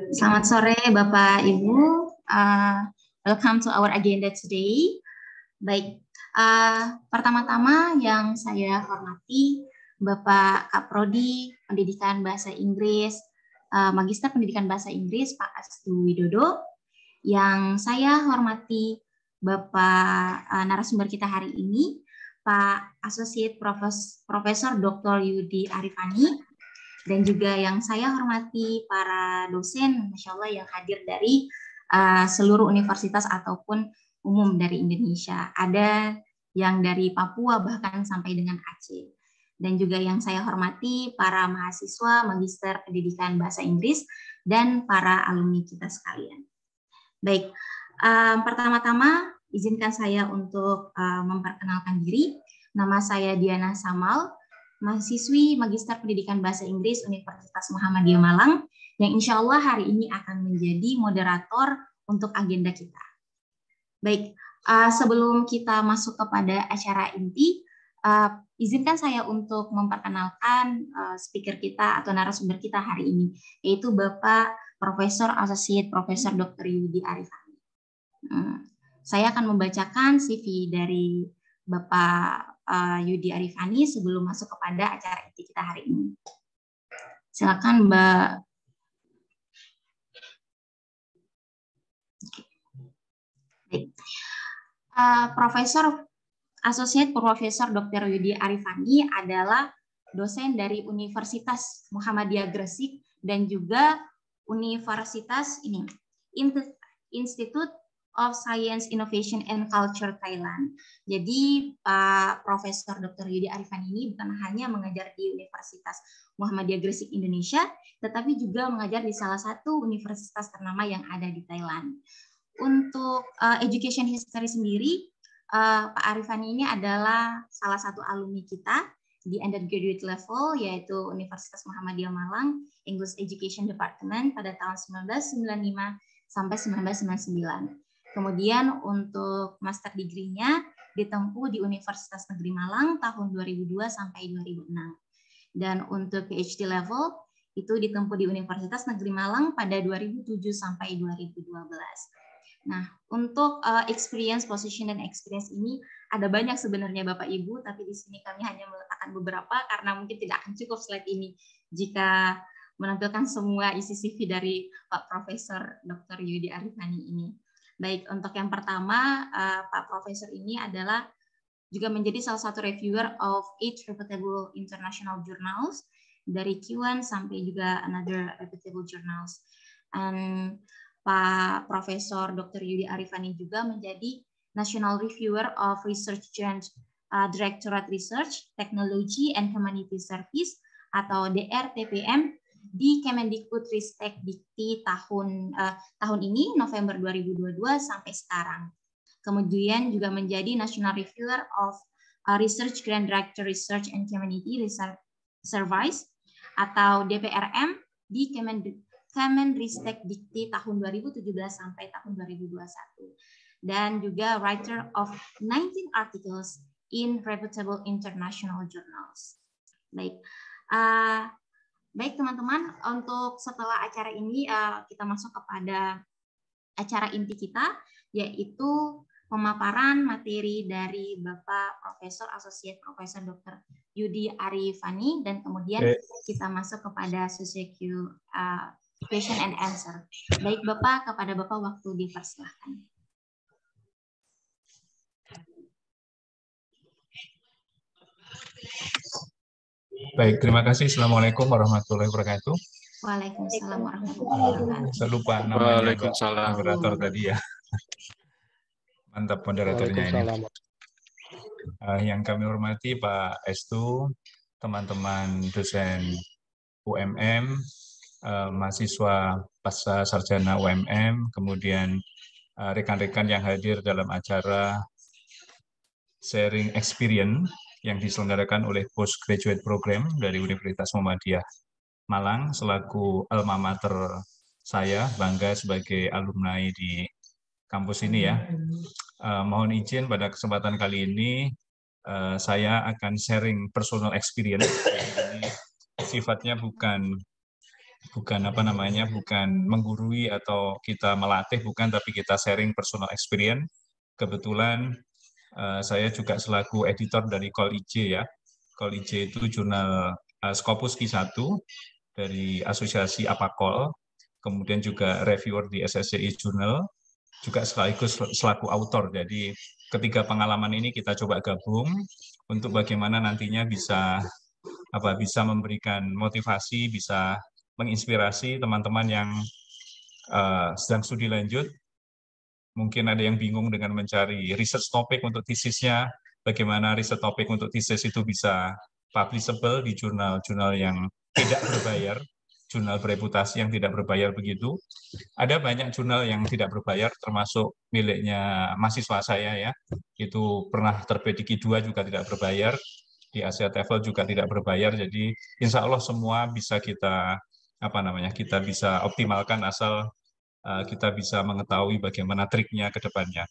Selamat sore Bapak Ibu. Welcome to our agenda today. Baik, pertama-tama yang saya hormati Bapak Kaprodi Pendidikan Bahasa Inggris, Magister Pendidikan Bahasa Inggris Pak Astu Widodo. Yang saya hormati Bapak narasumber kita hari ini, Pak Associate Profesor Dr. Yudi Arifani. Dan juga yang saya hormati para dosen, Masya Allah, yang hadir dari seluruh universitas ataupun umum dari Indonesia. Ada yang dari Papua bahkan sampai dengan Aceh. Dan juga yang saya hormati para mahasiswa Magister Pendidikan Bahasa Inggris dan para alumni kita sekalian. Baik, pertama-tama izinkan saya untuk memperkenalkan diri. Nama saya Diana Samal, mahasiswi Magister Pendidikan Bahasa Inggris Universitas Muhammadiyah Malang, yang insya Allah hari ini akan menjadi moderator untuk agenda kita. Baik, sebelum kita masuk kepada acara inti, izinkan saya untuk memperkenalkan speaker kita atau narasumber kita hari ini, yaitu Bapak Profesor Associate Profesor Dr. Yudi Arifani. Saya akan membacakan CV dari Bapak Yudi Arifani sebelum masuk kepada acara inti kita hari ini. Silakan Mbak. Profesor Associate Profesor Dr. Yudi Arifani adalah dosen dari Universitas Muhammadiyah Gresik dan juga Universitas Institute of Science, Innovation, and Culture Thailand. Jadi Pak Profesor Dr. Yudi Arifani ini bukan hanya mengajar di Universitas Muhammadiyah Gresik Indonesia, tetapi juga mengajar di salah satu universitas ternama yang ada di Thailand. Untuk education history sendiri, Pak Arifani ini adalah salah satu alumni kita di undergraduate level, yaitu Universitas Muhammadiyah Malang, English Education Department pada tahun 1995 sampai 1999. Kemudian untuk master degree-nya ditempuh di Universitas Negeri Malang tahun 2002 sampai 2006. Dan untuk PhD level itu ditempuh di Universitas Negeri Malang pada 2007 sampai 2012. Nah, untuk experience, position, dan experience ini ada banyak sebenarnya Bapak Ibu, tapi di sini kami hanya meletakkan beberapa karena mungkin tidak akan cukup slide ini jika menampilkan semua isi CV dari Pak Profesor Dr. Yudi Arifani ini. Baik, untuk yang pertama, Pak Profesor ini adalah juga menjadi salah satu reviewer of 8 reputable international journals, dari Q1 sampai juga another reputable journals. And Pak Profesor Dr. Yudi Arifani juga menjadi National Reviewer of Research Joint Directorate Research, Technology and Community Service atau DRTPM di Kemendikbud-Ristek Dikti tahun ini November 2022 sampai sekarang. Kemudian juga menjadi National Reviewer of Research Grand Director Research and Community Research Service atau DPRM di Kemendikbud-Ristek Dikti tahun 2017 sampai tahun 2021. Dan juga writer of 19 articles in reputable international journals. Baik teman-teman, untuk setelah acara ini kita masuk kepada acara inti kita, yaitu pemaparan materi dari Bapak Profesor Associate Profesor Dr. Yudi Arifani, dan kemudian kita masuk kepada sesi question and answer. Baik Bapak, kepada Bapak waktu dipersilahkan. Baik, terima kasih. Assalamualaikum warahmatullahi wabarakatuh. Waalaikumsalam warahmatullahi wabarakatuh. Saya lupa namanya Waalaikumsalam. moderator tadi ya. Mantap moderatornya ini. Yang kami hormati Pak Estu, teman-teman dosen UMM, mahasiswa pasca sarjana UMM, kemudian rekan-rekan yang hadir dalam acara sharing experience yang diselenggarakan oleh Postgraduate Program dari Universitas Muhammadiyah Malang selaku alma mater saya, bangga sebagai alumni di kampus ini ya. Mohon izin pada kesempatan kali ini saya akan sharing personal experience. Ini sifatnya bukan bukan menggurui atau kita melatih, bukan, tapi kita sharing personal experience. Kebetulan saya juga selaku editor dari Call IJ ya. Call IJ itu jurnal Scopus Q1 dari Asosiasi Apakol, kemudian juga reviewer di SSCI Journal, juga sekaligus selaku autor. Jadi ketiga pengalaman ini kita coba gabung untuk bagaimana nantinya bisa memberikan motivasi, bisa menginspirasi teman-teman yang sedang studi lanjut. Mungkin ada yang bingung dengan mencari research topik untuk tesisnya, bagaimana research topik untuk tesis itu bisa publishable di jurnal-jurnal yang tidak berbayar, jurnal bereputasi yang tidak berbayar begitu. Ada banyak jurnal yang tidak berbayar, termasuk miliknya mahasiswa saya ya. Itu pernah terbit di Q2 juga tidak berbayar, di Asia TOEFL juga tidak berbayar. Jadi insya Allah semua bisa kita kita bisa optimalkan asal kita bisa mengetahui bagaimana triknya ke depannya.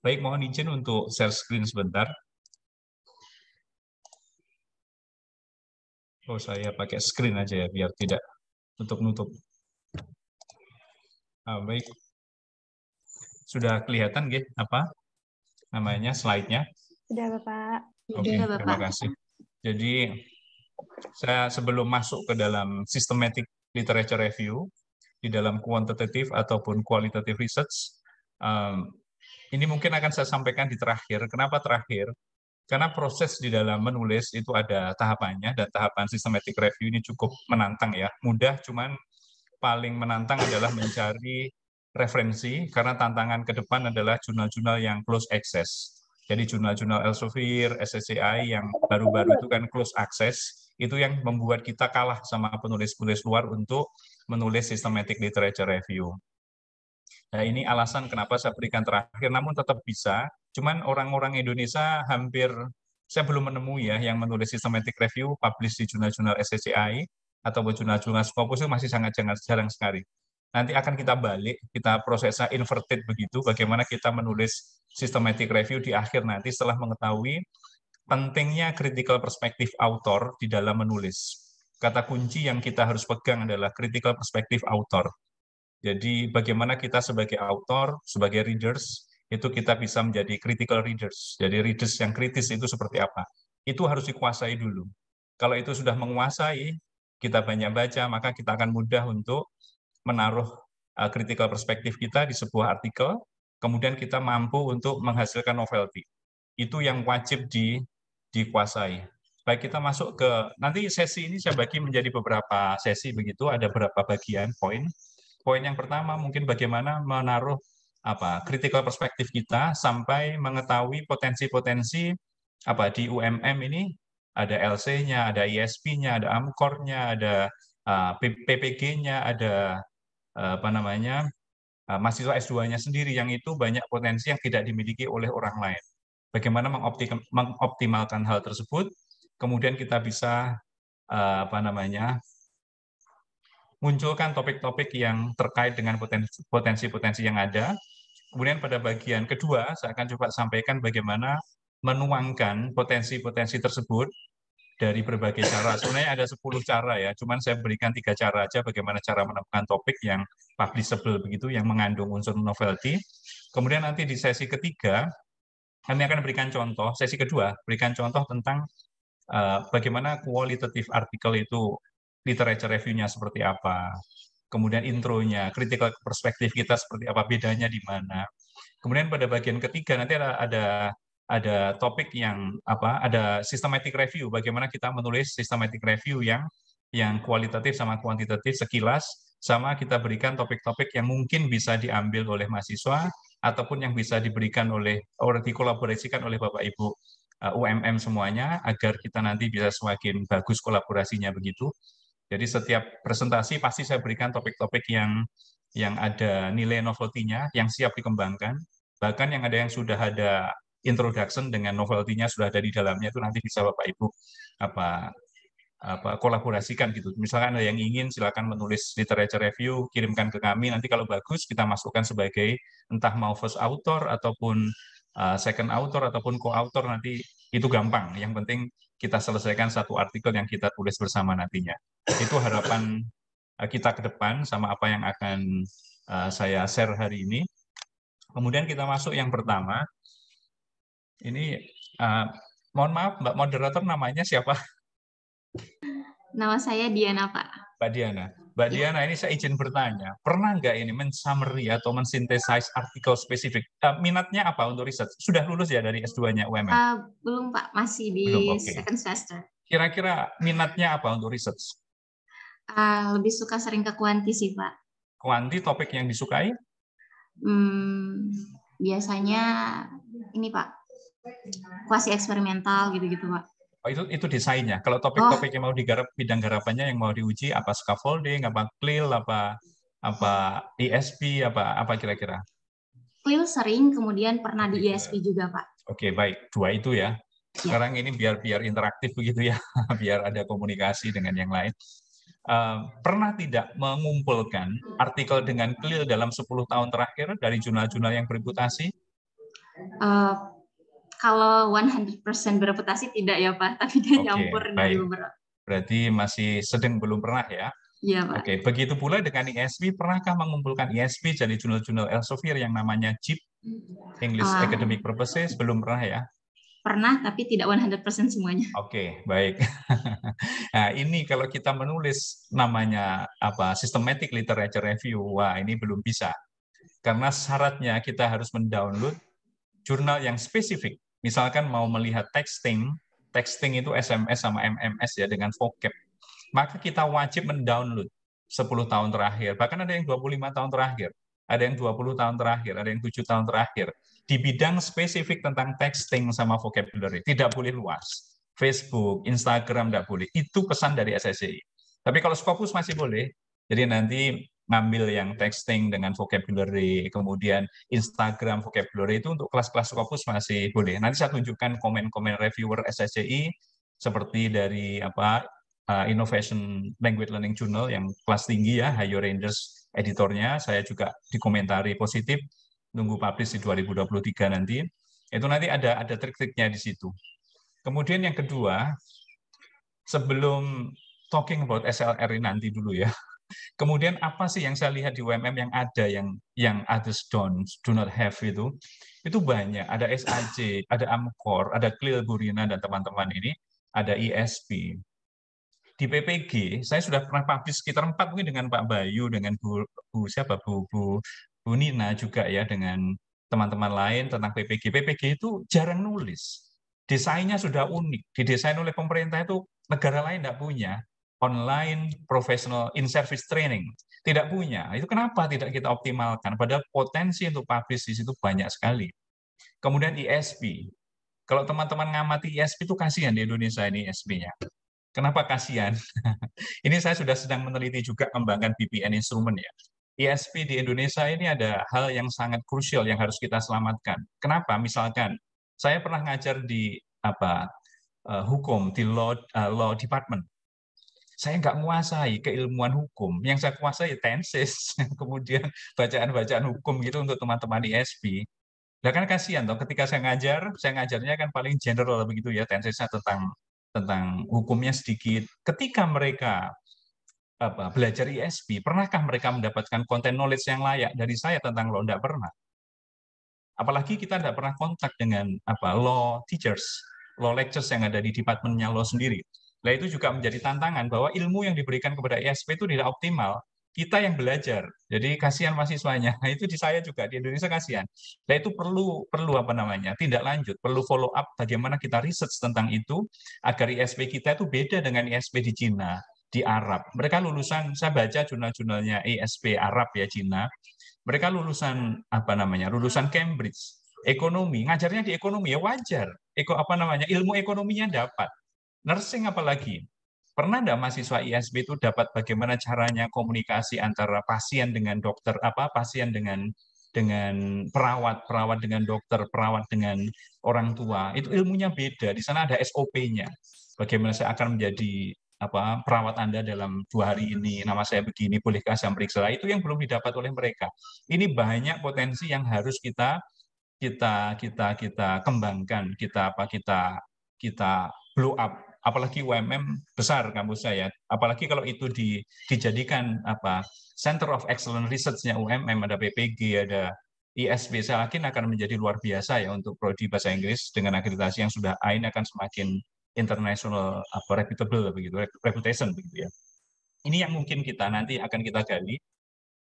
Baik, mohon izin untuk share screen sebentar. Oh, saya pakai screen aja ya, biar tidak nutup-nutup. Baik, sudah kelihatan apa namanya slide-nya? Sudah, Bapak. Oke, terima kasih. Jadi, saya sebelum masuk ke dalam systematic literature review, di dalam quantitative ataupun qualitative research, ini mungkin akan saya sampaikan di terakhir. Kenapa terakhir? Karena proses di dalam menulis itu ada tahapannya, dan tahapan systematic review ini cukup menantang ya. Mudah, cuman paling menantang adalah mencari referensi, karena tantangan ke depan adalah jurnal-jurnal yang close access. Jadi jurnal-jurnal Elsevier, SSCI yang baru-baru itu kan close access, itu yang membuat kita kalah sama penulis-penulis luar untuk menulis systematic literature review. Nah, ini alasan kenapa saya berikan terakhir, namun tetap bisa. Cuman orang-orang Indonesia saya belum menemui ya yang menulis systematic review, publish di jurnal-jurnal SSCI, atau jurnal-jurnal Scopus itu masih sangat jarang sekali. Nanti akan kita balik, kita prosesnya inverted begitu, bagaimana kita menulis systematic review di akhir nanti setelah mengetahui pentingnya critical perspective author di dalam menulis. Kata kunci yang kita harus pegang adalah critical perspective author. Jadi bagaimana kita sebagai author, sebagai readers, itu kita bisa menjadi critical readers. Jadi readers yang kritis itu seperti apa? Itu harus dikuasai dulu. Kalau itu sudah menguasai, kita banyak baca, maka kita akan mudah untuk menaruh critical perspektif kita di sebuah artikel, kemudian kita mampu untuk menghasilkan novelty. Itu yang wajib dikuasai. Baik, kita masuk ke, nanti sesi ini saya bagi menjadi beberapa sesi begitu, ada beberapa bagian poin. Poin yang pertama mungkin bagaimana menaruh critical perspektif kita sampai mengetahui potensi-potensi di UMM ini, ada LC-nya, ada ISP-nya, ada AMCOR-nya, ada PPG-nya, ada mahasiswa S2-nya sendiri, yang itu banyak potensi yang tidak dimiliki oleh orang lain. Bagaimana mengoptimalkan hal tersebut, kemudian kita bisa munculkan topik-topik yang terkait dengan potensi-potensi yang ada. Kemudian pada bagian kedua, saya akan coba sampaikan bagaimana menuangkan potensi-potensi tersebut dari berbagai cara. Sebenarnya ada 10 cara ya, cuman saya berikan 3 cara aja bagaimana cara menemukan topik yang publishable begitu, yang mengandung unsur novelty. Kemudian nanti di sesi ketiga, kami akan berikan contoh, sesi kedua, berikan contoh tentang bagaimana qualitative article itu, literature review-nya seperti apa, kemudian intronya, critical perspektif kita seperti apa, bedanya di mana. Kemudian pada bagian ketiga nanti ada topik yang ada systematic review, bagaimana kita menulis systematic review yang kualitatif sama kuantitatif sekilas, sama kita berikan topik-topik yang mungkin bisa diambil oleh mahasiswa ataupun yang bisa diberikan dikolaborasikan oleh Bapak Ibu UMM semuanya, agar kita nanti bisa semakin bagus kolaborasinya begitu. Jadi setiap presentasi pasti saya berikan topik-topik yang ada nilai novelty-nya, yang siap dikembangkan. Bahkan yang sudah ada introduction dengan novelty-nya sudah ada di dalamnya, itu nanti bisa Bapak Ibu kolaborasikan gitu. Misalkan ada yang ingin, silakan menulis literature review, kirimkan ke kami. Nanti kalau bagus kita masukkan sebagai entah mau first author ataupun second author ataupun co-author, nanti itu gampang. Yang penting kita selesaikan satu artikel yang kita tulis bersama nantinya. Itu harapan kita ke depan sama apa yang akan saya share hari ini. Kemudian kita masuk yang pertama. Ini mohon maaf Mbak Moderator, namanya siapa? Nama saya Diana, Pak. Mbak Diana. Mbak Ya. Diana, ini saya izin bertanya, pernah nggak ini mensummary atau mensintesis artikel spesifik? Minatnya apa untuk riset? Sudah lulus ya dari S2-nya UMM? Belum, Pak. Masih di Belum, oke. second semester. Kira-kira minatnya apa untuk riset? Lebih suka sering ke kuanti sih, Pak. Kuanti, topik yang disukai? Biasanya ini, Pak, kuasi eksperimental gitu-gitu, Pak. Oh, itu desainnya. Kalau topik-topik yang mau digarap, bidang garapannya yang mau diuji, apa scaffolding, apa CLIL, apa ISP, apa kira-kira? CLIL sering, kemudian pernah di ISP juga, Pak. Oke, baik. Dua itu ya. Sekarang ini biar interaktif begitu ya, biar ada komunikasi dengan yang lain. Pernah tidak mengumpulkan artikel dengan CLIL dalam 10 tahun terakhir dari jurnal-jurnal yang bereputasi? Kalau 100% bereputasi tidak ya Pak, tapi dia nyampur dari beberapa. Berarti masih sedang belum pernah ya? Iya Pak. Oke, begitu pula dengan ISP, pernahkah mengumpulkan ISP dari jurnal-jurnal Elsevier yang namanya JIP, English Academic Purposes? Belum pernah ya? Pernah, tapi tidak 100% semuanya. Oke, baik. Nah, ini kalau kita menulis namanya systematic literature review, wah ini belum bisa. Karena syaratnya kita harus mendownload jurnal yang spesifik. Misalkan mau melihat texting itu SMS sama MMS ya dengan vocab. Maka kita wajib mendownload 10 tahun terakhir, bahkan ada yang 25 tahun terakhir, ada yang 20 tahun terakhir, ada yang 7 tahun terakhir. Di bidang spesifik tentang texting sama vocabulary, tidak boleh luas. Facebook, Instagram tidak boleh. Itu pesan dari SSCI. Tapi kalau Scopus masih boleh, jadi nanti ngambil yang texting dengan vocabulary, kemudian Instagram vocabulary itu untuk kelas-kelas Scopus masih boleh. Nanti saya tunjukkan komen-komen reviewer SSCI seperti dari Innovation Language Learning Journal yang kelas tinggi ya, Hayo Rangers editornya, saya juga dikomentari positif, nunggu publish di 2023 nanti. Itu nanti ada trik-triknya di situ. Kemudian yang kedua, sebelum talking about SLR nanti dulu ya. Kemudian apa sih yang saya lihat di UMM yang ada yang others do not have itu banyak. Ada SAJ, ada Amcor, ada CLIL Burina dan teman-teman ini, ada ISP. Di PPG saya sudah pernah publish sekitar 4 mungkin dengan Pak Bayu, dengan Bu Nina juga ya, dengan teman-teman lain tentang PPG. PPG itu jarang nulis. Desainnya sudah unik, didesain oleh pemerintah, itu negara lain tidak punya. Online professional in-service training, tidak punya. Itu kenapa tidak kita optimalkan? Padahal potensi untuk publish di situ banyak sekali. Kemudian ISP. Kalau teman-teman ngamati ISP itu kasihan di Indonesia ini ISP-nya. Kenapa kasihan? Ini saya sudah sedang meneliti juga kembangkan BPN instrumen ya. ISP di Indonesia ini ada hal yang sangat krusial yang harus kita selamatkan. Kenapa? Misalkan saya pernah ngajar di hukum di law department. Saya nggak menguasai keilmuan hukum. Yang saya kuasai tenses, kemudian bacaan-bacaan hukum gitu untuk teman-teman ISP. Nah kan kasihan toh, ketika saya ngajarnya kan paling general begitu ya, tensesnya tentang hukumnya sedikit. Ketika mereka belajar ISP, pernahkah mereka mendapatkan konten knowledge yang layak dari saya tentang law? Tidak pernah. Apalagi kita tidak pernah kontak dengan law teachers, law lectures yang ada di departemennya law sendiri. Nah itu juga menjadi tantangan bahwa ilmu yang diberikan kepada ISP itu tidak optimal. Kita yang belajar, jadi kasihan mahasiswanya. Nah, itu di saya juga, di Indonesia kasihan. Nah itu perlu tindak lanjut, perlu follow up bagaimana kita research tentang itu agar ISP kita itu beda dengan ISP di Cina, di Arab. Mereka lulusan, saya baca jurnal-jurnalnya ISP Arab ya, Cina. Mereka lulusan lulusan Cambridge, ekonomi, ngajarnya di ekonomi ya wajar. Ilmu ekonominya dapat. Nursing apalagi. Pernah enggak mahasiswa ISB itu dapat bagaimana caranya komunikasi antara pasien dengan dokter, pasien dengan perawat, perawat dengan dokter, perawat dengan orang tua. Itu ilmunya beda. Di sana ada SOP-nya. Bagaimana saya akan menjadi perawat Anda dalam 2 hari ini, nama saya begini, bolehkah saya periksa? Itu yang belum didapat oleh mereka. Ini banyak potensi yang harus kita kembangkan, kita blow up apalagi UMM besar kampusnya ya, apalagi kalau itu dijadikan Center of Excellent Research-nya UMM, ada PPG, ada ISB, saya yakin akan menjadi luar biasa ya untuk prodi bahasa Inggris dengan akreditasi yang sudah A, ini akan semakin international reputable begitu, reputation begitu ya. Ini yang mungkin nanti akan kita gali.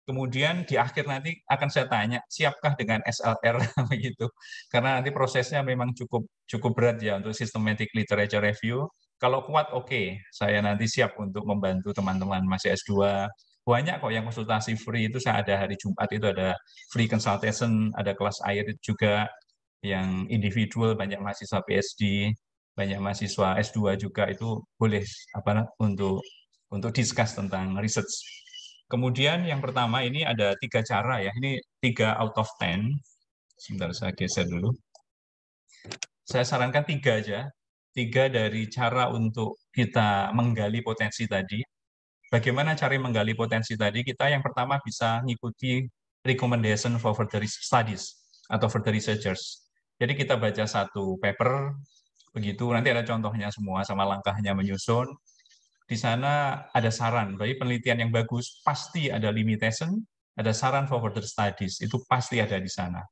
Kemudian di akhir nanti akan saya tanya, siapkah dengan SLR begitu? Karena nanti prosesnya memang cukup berat ya untuk systematic literature review. Kalau kuat, oke, saya nanti siap untuk membantu teman-teman masih S2. Banyak kok yang konsultasi free itu, saya ada hari Jumat itu ada free consultation, ada kelas air juga yang individual, banyak mahasiswa PhD, banyak mahasiswa S2 juga, itu boleh untuk discuss tentang research. Kemudian yang pertama ini ada 3 cara ya, ini 3 out of 10. Sebentar saya geser dulu. Saya sarankan 3 aja, 3 dari cara untuk kita menggali potensi tadi. Bagaimana cara menggali potensi tadi? Kita yang pertama bisa mengikuti recommendation for further studies atau further researchers. Jadi kita baca satu paper, begitu, nanti ada contohnya semua sama langkahnya menyusun. Di sana ada saran, bagi penelitian yang bagus pasti ada limitation, ada saran for further studies, itu pasti ada di sana.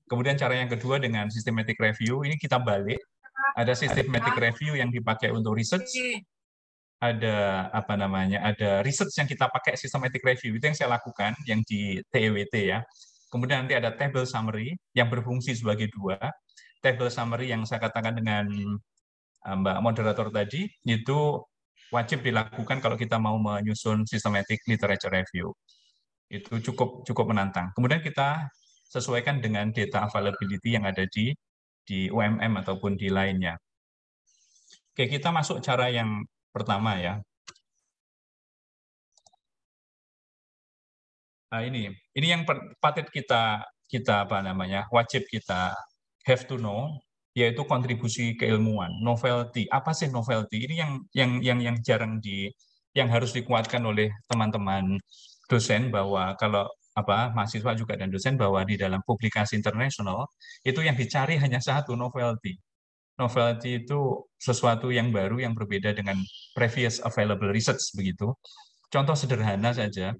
Kemudian cara yang kedua dengan systematic review, ini kita balik, ada systematic review yang dipakai untuk research, ada ada research yang kita pakai systematic review, itu yang saya lakukan, yang di TEWT ya. Kemudian nanti ada table summary yang berfungsi sebagai 2. Table summary yang saya katakan dengan Mbak moderator tadi, itu wajib dilakukan kalau kita mau menyusun systematic literature review. Itu cukup menantang. Kemudian kita sesuaikan dengan data availability yang ada di UMM ataupun di lainnya. Oke, kita masuk cara yang pertama ya. Nah, ini yang patut kita wajib kita have to know, yaitu kontribusi keilmuan, novelty. Apa sih novelty? Ini yang jarang yang harus dikuatkan oleh teman-teman dosen, bahwa kalau mahasiswa juga dan dosen, bahwa di dalam publikasi internasional itu yang dicari hanya satu, novelty. Novelty itu sesuatu yang baru, yang berbeda dengan previous available research begitu. Contoh sederhana saja,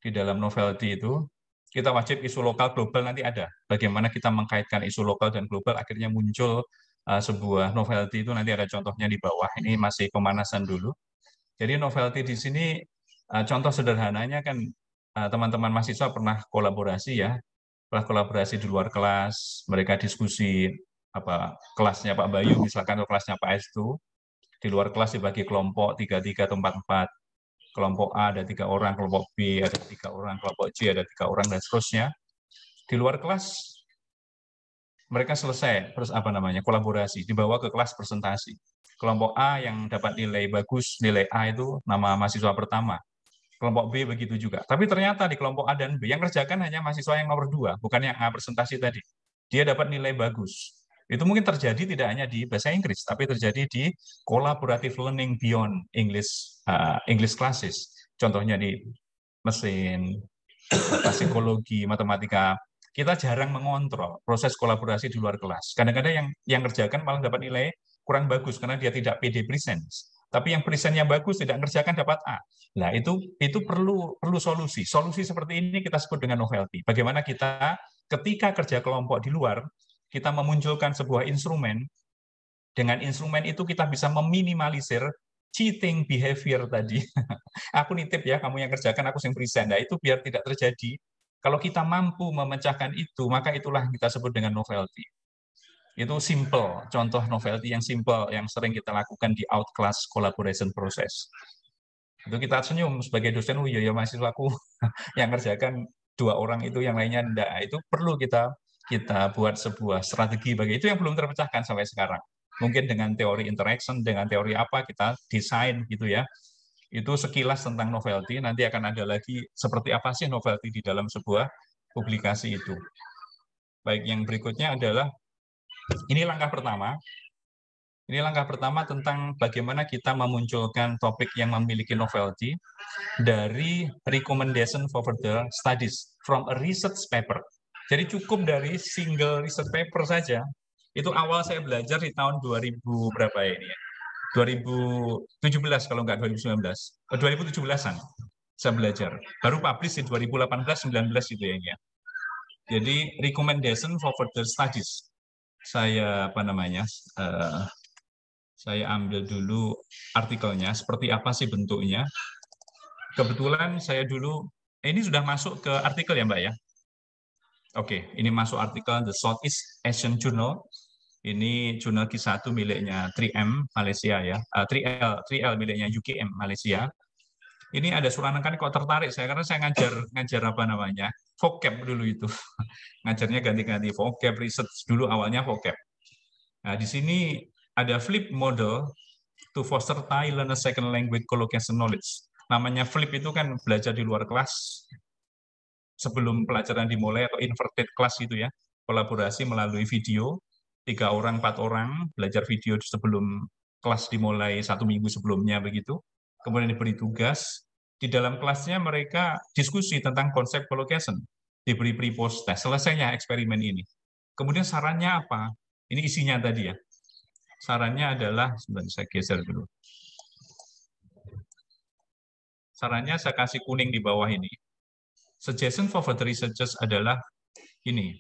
di dalam novelty itu kita wajib isu lokal global nanti ada. Bagaimana kita mengkaitkan isu lokal dan global, akhirnya muncul sebuah novelty itu, nanti ada contohnya di bawah. Ini masih pemanasan dulu. Jadi novelty di sini, contoh sederhananya kan teman-teman mahasiswa pernah kolaborasi ya, pernah kolaborasi di luar kelas, mereka diskusi kelasnya Pak Bayu misalkan atau kelasnya Pak Estu, di luar kelas dibagi kelompok 3-3 atau 4-4. Kelompok A ada 3 orang, kelompok B ada 3 orang, kelompok C ada 3 orang, dan seterusnya. Di luar kelas mereka selesai terus kolaborasi, dibawa ke kelas presentasi. Kelompok A yang dapat nilai bagus, nilai A itu nama mahasiswa pertama. Kelompok B begitu juga. Tapi ternyata di kelompok A dan B yang kerjakan hanya mahasiswa yang nomor 2, bukan yang A presentasi tadi. Dia dapat nilai bagus. Itu mungkin terjadi tidak hanya di bahasa Inggris, tapi terjadi di collaborative learning beyond English classes. Contohnya di mesin, psikologi, matematika. Kita jarang mengontrol proses kolaborasi di luar kelas. Kadang-kadang yang kerjakan malah dapat nilai kurang bagus karena dia tidak pede present. Tapi yang presentnya bagus tidak kerjakan dapat A. Nah, itu perlu solusi. Solusi seperti ini kita sebut dengan novelty. Bagaimana kita ketika kerja kelompok di luar, kita memunculkan sebuah instrumen. Dengan instrumen itu kita bisa meminimalisir cheating behavior tadi. Aku nitip ya, kamu yang kerjakan, aku yang present. Nah, itu biar tidak terjadi. Kalau kita mampu memecahkan itu, maka itulah kita sebut dengan novelty. Itu simple, contoh novelty yang simple, yang sering kita lakukan di out-class collaboration process. Itu kita senyum sebagai dosen, oh iya mahasiswaku yang kerjakan 2 orang itu, yang lainnya enggak. Itu perlu kita buat sebuah strategi bagi itu yang belum terpecahkan sampai sekarang. Mungkin dengan teori interaction, dengan teori apa kita desain gitu ya. Itu sekilas tentang novelty, nanti akan ada lagi seperti apa sih novelty di dalam sebuah publikasi itu. Baik, yang berikutnya adalah, ini langkah pertama. Ini langkah pertama tentang bagaimana kita memunculkan topik yang memiliki novelty dari recommendation for further studies from a research paper. Jadi cukup dari single research paper saja. Itu awal saya belajar di tahun 2000 berapa ini ya? 2017 kalau nggak 2019. 2017-an saya belajar. Baru publish di 2018-19 itu ya. Jadi recommendation for further studies. Saya saya ambil dulu artikelnya, seperti apa sih bentuknya. Kebetulan saya dulu, ini sudah masuk ke artikel ya Mbak ya? Oke, ini masuk artikel The Southeast Asian Journal. Ini jurnal Q1 miliknya 3M Malaysia ya, 3L miliknya UKM Malaysia. Ini ada Suranekan kok tertarik saya karena saya ngajar vocab dulu itu. Ngajarnya ganti-ganti vocab, research dulu awalnya vocab. Nah, di sini ada flip model to foster Thai learner second language collocation knowledge. Namanya flip itu kan belajar di luar kelas sebelum pelajaran dimulai atau inverted class itu ya. Kolaborasi melalui video, 3 orang, 4 orang belajar video sebelum kelas dimulai 1 minggu sebelumnya begitu. Kemudian diberi tugas, di dalam kelasnya mereka diskusi tentang konsep collocation, diberi pre-post test, selesainya eksperimen ini. Kemudian sarannya apa? Ini isinya tadi ya. Sarannya adalah, sebentar saya geser dulu. Sarannya saya kasih kuning di bawah ini. Suggestion for further researchers adalah ini.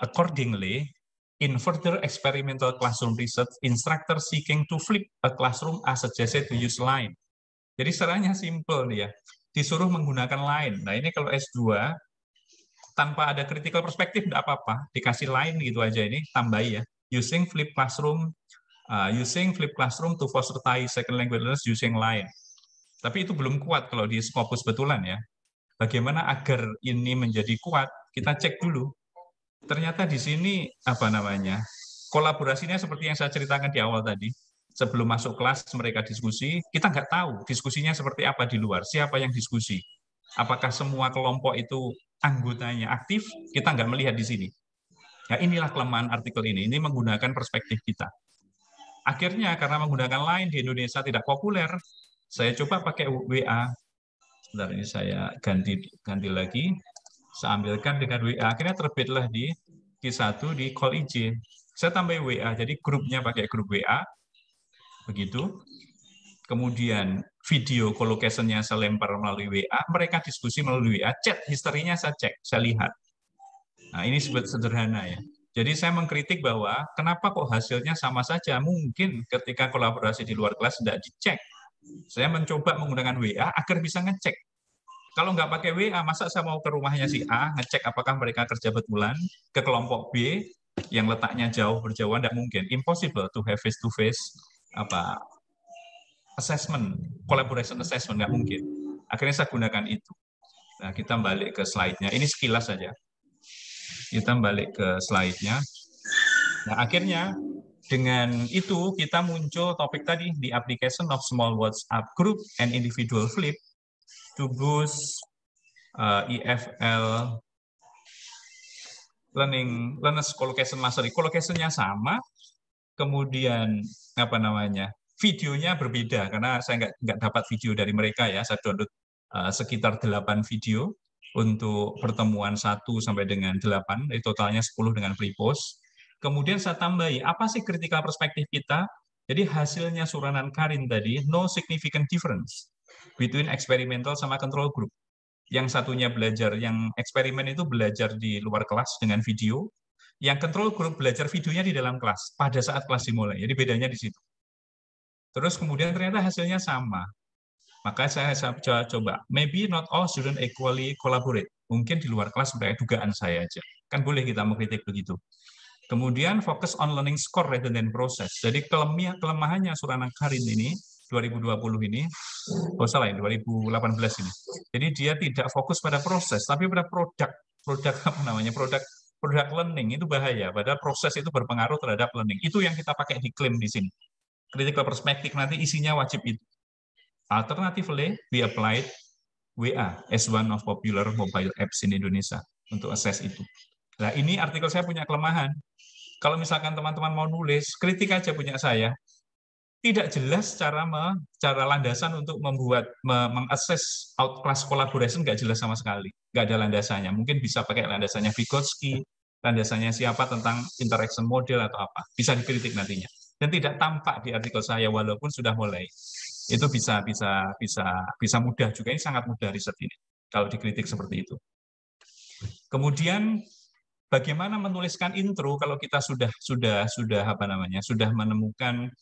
Accordingly, in further experimental classroom research, instructor seeking to flip a classroom are suggested to use line. Jadi sarannya simple nih ya, disuruh menggunakan line. Nah ini kalau S2, tanpa ada critical perspective tidak apa-apa, dikasih line gitu aja ini, tambahi ya. Using flip classroom to foster Thai second language learners using line. Tapi itu belum kuat kalau di Scopus betulan ya. Bagaimana agar ini menjadi kuat? Kita cek dulu. Ternyata di sini kolaborasinya seperti yang saya ceritakan di awal tadi. Sebelum masuk kelas mereka diskusi, kita nggak tahu diskusinya seperti apa di luar, siapa yang diskusi. Apakah semua kelompok itu anggotanya aktif? Kita nggak melihat di sini. Ya inilah kelemahan artikel ini menggunakan perspektif kita. Akhirnya karena menggunakan line di Indonesia tidak populer, saya coba pakai WA. Sebentar ini saya ganti lagi. Saya ambilkan dengan WA. Akhirnya terbitlah di Q1 di call IG. Saya tambah WA, jadi grupnya pakai grup WA. Begitu. Kemudian video collocation-nya saya lempar melalui WA, mereka diskusi melalui WA, chat historinya saya cek, saya lihat. Nah, ini sederhana ya. Jadi saya mengkritik bahwa kenapa kok hasilnya sama saja? Mungkin ketika kolaborasi di luar kelas tidak dicek. Saya mencoba menggunakan WA agar bisa ngecek. Kalau nggak pakai WA, masa saya mau ke rumahnya si A, ngecek apakah mereka kerja betulan, ke kelompok B yang letaknya berjauhan, tidak mungkin. Impossible to have face-to-face assessment, collaboration assessment, nggak mungkin. Akhirnya saya gunakan itu. Nah, kita balik ke slide-nya. Ini sekilas saja. Kita balik ke slide-nya. Nah, akhirnya dengan itu kita muncul topik tadi, the application of small WhatsApp group and individual flip to boost EFL learners collocation mastery. Collocation-nya sama, kemudian videonya berbeda karena saya nggak dapat video dari mereka ya. Saya download sekitar 8 video untuk pertemuan 1 sampai dengan 8, totalnya 10 dengan pre-post. Kemudian saya tambahi, apa sih critical perspektif kita? Jadi hasilnya Suranan Karin tadi, no significant difference between experimental sama control group. Yang satunya belajar, yang eksperimen itu belajar di luar kelas dengan video, yang control group belajar videonya di dalam kelas pada saat kelas dimulai. Jadi bedanya di situ. Terus kemudian ternyata hasilnya sama. Maka saya coba, maybe not all students equally collaborate. Mungkin di luar kelas mereka dugaan saya aja. Kan boleh kita mengkritik begitu. Kemudian fokus on learning score rather than process. Jadi kelemahannya Suranan Karin ini 2020 ini, 2018 ini. Jadi dia tidak fokus pada proses, tapi pada produk learning. Itu bahaya. Padahal proses itu berpengaruh terhadap learning. Itu yang kita pakai di klaim di sini. Critical perspective nanti isinya wajib itu. Alternatively, we applied WA as one of popular mobile apps in Indonesia untuk assess itu. Nah, ini artikel saya punya kelemahan. Kalau misalkan teman-teman mau nulis, kritik aja punya saya. Tidak jelas cara landasan untuk mengakses out-class collaboration, nggak jelas sama sekali. Nggak ada landasannya. Mungkin bisa pakai landasannya Vygotsky, landasannya siapa tentang interaction model atau apa. Bisa dikritik nantinya. dan tidak tampak di artikel saya walaupun sudah mulai. Itu bisa mudah juga, ini sangat mudah riset ini kalau dikritik seperti itu. Kemudian bagaimana menuliskan intro kalau kita sudah menemukan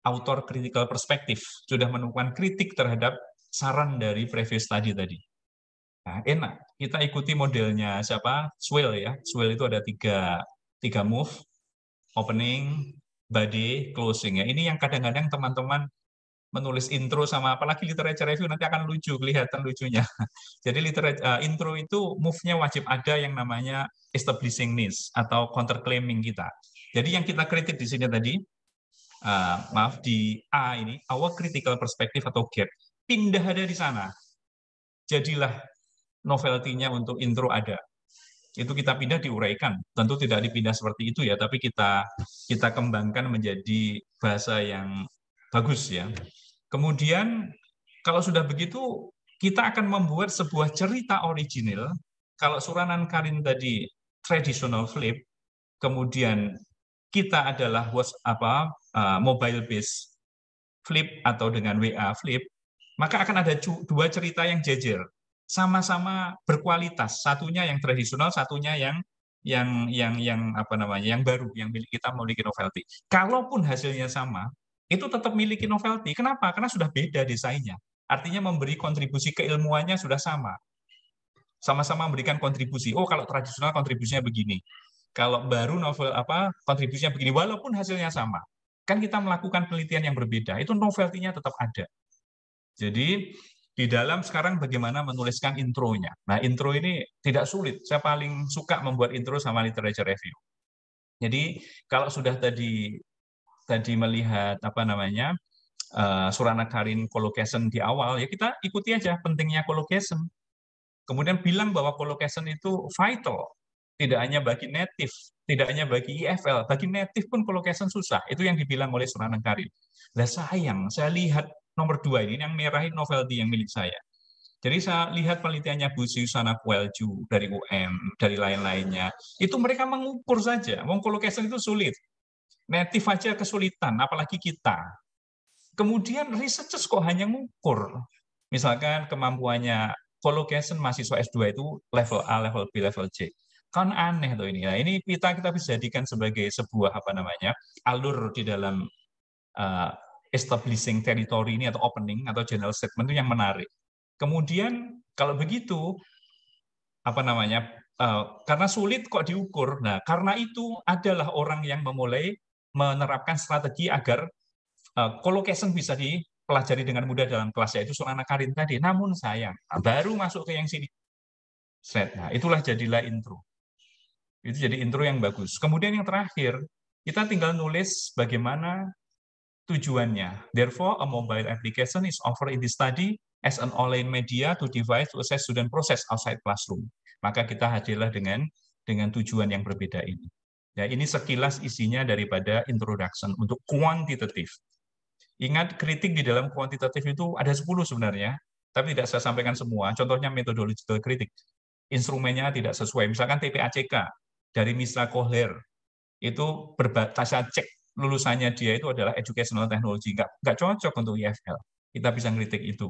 author critical perspective, sudah menemukan kritik terhadap saran dari previous study tadi. Nah, enak, kita ikuti modelnya siapa? Swale ya. Swale itu ada tiga move, opening, body, closing ya. Ini yang kadang-kadang teman-teman menulis intro sama apalagi literature review nanti akan lucu, kelihatan lucunya. Jadi intro itu move-nya wajib ada yang namanya establishing needs atau counterclaiming kita. Jadi yang kita kritik di sini tadi, maaf di A ini, our critical perspective atau gap, pindah ada di sana. Jadilah novelty-nya untuk intro ada. Itu kita pindah diuraikan. Tentu tidak dipindah seperti itu ya, tapi kita kembangkan menjadi bahasa yang bagus ya. Kemudian kalau sudah begitu, kita akan membuat sebuah cerita original. Kalau Suranan Karin tadi traditional flip, kemudian kita adalah mobile based flip atau dengan WA flip, maka akan ada dua cerita yang jejer, sama-sama berkualitas. Satunya yang tradisional, satunya yang baru, yang kita memiliki novelty. Kalaupun hasilnya sama, itu tetap miliki novelty. Kenapa? Karena sudah beda desainnya. Artinya memberi kontribusi keilmuannya sudah sama. Sama-sama memberikan kontribusi. Oh, kalau tradisional kontribusinya begini. Kalau baru novel kontribusinya begini, walaupun hasilnya sama. Kan kita melakukan penelitian yang berbeda, itu novelty-nya tetap ada. Jadi di dalam sekarang bagaimana menuliskan intronya. Nah, intro ini tidak sulit. Saya paling suka membuat intro sama literature review. Jadi kalau sudah tadi melihat Surana Karin collocation di awal, ya kita ikuti aja pentingnya collocation. Kemudian bilang bahwa collocation itu vital, tidak hanya bagi native, tidak hanya bagi IFL, bagi native pun collocation susah. Itu yang dibilang oleh Surana Karin. Nah sayang, saya lihat nomor 2 ini, yang merah ini novelty yang milik saya. Jadi saya lihat penelitiannya Bu Susana Puelju dari UM, dari lain-lainnya, itu mereka mengukur saja. Collocation itu sulit. Native aja kesulitan, apalagi kita. Kemudian researchers kok hanya mengukur. Misalkan kemampuannya collocation mahasiswa S2 itu level A, level B, level C. Kan aneh tuh ini. Nah, ini kita bisa jadikan sebagai sebuah alur di dalam establishing territory ini atau opening atau general statement itu yang menarik. Kemudian kalau begitu karena sulit kok diukur. Nah, karena itu adalah orang yang memulai menerapkan strategi agar collocation bisa dipelajari dengan mudah dalam kelas, yaitu Surana Karin tadi. Namun sayang, baru masuk ke yang sini. Nah, itulah jadilah intro. Itu jadi intro yang bagus. Kemudian yang terakhir, kita tinggal nulis bagaimana tujuannya. Therefore, a mobile application is offered in this study as an online media to devise to assess student process outside classroom. Maka kita hadirlah dengan tujuan yang berbeda ini. Ya, ini sekilas isinya daripada introduction untuk kuantitatif. Ingat, kritik di dalam kuantitatif itu ada 10 sebenarnya, tapi tidak saya sampaikan semua. Contohnya methodological kritik. Instrumennya tidak sesuai. Misalkan TPACK dari Mitra Kohler, itu saya cek lulusannya dia itu adalah educational technology. Nggak cocok untuk IFL. Kita bisa ngeritik itu.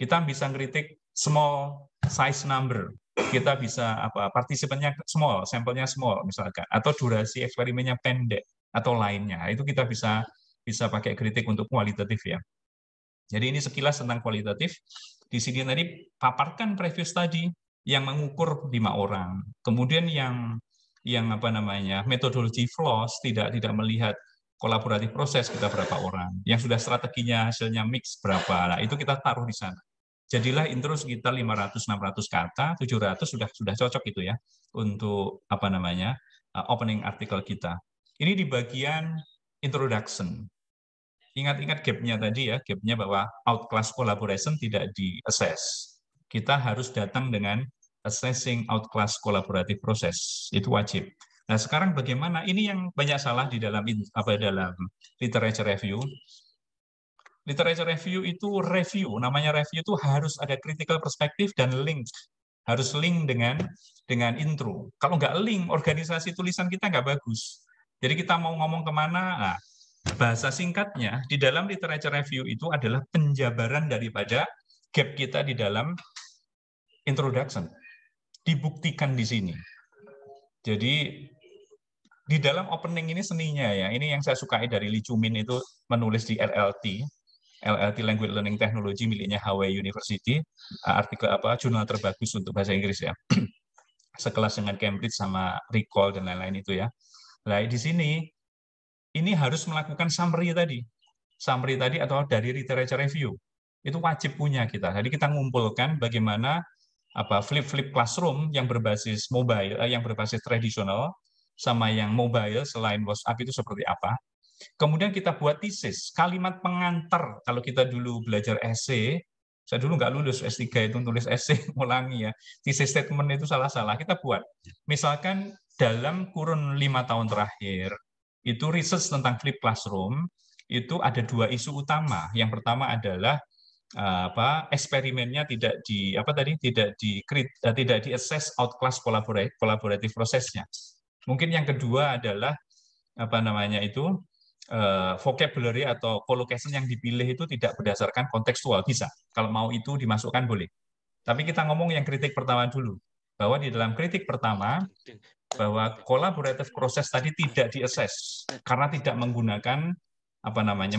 Kita bisa ngeritik small size number. Kita bisa partisipannya small, sampelnya small misalkan, atau durasi eksperimennya pendek atau lainnya. Itu kita bisa pakai kritik untuk kualitatif ya. Jadi ini sekilas tentang kualitatif. Di sini tadi paparkan previous study yang mengukur 5 orang. Kemudian yang methodology flaws, tidak melihat kolaboratif proses kita berapa orang. Yang sudah strateginya hasilnya mix berapa. Nah, itu kita taruh di sana. Jadilah intro sekitar 500-600 kata, 700 sudah cocok itu ya untuk opening artikel kita. Ini di bagian introduction. Ingat gap-nya tadi ya, gap-nya bahwa out-class collaboration tidak di-assess. Kita harus datang dengan assessing out-class collaborative process. Itu wajib. Nah, sekarang bagaimana? Ini yang banyak salah di dalam literature review. Literature review itu namanya review itu harus ada critical perspective dan link. Harus link dengan intro. Kalau nggak link, organisasi tulisan kita nggak bagus. Jadi kita mau ngomong kemana, nah, bahasa singkatnya di dalam literature review itu adalah penjabaran daripada gap kita di dalam introduction. Dibuktikan di sini. Jadi di dalam opening ini seninya ya, ini yang saya sukai dari Lee Chu-min itu menulis di LLT Language Learning Technology miliknya Hawaii University, artikel jurnal terbagus untuk bahasa Inggris ya. Sekelas dengan Cambridge sama Recall dan lain-lain itu ya. Nah, di sini ini harus melakukan summary tadi atau dari literature review. Itu wajib punya kita. Jadi kita ngumpulkan bagaimana flip classroom yang berbasis mobile, yang berbasis tradisional sama yang mobile selain WhatsApp itu seperti apa. Kemudian kita buat tesis, kalimat pengantar. Kalau kita dulu belajar essay, saya dulu nggak lulus S3 itu tulis essay, ngulangi ya. Tesis statement itu salah-salah, kita buat. Misalkan dalam kurun 5 tahun terakhir, itu research tentang flip classroom, itu ada 2 isu utama. Yang pertama adalah eksperimennya tidak di assess outclass collaborative prosesnya. Mungkin yang kedua adalah vocabulary atau collocation yang dipilih itu tidak berdasarkan kontekstual, bisa. Kalau mau itu dimasukkan boleh. Tapi kita ngomong yang kritik pertama dulu, bahwa di dalam kritik pertama bahwa collaborative proses tadi tidak di-assess karena tidak menggunakan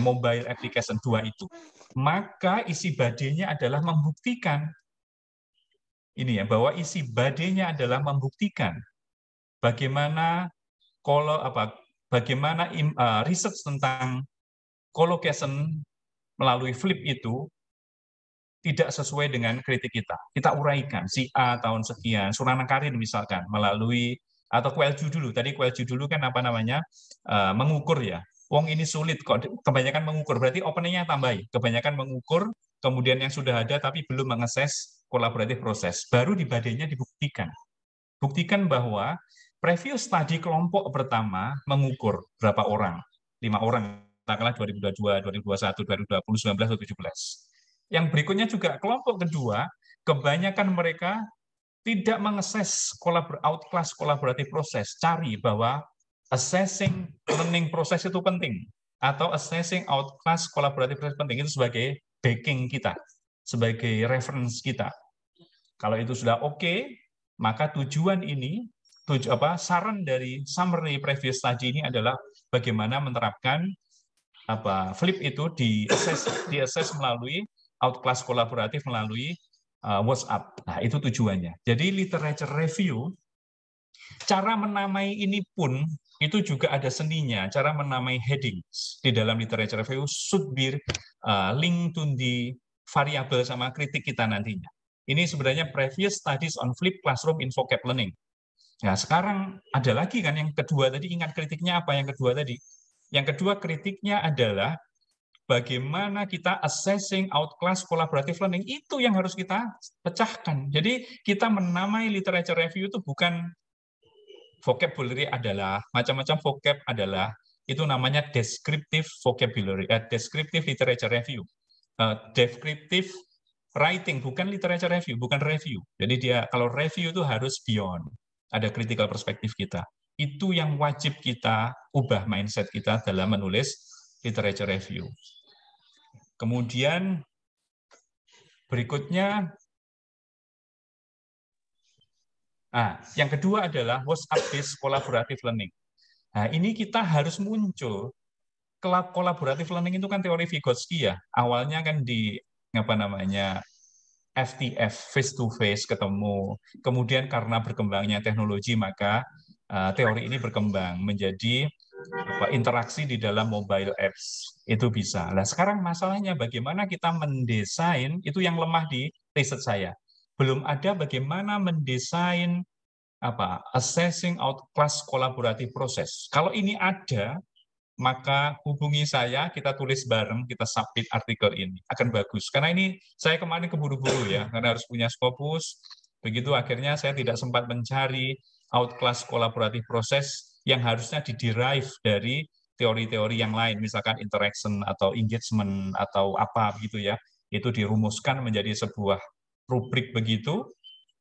mobile application 2 itu. Maka isi badenya adalah membuktikan ini ya, bahwa isi badenya adalah membuktikan bagaimana research tentang collocation melalui flip itu tidak sesuai dengan kritik kita. Kita uraikan, si A tahun sekian, Surana Karin misalkan, melalui, atau Kuelju dulu, tadi Kuelju dulu kan mengukur ya, wong ini sulit kok, kebanyakan mengukur, berarti openingnya tambahi, kebanyakan mengukur, kemudian yang sudah ada tapi belum mengakses kolaboratif proses, baru di badainya dibuktikan. Buktikan bahwa previous study kelompok pertama mengukur berapa orang, 5 orang, katakanlah 2022, 2021, 2020, 19, 17. Yang berikutnya juga kelompok kedua, kebanyakan mereka tidak mengakses outclass collaborative proses. Cari bahwa assessing learning proses itu penting, atau assessing outclass collaborative proses penting, itu sebagai backing kita, sebagai reference kita. Kalau itu sudah oke, maka tujuan ini, saran dari summary previous study ini adalah bagaimana menerapkan flip itu di-assess melalui outclass kolaboratif melalui WhatsApp. Nah, itu tujuannya. Jadi literature review, cara menamai ini pun itu juga ada seninya. Cara menamai headings di dalam literature review should be linked to the variable sama kritik kita nantinya. Ini sebenarnya previous studies on flip classroom in vocab learning. Nah, sekarang ada lagi kan yang kedua tadi, ingat kritiknya apa yang kedua tadi? Yang kedua kritiknya adalah bagaimana kita assessing outclass collaborative learning, itu yang harus kita pecahkan. Jadi kita menamai literature review itu bukan vocabulary adalah, macam-macam vocab adalah, itu namanya descriptive vocabulary, descriptive literature review. Descriptive writing, bukan literature review, bukan review. Jadi dia, kalau review itu harus beyond, ada critical perspektif kita. Itu yang wajib kita ubah mindset kita dalam menulis literature review. Kemudian berikutnya, yang kedua adalah WhatsApp-based collaborative learning. Nah, ini kita harus muncul. Collaborative learning itu kan teori Vygotsky ya. Awalnya kan di FTF, face to face, ketemu. Kemudian karena berkembangnya teknologi, maka teori ini berkembang menjadi interaksi di dalam mobile apps. Itu bisa. Nah, sekarang masalahnya bagaimana kita mendesain, itu yang lemah di riset saya. Belum ada bagaimana mendesain assessing outclass collaborative process. Kalau ini ada, maka hubungi saya, kita tulis bareng, kita submit artikel ini. Akan bagus. Karena ini saya kemarin keburu-buru ya, karena harus punya Scopus. Begitu akhirnya saya tidak sempat mencari outclass collaborative process yang harusnya diderive dari teori-teori yang lain, misalkan interaction atau engagement atau apa begitu ya. Itu dirumuskan menjadi sebuah rubrik begitu,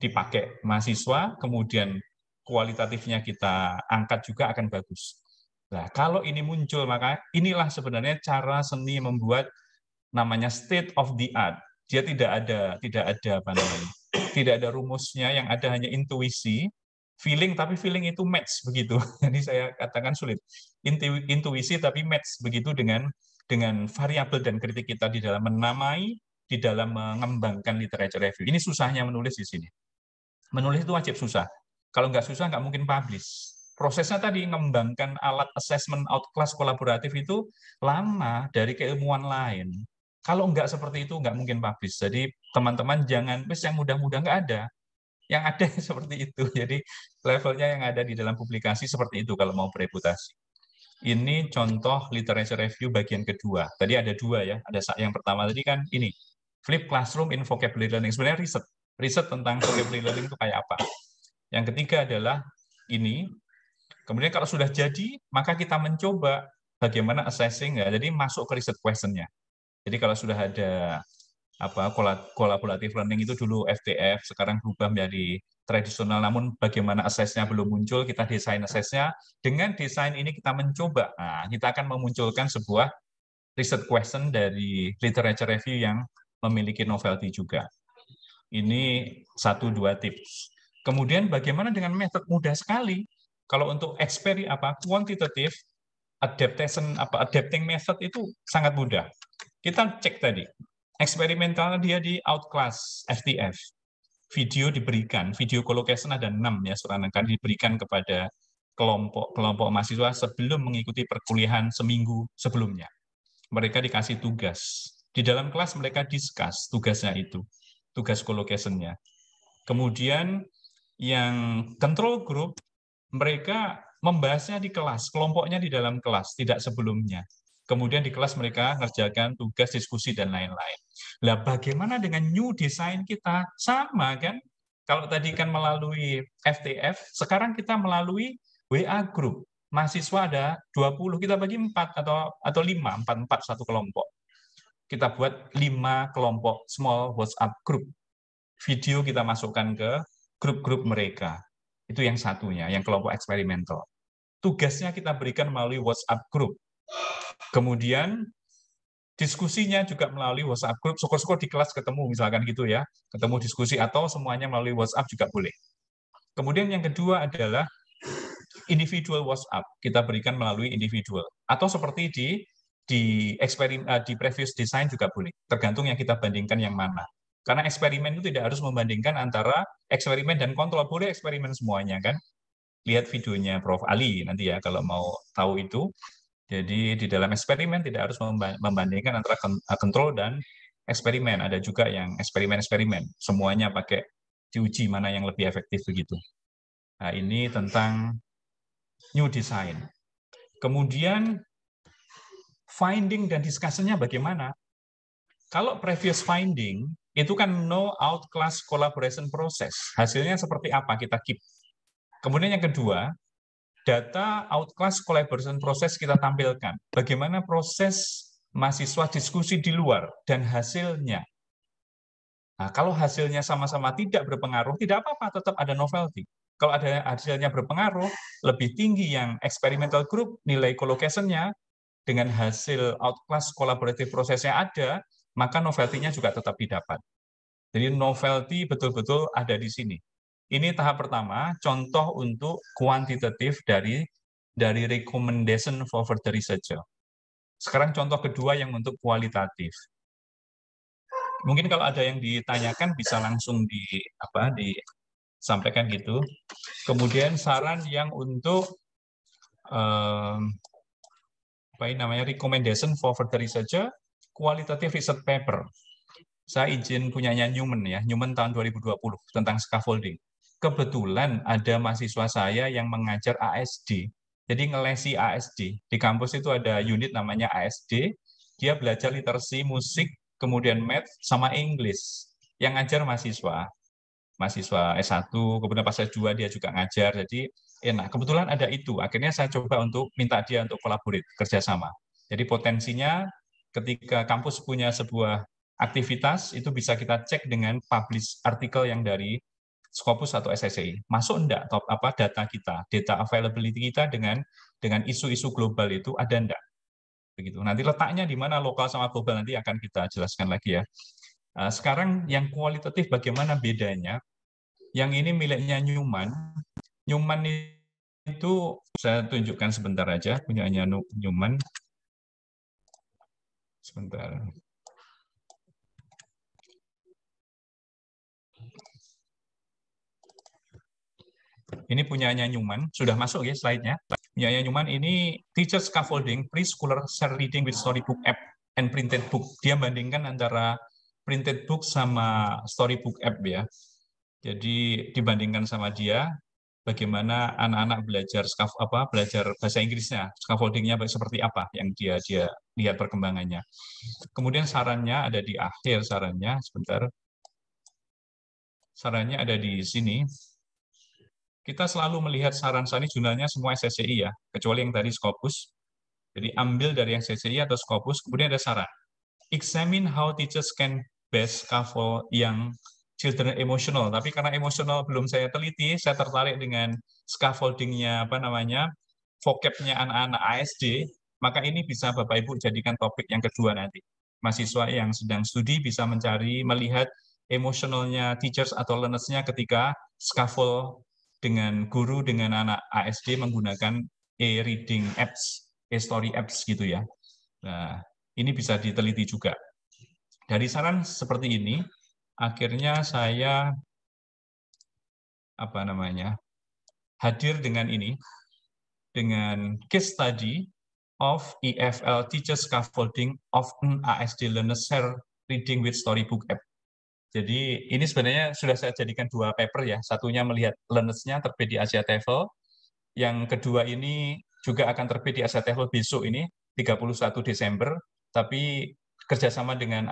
dipakai mahasiswa, kemudian kualitatifnya kita angkat juga akan bagus. Nah, kalau ini muncul, maka inilah sebenarnya cara seni membuat namanya state of the art. Dia tidak ada apa namanya, tidak ada rumusnya, yang ada hanya intuisi, feeling, tapi feeling itu match begitu. Jadi saya katakan sulit. Intuisi tapi match begitu dengan variabel dan kritik kita di dalam menamai, di dalam mengembangkan literature review. Ini susahnya menulis di sini. Menulis itu wajib susah. Kalau nggak susah, nggak mungkin publish. Prosesnya tadi, mengembangkan alat assessment outclass kolaboratif itu lama dari keilmuan lain. Kalau nggak seperti itu, nggak mungkin publish. Jadi teman-teman jangan, wis yang mudah-mudah nggak ada. Yang ada seperti itu. Jadi levelnya yang ada di dalam publikasi seperti itu kalau mau bereputasi. Ini contoh literature review bagian kedua. Tadi ada dua ya. Ada yang pertama tadi kan ini, flip classroom in vocabulary learning. Sebenarnya riset tentang vocabulary learning itu kayak apa. Yang ketiga adalah ini. Kemudian kalau sudah jadi, maka kita mencoba bagaimana assessing ya. Jadi masuk ke riset question-nya. Jadi kalau sudah ada collaborative learning itu dulu FTF, sekarang berubah menjadi tradisional, namun bagaimana assess-nya belum muncul, kita desain assess-nya. Dengan desain ini kita mencoba, kita akan memunculkan sebuah riset question dari literature review yang memiliki novelty juga. Ini 1-2 tips. Kemudian bagaimana dengan metode mudah sekali? Kalau untuk quantitative adapting method itu sangat mudah. Kita cek tadi, eksperimentalnya dia di outclass FTF. Video diberikan, video collocation ada 6 ya, akan diberikan kepada kelompok mahasiswa sebelum mengikuti perkuliahan seminggu sebelumnya. Mereka dikasih tugas. Di dalam kelas mereka discuss tugasnya itu, tugas collocation-nya. Kemudian yang control group, mereka membahasnya di kelas, kelompoknya di dalam kelas, tidak sebelumnya. Kemudian di kelas mereka ngerjakan tugas, diskusi, dan lain-lain. Lah bagaimana dengan new design kita? Sama kan? Kalau tadi kan melalui FTF, sekarang kita melalui WA group. Mahasiswa ada 20, kita bagi 4 atau 5, 4 satu kelompok. Kita buat 5 kelompok small WhatsApp group. Video kita masukkan ke grup-grup mereka. Itu yang satunya, yang kelompok eksperimental. Tugasnya kita berikan melalui WhatsApp group. Kemudian diskusinya juga melalui WhatsApp group. Syukur-syukur di kelas ketemu, misalkan gitu ya. Ketemu diskusi, atau semuanya melalui WhatsApp juga boleh. Kemudian yang kedua adalah individual WhatsApp. Kita berikan melalui individual. Atau seperti di previous design juga boleh. Tergantung yang kita bandingkan yang mana. Karena eksperimen itu tidak harus membandingkan antara eksperimen dan kontrol. Boleh eksperimen semuanya kan. Lihat videonya Prof. Ali nanti ya kalau mau tahu itu. Jadi di dalam eksperimen tidak harus membandingkan antara kontrol dan eksperimen. Ada juga yang eksperimen-eksperimen. Semuanya pakai diuji mana yang lebih efektif begitu. Nah, ini tentang new design. Kemudian finding dan discussion-nya bagaimana? Kalau previous finding, itu kan no outclass collaboration process. Hasilnya seperti apa kita keep. Kemudian yang kedua, data outclass collaboration process kita tampilkan. Bagaimana proses mahasiswa diskusi di luar dan hasilnya. Nah, kalau hasilnya sama-sama tidak berpengaruh, tidak apa-apa, tetap ada novelty. Kalau ada hasilnya berpengaruh, lebih tinggi yang experimental group, nilai collocation-nya, dengan hasil outclass collaborative prosesnya ada, maka novelty-nya juga tetap didapat. Jadi novelty betul-betul ada di sini. Ini tahap pertama, contoh untuk kuantitatif dari recommendation for further research. Sekarang contoh kedua yang untuk kualitatif. Mungkin kalau ada yang ditanyakan bisa langsung disampaikan gitu. Kemudian saran yang untuk recommendation for further research, qualitative research paper. Saya izin punyanya Newman ya, Newman tahun 2020 tentang scaffolding. Kebetulan ada mahasiswa saya yang mengajar ASD. Jadi ngelesi ASD. Di kampus itu ada unit namanya ASD. Dia belajar literasi musik, kemudian math, sama English. Yang ngajar mahasiswa S1, kemudian pas S2 dia juga ngajar. Jadi enak. Kebetulan ada itu. Akhirnya saya coba untuk minta dia untuk collaborate, kerjasama. Jadi potensinya ketika kampus punya sebuah aktivitas, itu bisa kita cek dengan publish artikel yang dari Scopus atau SSCI. Masuk enggak data kita, data availability kita dengan dengan isu-isu global itu ada enggak? Begitu. Nanti letaknya di mana lokal sama global nanti akan kita jelaskan lagi ya. Sekarang yang kualitatif bagaimana bedanya? Yang ini miliknya Newman. Newman itu saya tunjukkan sebentar aja, punyanya Newman. Sebentar. Ini punyanya Newman, sudah masuk ya slide-nya. Punyanya Newman ini Teacher Scaffolding, Preschooler Share Reading with Storybook App and Printed Book. Dia bandingkan antara printed book sama storybook app ya. Jadi dibandingkan sama dia, bagaimana anak-anak belajar belajar bahasa Inggrisnya, scaffoldingnya seperti apa yang dia lihat perkembangannya. Kemudian sarannya ada di akhir sarannya, sebentar. Sarannya ada di sini. Kita selalu melihat saran-saran jurnalnya semua SSCI ya, kecuali yang tadi Scopus. Jadi ambil dari yang SSCI atau Scopus, kemudian ada saran. Examine how teachers can best scaffold yang children emotional. Tapi karena emotional belum saya teliti, saya tertarik dengan scaffoldingnya vocabnya anak-anak ASD, maka ini bisa Bapak Ibu jadikan topik yang kedua nanti. Mahasiswa yang sedang studi bisa melihat emosionalnya teachers atau learners-nya ketika scaffold dengan guru dengan anak ASD menggunakan e-reading apps, e-story apps gitu ya. Nah, ini bisa diteliti juga. Dari saran seperti ini, akhirnya saya hadir dengan ini, dengan case study of EFL Teacher Scaffolding of an ASD Learner Share Reading with Storybook App. Jadi ini sebenarnya sudah saya jadikan dua paper ya. Satunya melihat learners-nya terbit di Asia TEFL. Yang kedua ini juga akan terbit di Asia TEFL besok ini 31 Desember. Tapi kerjasama dengan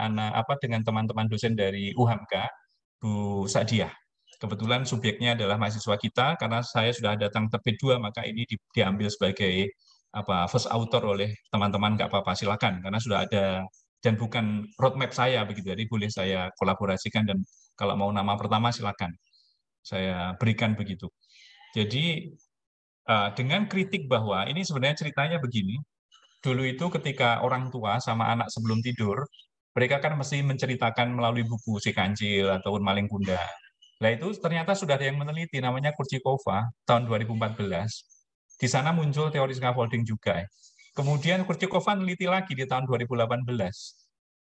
dengan teman-teman dosen dari UHAMKA, Bu Sadiah. Kebetulan subjeknya adalah mahasiswa kita karena saya sudah datang terbit 2, maka ini diambil sebagai first author oleh teman-teman, nggak apa-apa silakan karena sudah ada dan bukan roadmap saya begitu, jadi boleh saya kolaborasikan dan kalau mau nama pertama silakan saya berikan begitu. Jadi dengan kritik bahwa ini sebenarnya ceritanya begini, dulu itu ketika orang tua sama anak sebelum tidur, mereka kan mesti menceritakan melalui buku Si Kancil ataupun Maling Kunda. Nah itu ternyata sudah ada yang meneliti namanya Kurchikova tahun 2014. Di sana muncul teori scaffolding juga. Kemudian Kurchikova meneliti lagi di tahun 2018.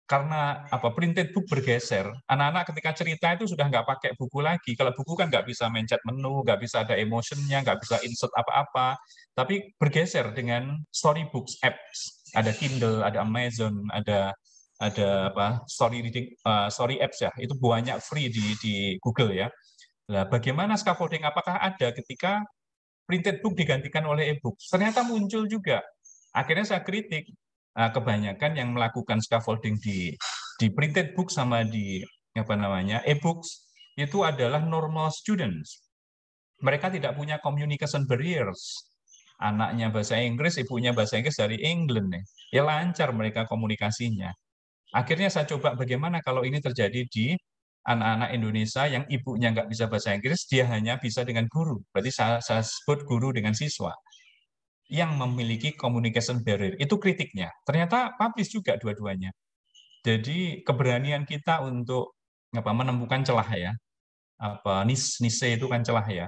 Karena printed book bergeser, anak-anak ketika cerita itu sudah nggak pakai buku lagi. Kalau buku kan nggak bisa mencet menu, nggak bisa ada emotionnya, nggak bisa insert apa-apa. Tapi bergeser dengan storybooks apps. Ada Kindle, ada Amazon, ada story reading, story apps ya. Itu banyak free di Google ya. Nah, bagaimana scaffolding? Apakah ada ketika printed book digantikan oleh e-book? Ternyata muncul juga. Akhirnya saya kritik. Nah, kebanyakan yang melakukan scaffolding di printed book sama di e-books itu adalah normal students. Mereka tidak punya communication barriers. Anaknya bahasa Inggris, ibunya bahasa Inggris dari England. Ya lancar mereka komunikasinya. Akhirnya saya coba bagaimana kalau ini terjadi di anak-anak Indonesia yang ibunya nggak bisa bahasa Inggris, dia hanya bisa dengan guru. Berarti saya sebut guru dengan siswa yang memiliki communication barrier. Itu kritiknya. Ternyata publish juga dua-duanya. Jadi keberanian kita untuk menemukan celah ya. Niche itu kan celah ya.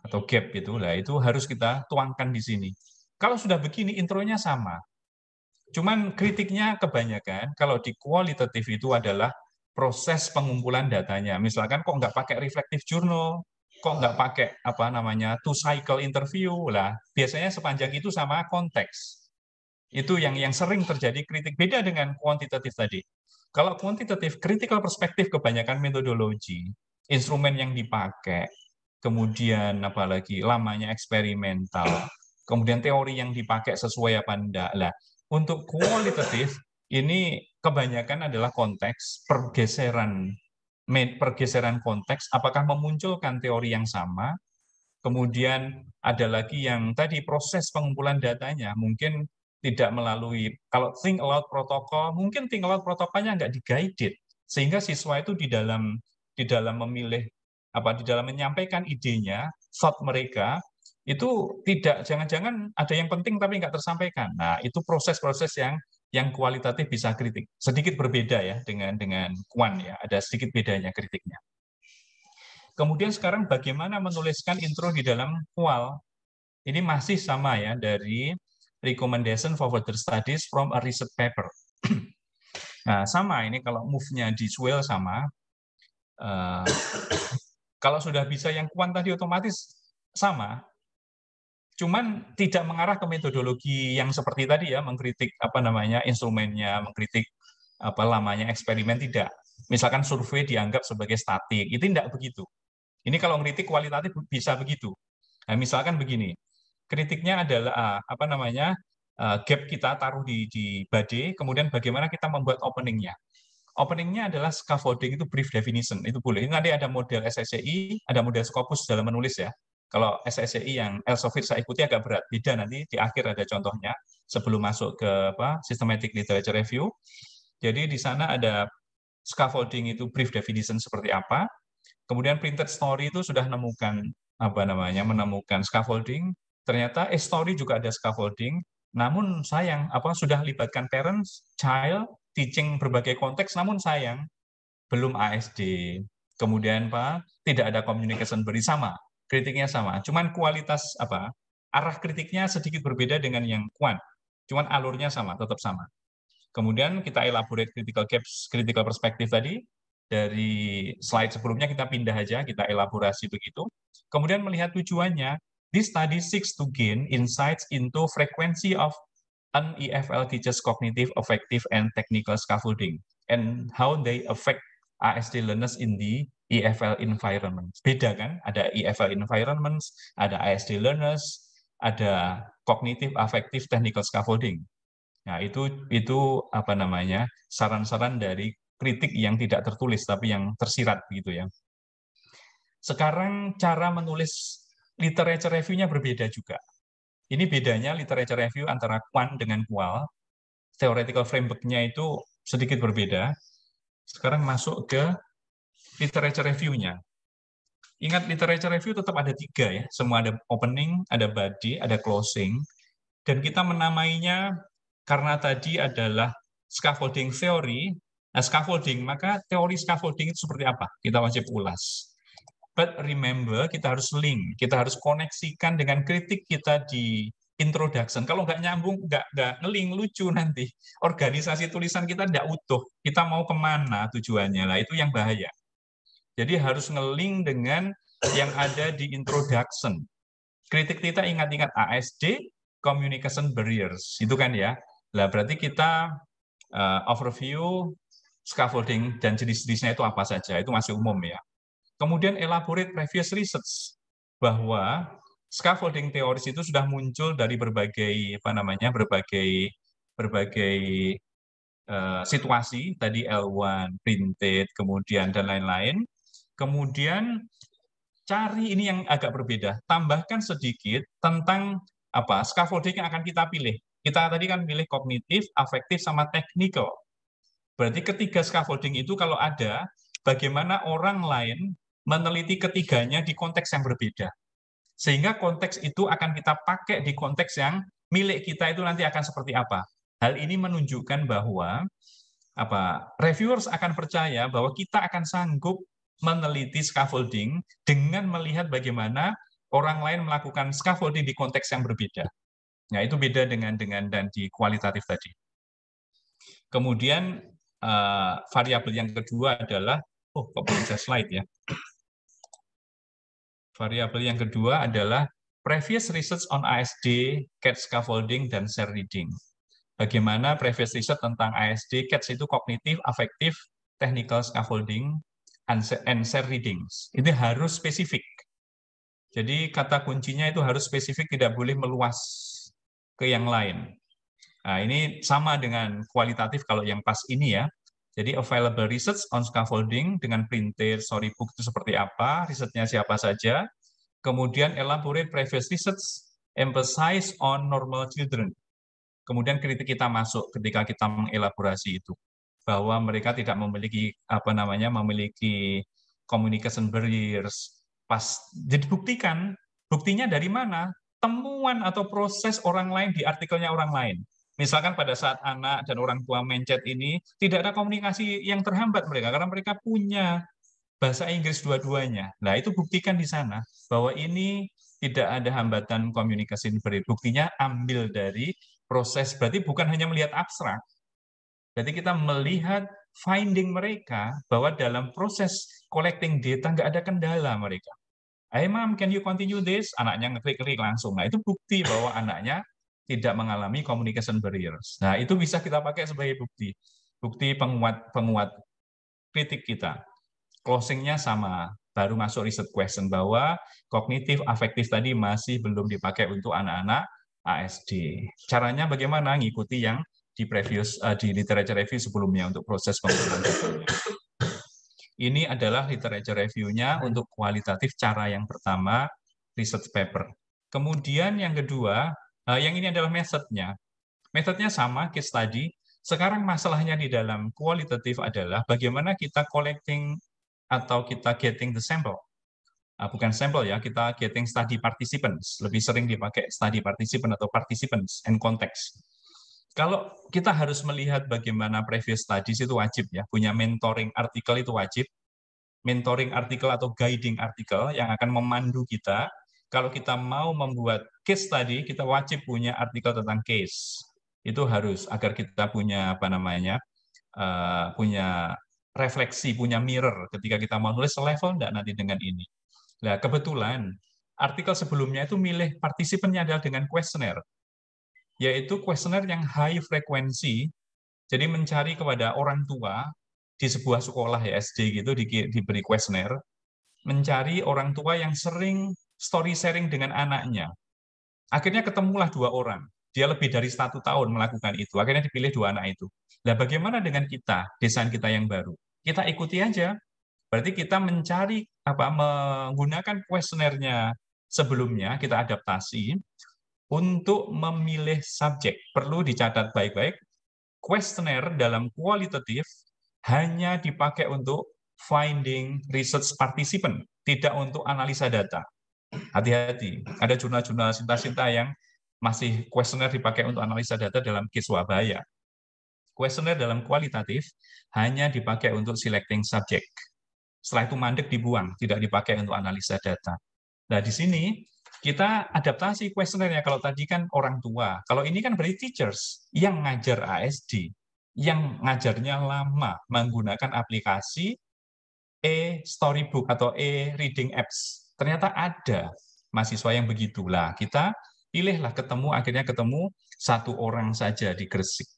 Atau gap itu. Lah itu harus kita tuangkan di sini. Kalau sudah begini intronya sama. Cuman kritiknya kebanyakan kalau di kualitatif itu adalah proses pengumpulan datanya. Misalkan kok nggak pakai reflective journal, kok nggak pakai two cycle interview lah. Biasanya sepanjang itu sama konteks. Itu yang sering terjadi kritik. Beda dengan kuantitatif tadi. Kalau kuantitatif, critical perspektif kebanyakan metodologi, instrumen yang dipakai, kemudian apalagi lamanya eksperimental, kemudian teori yang dipakai sesuai apa enggak lah. Untuk kualitatif ini kebanyakan adalah konteks pergeseran konteks, apakah memunculkan teori yang sama, kemudian ada lagi yang tadi proses pengumpulan datanya mungkin tidak melalui, kalau think aloud protokol, mungkin think aloud protokolnya nggak di-guided, sehingga siswa itu di dalam memilih, di dalam menyampaikan idenya, thought mereka, itu tidak, jangan-jangan ada yang penting tapi nggak tersampaikan. Nah, itu proses-proses yang kualitatif bisa kritik. Sedikit berbeda ya dengan kuan ya, ada sedikit bedanya kritiknya. Kemudian sekarang bagaimana menuliskan intro di dalam kual? Ini masih sama ya, dari recommendation for further studies from a research paper. Nah, sama ini kalau move-nya di Swell sama. Kalau sudah bisa yang kuan tadi otomatis sama. Cuman tidak mengarah ke metodologi yang seperti tadi ya, mengkritik apa namanya instrumennya, mengkritik apa lamanya eksperimen, tidak. Misalkan survei dianggap sebagai statik, itu tidak begitu. Ini kalau ngeritik kualitatif bisa begitu. Nah, misalkan begini, kritiknya adalah apa namanya gap kita taruh di body, kemudian bagaimana kita membuat openingnya. Openingnya adalah scaffolding, itu brief definition, itu boleh. Ini nanti ada model SSCI, ada model Scopus dalam menulis ya. Kalau SSCI yang Elsevier saya ikuti agak berat, beda nanti di akhir ada contohnya sebelum masuk ke systematic literature review. Jadi di sana ada scaffolding itu brief definition seperti apa. Kemudian printed story itu sudah menemukan scaffolding. Ternyata story juga ada scaffolding. Namun sayang sudah libatkan parents, child, teaching berbagai konteks, namun sayang belum ASD. Kemudian tidak ada communication beri sama. Kritiknya sama, cuman kualitas arah kritiknya sedikit berbeda dengan yang kuan, cuman alurnya sama, tetap sama. Kemudian kita elaborate critical gaps, critical perspective tadi dari slide sebelumnya, kita pindah aja, kita elaborasi begitu. Kemudian melihat tujuannya, this study seeks to gain insights into frequency of an EFL teachers cognitive, affective, and technical scaffolding, and how they affect ASD learners in the EFL environment. Beda kan? Ada EFL environments, ada ASD learners, ada cognitive, affective, technical scaffolding. Nah, itu saran-saran dari kritik yang tidak tertulis tapi yang tersirat gitu ya. Sekarang cara menulis literature review-nya berbeda juga. Ini bedanya literature review antara quant dengan qual. Theoretical framework-nya itu sedikit berbeda. Sekarang masuk ke literature review-nya. Ingat, literature review tetap ada 3 ya. Semua ada opening, ada body, ada closing. Dan kita menamainya karena tadi adalah scaffolding theory. Nah, scaffolding, maka teori scaffolding itu seperti apa? Kita wajib ulas. But remember, kita harus link, kita harus koneksikan dengan kritik kita di introduction. Kalau nggak nyambung, nggak ngeling, lucu nanti. Organisasi tulisan kita nggak utuh. Kita mau kemana tujuannya? Lah, itu yang bahaya. Jadi harus ngeling dengan yang ada di introduction. Kritik kita ingat-ingat ASD, communication barriers. Itu kan ya. Lah, berarti kita overview, scaffolding, dan jenis-jenisnya itu apa saja. Itu masih umum ya. Kemudian elaborate previous research, bahwa scaffolding teoris itu sudah muncul dari berbagai situasi, tadi L1, printed, kemudian dan lain-lain. Kemudian cari ini yang agak berbeda, tambahkan sedikit tentang scaffolding yang akan kita pilih. Kita tadi kan pilih kognitif, afektif, sama technical. Berarti ketiga scaffolding itu kalau ada, bagaimana orang lain meneliti ketiganya di konteks yang berbeda. Sehingga konteks itu akan kita pakai di konteks yang milik kita itu nanti akan seperti apa. Hal ini menunjukkan bahwa reviewers akan percaya bahwa kita akan sanggup meneliti scaffolding dengan melihat bagaimana orang lain melakukan scaffolding di konteks yang berbeda. Nah, itu beda dengan dan di kualitatif tadi. Kemudian variabel yang kedua adalah kok belum saya slide ya. Variabel yang kedua adalah previous research on ASD, CAT scaffolding, dan share reading. Bagaimana previous research tentang ASD, CAT itu kognitif, afektif, technical scaffolding, and share readings. Itu harus spesifik. Jadi kata kuncinya itu harus spesifik, tidak boleh meluas ke yang lain. Nah, ini sama dengan kualitatif kalau yang pas ini ya. Jadi available research on scaffolding dengan printed storybook itu seperti apa, risetnya siapa saja. Kemudian elaborate previous research, emphasize on normal children. Kemudian kritik kita masuk ketika kita mengelaborasi itu, bahwa mereka tidak memiliki memiliki communication barriers. Pas jadi buktikan Buktinya dari mana? Temuan atau proses orang lain di artikelnya orang lain. Misalkan pada saat anak dan orang tua mencet ini, tidak ada komunikasi yang terhambat mereka, karena mereka punya bahasa Inggris dua-duanya. Nah, itu buktikan di sana, bahwa ini tidak ada hambatan komunikasi hibrid. Buktinya ambil dari proses, berarti bukan hanya melihat abstrak, berarti kita melihat finding mereka, bahwa dalam proses collecting data nggak ada kendala mereka. Hey mom, can you continue this? Anaknya ngeklik-klik langsung. Nah, itu bukti bahwa anaknya tidak mengalami communication barriers. Nah, itu bisa kita pakai sebagai bukti. Bukti penguat kritik kita. Closing-nya sama. Baru masuk research question bahwa kognitif afektif tadi masih belum dipakai untuk anak-anak ASD. Caranya bagaimana? Ngikuti yang di previous di literature review sebelumnya untuk proses pembuatan datanya. Ini adalah literature review-nya untuk kualitatif cara yang pertama, research paper. Kemudian yang kedua, yang ini adalah metode-nya. Metode-nya sama, case study. Sekarang masalahnya di dalam kualitatif adalah bagaimana kita collecting atau kita getting the sample. Bukan sampel ya, kita getting study participants. Lebih sering dipakai study participant atau participants and context. Kalau kita harus melihat bagaimana previous studies itu wajib ya, punya mentoring artikel itu wajib. Mentoring artikel atau guiding artikel yang akan memandu kita. Kalau kita mau membuat case study, kita wajib punya artikel tentang case. Itu harus agar kita punya punya refleksi, punya mirror ketika kita mau nulis selevel enggak nanti dengan ini. Nah, kebetulan artikel sebelumnya itu milih partisipannya adalah dengan kuesioner, yaitu kuesioner yang high frekuensi, jadi mencari kepada orang tua di sebuah sekolah ya SD gitu diberi kuesioner, mencari orang tua yang sering story sharing dengan anaknya. Akhirnya ketemulah 2 orang. Dia lebih dari 1 tahun melakukan itu. Akhirnya dipilih 2 anak itu. Nah, bagaimana dengan kita, desain kita yang baru? Kita ikuti aja. Berarti kita mencari menggunakan kuesionernya sebelumnya, kita adaptasi untuk memilih subjek. Perlu dicatat baik-baik, kuesioner dalam kualitatif hanya dipakai untuk finding research participant, tidak untuk analisa data. Hati-hati, ada jurnal-jurnal Sinta-Sinta yang masih kuesioner dipakai untuk analisa data dalam case wabaya. Kuesioner dalam kualitatif hanya dipakai untuk selecting subject. Setelah itu mandek dibuang, tidak dipakai untuk analisa data. Nah, di sini kita adaptasi kuesionernya. Kalau tadi kan orang tua, kalau ini kan berarti teachers yang ngajar ASD, yang ngajarnya lama menggunakan aplikasi e-storybook atau e-reading apps. Ternyata ada mahasiswa yang begitulah. Kita pilihlah akhirnya ketemu 1 orang saja di Gresik.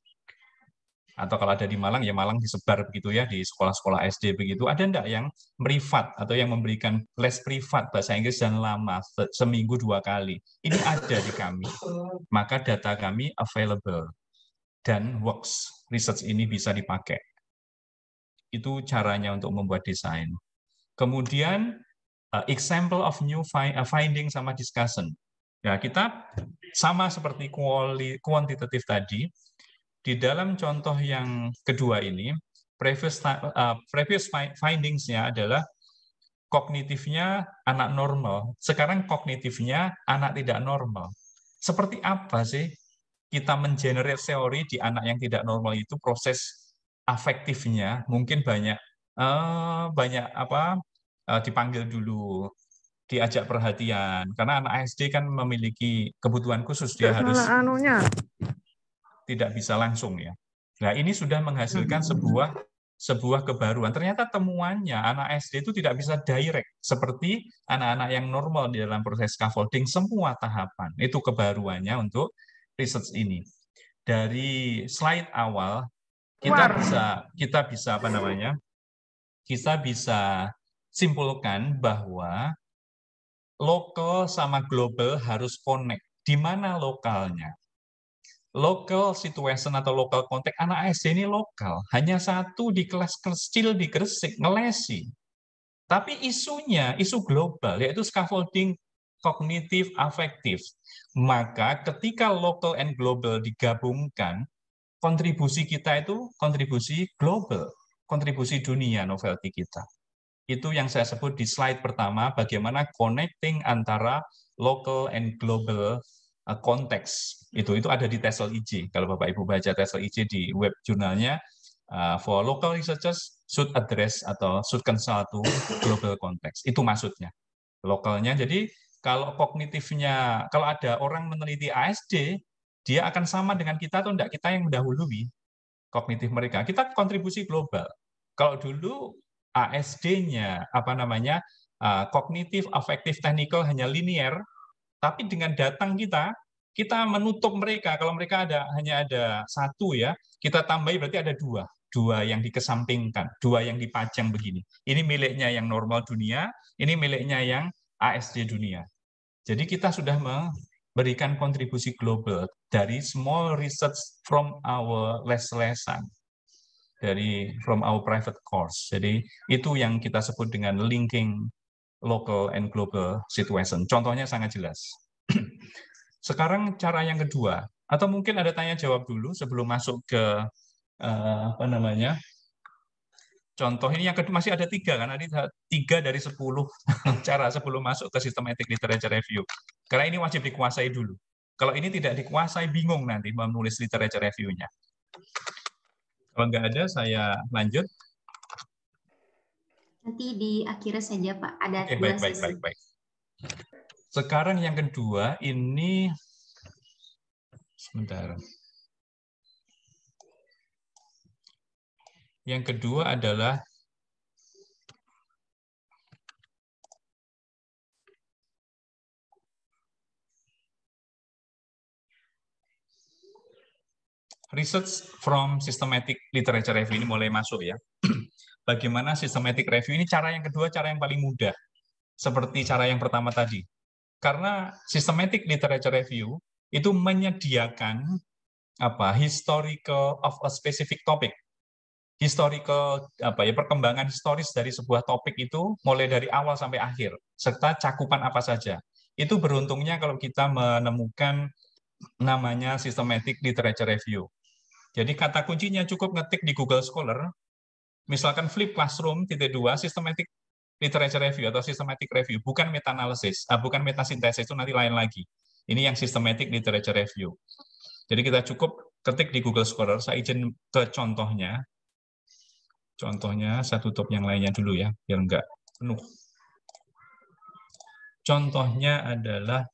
Atau kalau ada di Malang, ya Malang disebar begitu ya, di sekolah-sekolah SD begitu. Ada enggak yang privat atau yang memberikan les privat bahasa Inggris dan lama, seminggu 2 kali? Ini ada di kami. Maka data kami available. Dan works, research ini bisa dipakai. Itu caranya untuk membuat desain. Kemudian, example of new finding sama discussion. Ya, kita sama seperti kuantitatif tadi, di dalam contoh yang kedua ini, previous findings-nya adalah kognitifnya anak normal, sekarang kognitifnya anak tidak normal. Seperti apa sih kita mengenerate teori di anak yang tidak normal itu, proses afektifnya mungkin banyak dipanggil dulu, diajak perhatian, karena anak SD kan memiliki kebutuhan khusus, dia harus tidak bisa langsung ya. Nah, ini sudah menghasilkan sebuah kebaruan. Ternyata temuannya anak SD itu tidak bisa direct seperti anak-anak yang normal di dalam proses scaffolding semua tahapan. Itu kebaruannya untuk research ini. Dari slide awal kita bisa simpulkan bahwa lokal sama global harus connect. Di mana lokalnya? Local situation atau local context, anak SD ini lokal. Hanya 1 di kelas kecil di Gresik, ngelesi. Tapi isunya, isu global, yaitu scaffolding kognitif afektif. Maka ketika local and global digabungkan, kontribusi kita itu kontribusi global, kontribusi dunia novelty kita. Itu yang saya sebut di slide pertama, bagaimana connecting antara local and global konteks. Itu ada di TESOL IJ. Kalau Bapak Ibu baca TESOL IJ di web jurnalnya, for local researchers should address atau should consult to global context. Itu maksudnya. Lokalnya, jadi kalau kognitifnya, kalau ada orang meneliti ASD, dia akan sama dengan kita atau enggak, kita yang mendahului kognitif mereka. Kita kontribusi global. Kalau dulu ASD-nya kognitif, afektif, technical hanya linear, tapi dengan datang kita menutup mereka. Kalau mereka hanya ada satu ya, kita tambahi berarti ada dua yang dikesampingkan, dua yang dipajang begini. Ini miliknya yang normal dunia, ini miliknya yang ASD dunia. Jadi kita sudah memberikan kontribusi global dari small research from our les-lesan, from our private course. Jadi itu yang kita sebut dengan linking local and global situation. Contohnya sangat jelas. Sekarang cara yang kedua, atau mungkin ada tanya jawab dulu sebelum masuk ke contoh ini. Yang kedua masih ada 3 kan? Ada 3 dari 10 cara sebelum masuk ke systematic literature review. Karena ini wajib dikuasai dulu. Kalau ini tidak dikuasai, bingung nanti menulis literature review-nya. Kalau nggak ada, saya lanjut. Nanti di akhirnya saja, Pak. Ada Oke, baik. Sekarang yang kedua, ini sebentar. Yang kedua adalah research from systematic literature review. Ini mulai masuk ya. Bagaimana systematic review ini cara yang kedua, cara yang paling mudah. Seperti cara yang pertama tadi. Karena systematic literature review itu menyediakan historical of a specific topic. Historical perkembangan historis dari sebuah topik itu mulai dari awal sampai akhir, serta cakupan apa saja. Itu beruntungnya kalau kita menemukan namanya systematic literature review. Jadi kata kuncinya cukup ngetik di Google Scholar, misalkan flip classroom _2 systematic literature review atau systematic review, bukan meta-analysis, bukan metasintesis, itu nanti lain lagi. Ini yang systematic literature review. Jadi kita cukup ketik di Google Scholar. Saya izin ke contohnya. Contohnya saya tutup yang lainnya dulu ya, biar enggak penuh. Contohnya adalah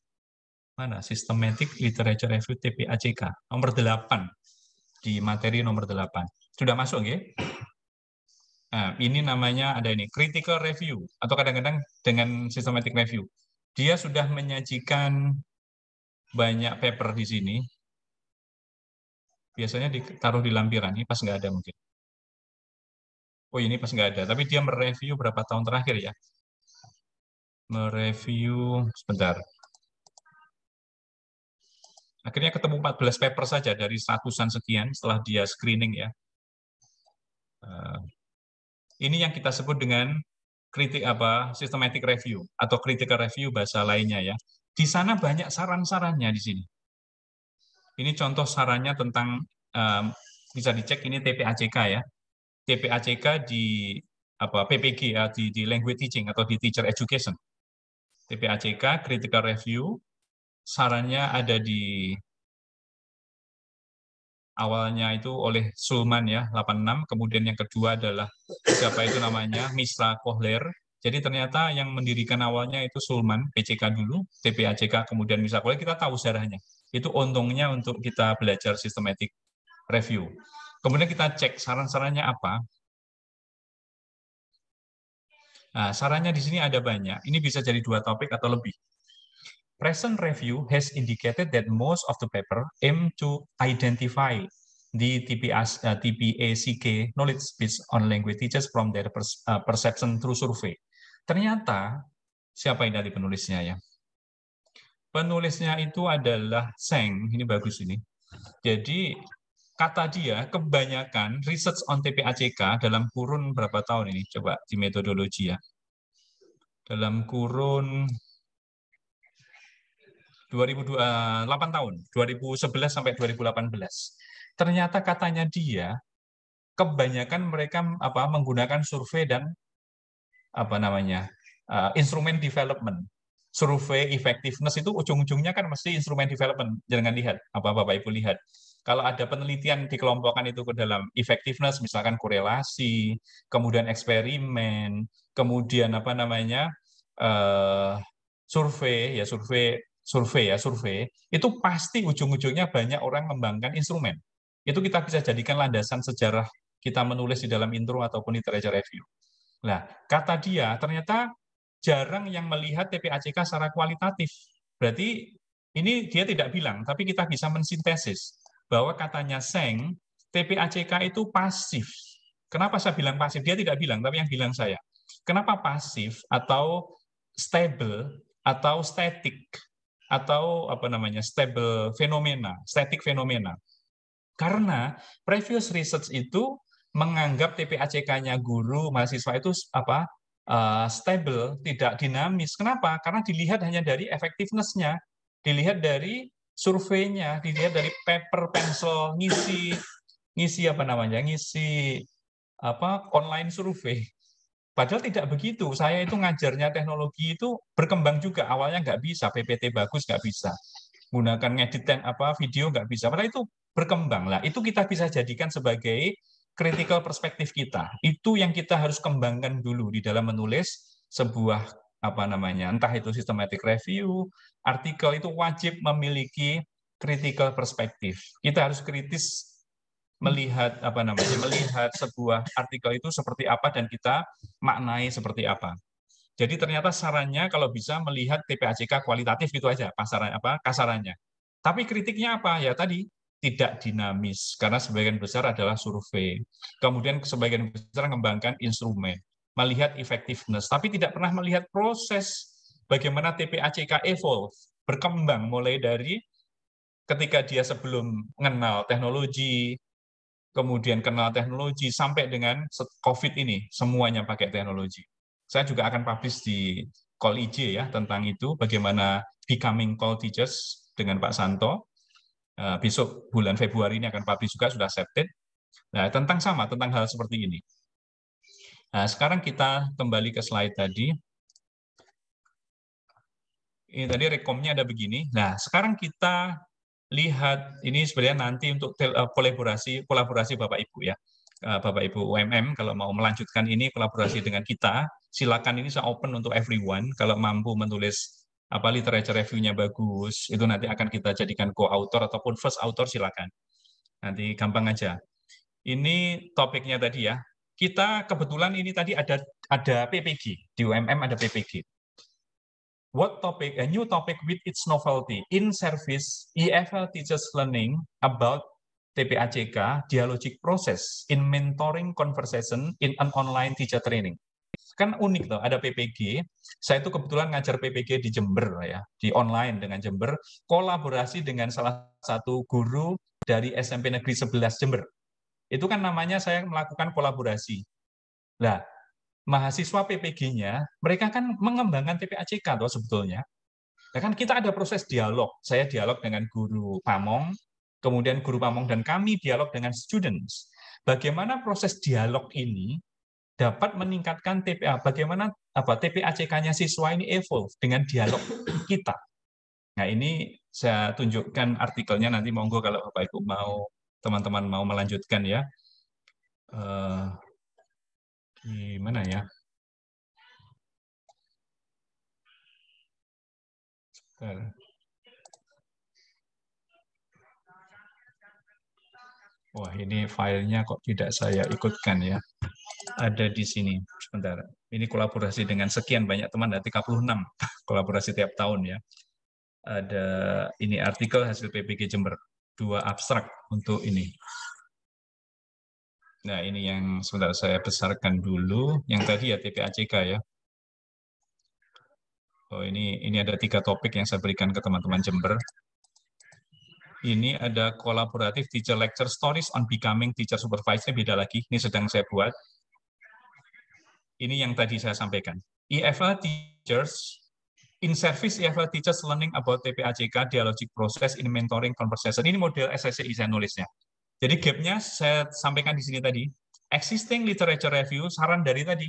mana? Systematic literature review TPACK nomor 8 di materi nomor 8. Sudah masuk ya? Nah, ini namanya ada ini critical review atau kadang-kadang dengan systematic review. Dia sudah menyajikan banyak paper di sini. Biasanya ditaruh di lampiran, ini pas nggak ada mungkin. Oh, ini pas nggak ada, tapi dia mereview berapa tahun terakhir ya. Mereview, sebentar. Akhirnya ketemu 14 paper saja dari ratusan sekian setelah dia screening ya. Ini yang kita sebut dengan systematic review atau critical review bahasa lainnya ya. Di sana banyak saran-sarannya di sini. Ini contoh sarannya tentang bisa dicek ini TPACK ya. TPACK di PPG ya, di language teaching atau di teacher education. TPACK critical review sarannya ada di awalnya itu oleh Sulman ya 86, kemudian yang kedua adalah siapa itu namanya Misra Kohler. Jadi ternyata yang mendirikan awalnya itu Sulman, PCK dulu, TPACK, kemudian Misra Kohler, kita tahu sejarahnya. Itu untungnya untuk kita belajar systematic review. Kemudian kita cek saran-sarannya apa. Nah, sarannya di sini ada banyak. Ini bisa jadi 2 topik atau lebih. Present review has indicated that most of the paper aim to identify the TPACK knowledge based on language teachers from their perception through survey. Ternyata, siapa ini dari penulisnya ya? Penulisnya itu adalah Seng, ini bagus ini. Jadi, kata dia, kebanyakan research on TPACK dalam kurun berapa tahun ini? Coba di metodologi ya. Dalam kurun 8 tahun, 2011 sampai 2018. Ternyata katanya dia, kebanyakan mereka menggunakan survei dan apa namanya instrumen development. Survei effectiveness itu ujung-ujungnya kan mesti instrumen development. Jangan lihat apa Bapak Ibu lihat. Kalau ada penelitian dikelompokkan itu ke dalam effectiveness, misalkan korelasi, kemudian eksperimen, kemudian apa namanya survei, itu pasti ujung-ujungnya banyak orang mengembangkan instrumen. Itu kita bisa jadikan landasan sejarah kita menulis di dalam intro ataupun literature review. Nah, kata dia ternyata jarang yang melihat TPACK secara kualitatif. Berarti ini dia tidak bilang, tapi kita bisa mensintesis bahwa katanya Seng, TPACK itu pasif. Kenapa saya bilang pasif? Dia tidak bilang, tapi yang bilang saya. Kenapa pasif atau stable atau static atau apa namanya stable fenomena, static fenomena? Karena previous research itu menganggap TPACK-nya guru mahasiswa itu apa stable, tidak dinamis. Kenapa? Karena dilihat hanya dari effectiveness-nya, dilihat dari surveinya, dilihat dari paper pencil ngisi apa namanya ngisi apa online survei. Padahal tidak begitu. Saya itu ngajarnya teknologi itu berkembang juga. Awalnya nggak bisa, PPT bagus nggak bisa. Gunakan ngedit apa video nggak bisa. Padahal itu berkembang lah. Itu kita bisa jadikan sebagai critical perspektif kita. Itu yang kita harus kembangkan dulu di dalam menulis sebuah apa namanya, entah itu systematic review, artikel itu wajib memiliki critical perspektif. Kita harus kritis melihat apa namanya, melihat sebuah artikel itu seperti apa dan kita maknai seperti apa. Jadi ternyata sarannya kalau bisa melihat TPACK kualitatif gitu aja, kasarannya. Tapi kritiknya apa? Ya tadi tidak dinamis karena sebagian besar adalah survei. Kemudian sebagian besar mengembangkan instrumen, melihat effectiveness, tapi tidak pernah melihat proses bagaimana TPACK evolve, berkembang mulai dari ketika dia sebelum mengenal teknologi, kemudian kenal teknologi, sampai dengan COVID ini, semuanya pakai teknologi. Saya juga akan publish di Call IJ ya, tentang itu, bagaimana becoming call teachers dengan Pak Santo. Besok bulan Februari ini akan publish juga, sudah accepted. Nah, tentang hal seperti ini. Nah, sekarang kita kembali ke slide tadi. Ini tadi rekomnya ada begini. Nah, sekarang kita lihat ini sebenarnya nanti untuk kolaborasi Bapak Ibu ya. Bapak Ibu UMM kalau mau melanjutkan ini kolaborasi dengan kita, silakan, ini saya open untuk everyone. Kalau mampu menulis apa literature review-nya bagus, itu nanti akan kita jadikan co-author ataupun first author, silakan. Nanti gampang aja. Ini topiknya tadi ya. Kita kebetulan ini tadi ada PPG, di UMM ada PPG. What topic? A new topic with its novelty. In service, EFL teaches learning about TPACK, dialogic process in mentoring conversation in an online teacher training. Kan unik tuh, ada PPG. Saya itu kebetulan ngajar PPG di Jember ya, di online dengan Jember, kolaborasi dengan salah satu guru dari SMP Negeri 11 Jember. Itu kan namanya saya melakukan kolaborasi. Nah, mahasiswa PPG-nya, mereka kan mengembangkan TPACK toh sebetulnya. Ya kan kita ada proses dialog. Saya dialog dengan guru Pamong, kemudian guru Pamong dan kami dialog dengan students. Bagaimana proses dialog ini dapat meningkatkan bagaimana TPACK-nya siswa ini evolve dengan dialog kita. Nah, ini saya tunjukkan artikelnya, nanti monggo kalau Bapak Ibu mau, teman-teman mau melanjutkan ya. Gimana ya? Wah, ini filenya kok tidak saya ikutkan ya. Ada di sini. Sebentar. Ini kolaborasi dengan sekian banyak teman, ada 36 kolaborasi tiap tahun ya. Ada ini artikel hasil PPG Jember, 2 abstrak untuk ini. Nah, ini yang sebentar saya besarkan dulu. Yang tadi ya TPACK ya. Oh, ini ada 3 topik yang saya berikan ke teman-teman Jember. Ini ada kolaboratif teacher lecture stories on becoming teacher supervisor, beda lagi. Ini sedang saya buat. Ini yang tadi saya sampaikan. EFL teachers in service, EFL teachers learning about TPACK, dialogic process in mentoring conversation. Ini model SSCI saya nulisnya. Jadi gap-nya saya sampaikan di sini tadi. existing literature review, saran dari tadi,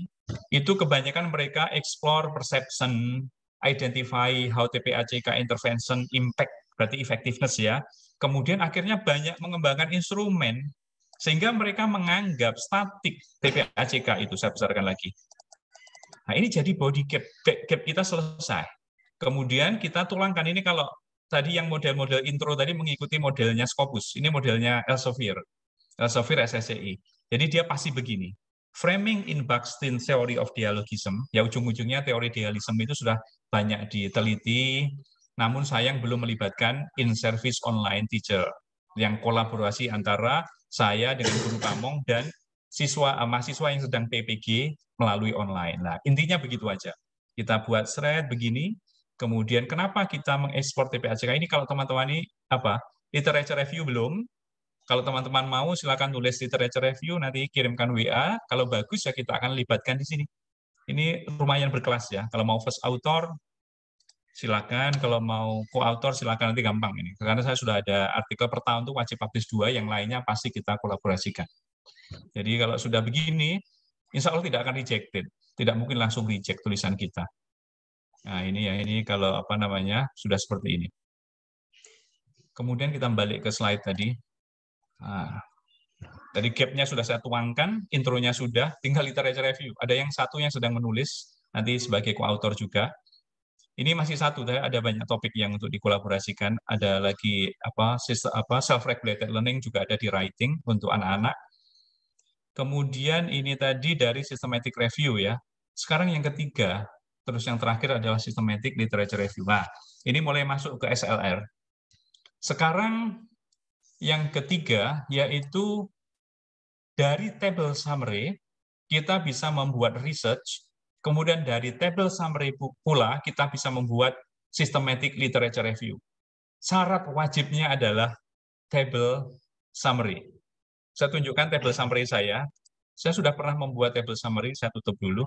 itu kebanyakan mereka explore perception, identify how TPACK intervention impact, berarti effectiveness ya. Kemudian akhirnya banyak mengembangkan instrumen, sehingga mereka menganggap statik TPACK itu, saya besarkan lagi. Nah ini jadi body gap, gap kita selesai. Kemudian kita tulangkan ini, kalau tadi yang model-model intro tadi mengikuti modelnya Scopus, ini modelnya Elsevier SSCI. Jadi dia pasti begini. Framing in Buxton Theory of Dialogism, ya ujung-ujungnya teori dialogism itu sudah banyak diteliti, namun sayang belum melibatkan in-service online teacher, yang kolaborasi antara saya dengan guru Pamong dan mahasiswa yang sedang PPG melalui online. Nah, intinya begitu aja. Kita buat thread begini, kemudian kenapa kita mengekspor TPACK ini? Kalau teman-teman ini literature review belum, kalau teman-teman mau, silakan tulis literature review, nanti kirimkan WA. Kalau bagus, ya kita akan libatkan di sini. Ini lumayan berkelas ya. Kalau mau first author, silakan. Kalau mau co-author, silakan, nanti gampang ini. Karena saya sudah ada artikel per tahun tuh wajib publish 2, yang lainnya pasti kita kolaborasikan. Jadi kalau sudah begini, insya Allah tidak akan rejected. Tidak mungkin langsung reject tulisan kita. Nah ini ya, ini kalau sudah seperti ini. Kemudian kita balik ke slide tadi. Nah, dari gap-nya sudah saya tuangkan, intronya sudah, tinggal literature review. Ada yang satu yang sedang menulis, nanti sebagai co-author juga. Ini masih satu, ada banyak topik yang untuk dikolaborasikan. Ada lagi self-regulated learning juga ada di writing untuk anak-anak. Kemudian ini tadi dari systematic review ya. Sekarang yang ketiga, terus yang terakhir adalah systematic literature review. Nah, ini mulai masuk ke SLR. Sekarang yang ketiga, yaitu dari table summary, kita bisa membuat research, kemudian dari table summary pula, kita bisa membuat systematic literature review. Syarat wajibnya adalah table summary. Saya tunjukkan table summary saya. Saya sudah pernah membuat table summary, saya tutup dulu.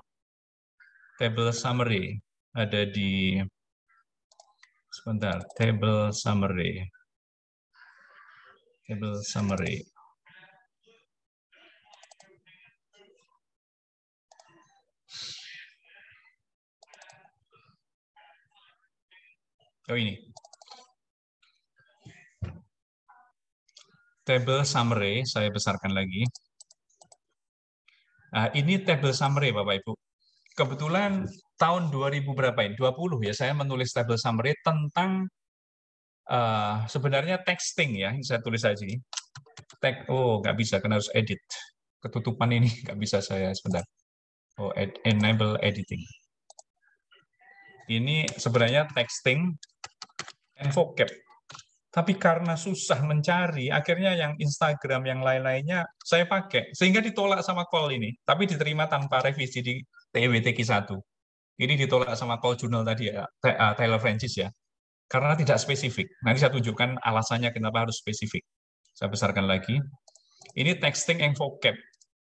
Table summary ada di, sebentar, table summary. Table summary. Oh ini. Table summary, saya besarkan lagi. Nah, ini table summary Bapak Ibu. Kebetulan tahun 2000 berapa ini? 20 ya, saya menulis table summary tentang sebenarnya texting ya. Ini saya tulis aja ini. Oh, nggak bisa, karena harus edit. Ketutupan ini nggak bisa saya, sebentar. Oh, enable editing. Ini sebenarnya texting and vocab. Tapi karena susah mencari, akhirnya yang Instagram, yang lain-lainnya saya pakai. Sehingga ditolak sama call ini. Tapi diterima tanpa revisi di TWTQ 1. Ini ditolak sama call journal tadi ya, Taylor Francis ya. Karena tidak spesifik. Nanti saya tunjukkan alasannya kenapa harus spesifik. Saya besarkan lagi. Ini texting and vocab.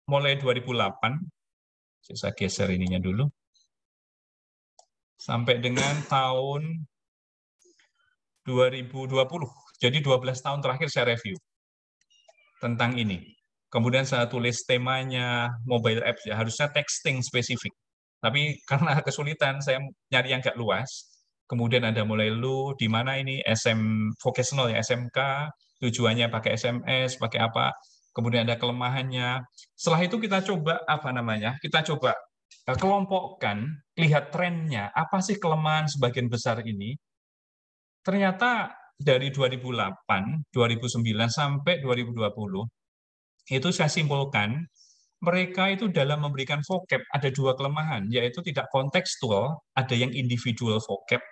Mulai 2008. Saya geser ininya dulu. Sampai dengan tahun 2020. Jadi 12 tahun terakhir saya review tentang ini. Kemudian saya tulis temanya mobile apps ya, harusnya texting spesifik. Tapi karena kesulitan saya nyari yang agak luas. Kemudian ada mulai di mana ini vocational ya, SMK, tujuannya pakai SMS, pakai apa. Kemudian ada kelemahannya. Setelah itu kita coba Kita coba kelompokkan, lihat trennya, apa sih kelemahan sebagian besar ini. Ternyata dari 2008, 2009 sampai 2020 itu saya simpulkan mereka itu dalam memberikan vocab ada 2 kelemahan, yaitu tidak kontekstual, ada yang individual vocab.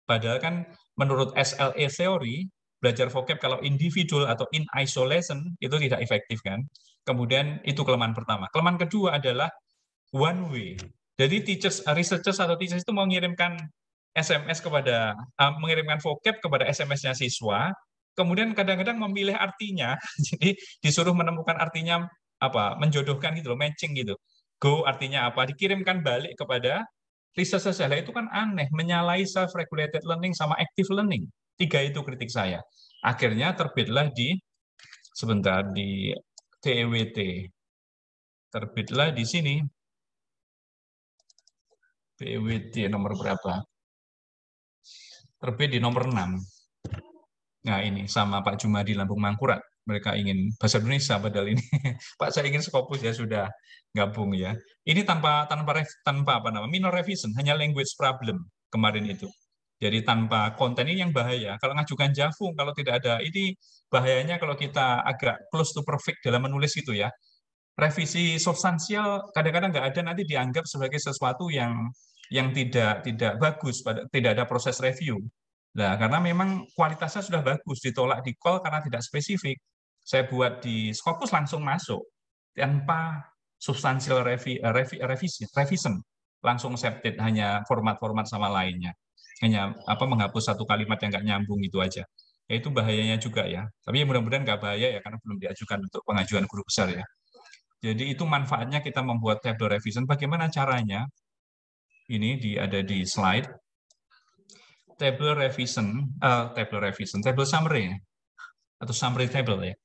Padahal kan menurut SLA theory, belajar vocab kalau individual atau in isolation itu tidak efektif kan. Kemudian itu kelemahan pertama. Kelemahan kedua adalah one way. Jadi researchers atau teachers itu mengirimkan SMS mengirimkan vocab kepada SMS-nya siswa, kemudian kadang-kadang memilih artinya, jadi disuruh menemukan artinya menjodohkan gitu loh, matching gitu. Go artinya apa, dikirimkan balik kepada researcher. Itu kan aneh, menyalahi self-regulated learning sama active learning. 3 itu kritik saya. Akhirnya terbitlah di TWT Terbitlah di sini. PWD nomor berapa? Terbit di nomor 6. Nah, ini sama Pak Jumadi Lambung Mangkurat. Mereka ingin bahasa Indonesia padahal ini. Pak, saya ingin Scopus ya sudah gabung ya. Ini tanpa apa namanya? Minor revision, hanya language problem kemarin itu. Jadi tanpa konten ini yang bahaya. Kalau ngajukan Javung, kalau tidak ada, ini bahayanya kalau kita agak close to perfect dalam menulis itu ya. Revisi substansial kadang-kadang nggak ada, nanti dianggap sebagai sesuatu yang tidak bagus, tidak ada proses review. Nah, karena memang kualitasnya sudah bagus, ditolak di call karena tidak spesifik. Saya buat di Scopus langsung masuk tanpa substansial revision, langsung accepted, hanya format-format sama lainnya. Hanya menghapus satu kalimat yang nggak nyambung itu aja. Ya, itu bahayanya juga ya. Tapi mudah-mudahan nggak bahaya ya, karena belum diajukan untuk pengajuan guru besar ya. Jadi itu manfaatnya kita membuat table revision. Bagaimana caranya? Ini ada di slide. Table summary atau summary table ya.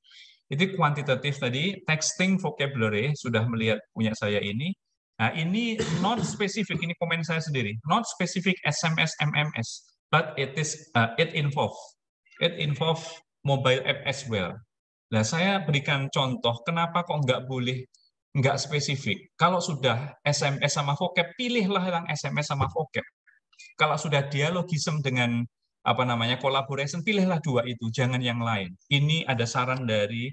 Itu kuantitatif tadi, texting vocabulary sudah melihat punya saya ini. Nah, ini not specific, ini komen saya sendiri. Not specific SMS MMS, but it involve mobile app as well. Nah, saya berikan contoh kenapa kok nggak spesifik. Kalau sudah SMS sama vocab, pilihlah yang SMS sama vocab. Kalau sudah dialogism dengan collaboration, pilihlah dua itu, jangan yang lain. Ini ada saran dari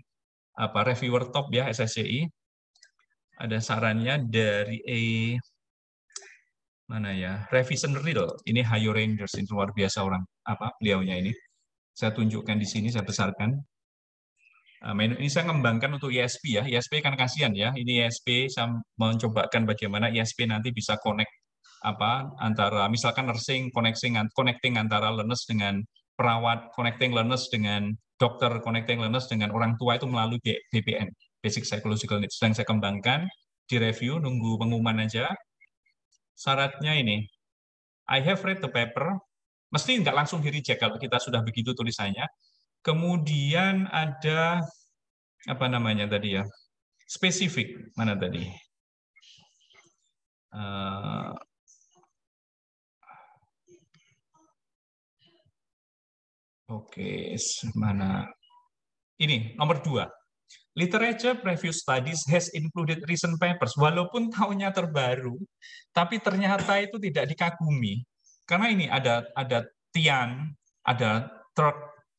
reviewer top ya, SSCI. Ada sarannya dari Revision Real. Ini Hayo Rangers, ini luar biasa orang beliaunya ini. Saya tunjukkan di sini, saya besarkan. Ini saya ngembangkan untuk ISP ya. ISP kan kasihan ya. Ini ISP saya mencobakan bagaimana ISP nanti bisa connect antara misalkan nursing, connecting antara learners dengan perawat, connecting learners dengan dokter, connecting learners dengan orang tua itu melalui BPN, Basic Psychological Needs. Sedang saya kembangkan, di review, nunggu pengumuman aja. Syaratnya ini, I have read the paper, mesti nggak langsung di-reject kalau kita sudah begitu tulisannya. Kemudian ada tadi ya, spesifik mana tadi? Oke, mana? Ini nomor 2. Literature preview studies has included recent papers. Walaupun tahunnya terbaru, tapi ternyata itu tidak dikagumi. Karena ini ada Tian, ada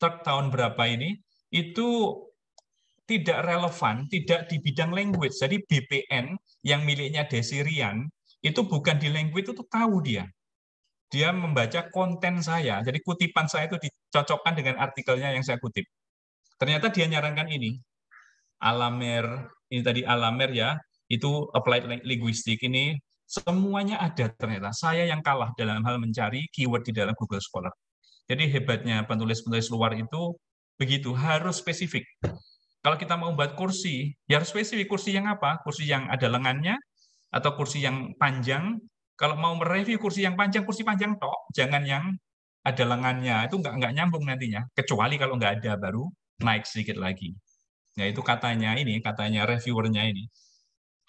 Turk tahun berapa ini, itu tidak relevan, tidak di bidang language. Jadi BPN yang miliknya Desirian, itu bukan di language, itu tahu dia. Dia membaca konten saya, jadi kutipan saya itu dicocokkan dengan artikelnya yang saya kutip. Ternyata dia nyarankan ini, Alamer, ini tadi Alamer ya, itu applied linguistic, ini semuanya ada ternyata. Saya yang kalah dalam hal mencari keyword di dalam Google Scholar. Jadi hebatnya penulis-penulis luar itu begitu, harus spesifik. Kalau kita mau buat kursi, ya harus spesifik. Kursi yang apa? Kursi yang ada lengannya, atau kursi yang panjang. Kalau mau mereview kursi yang panjang, kursi panjang tok, jangan yang ada lengannya. Itu nggak nyambung nantinya. Kecuali kalau nggak ada, baru naik sedikit lagi. Nah, itu katanya reviewernya ini.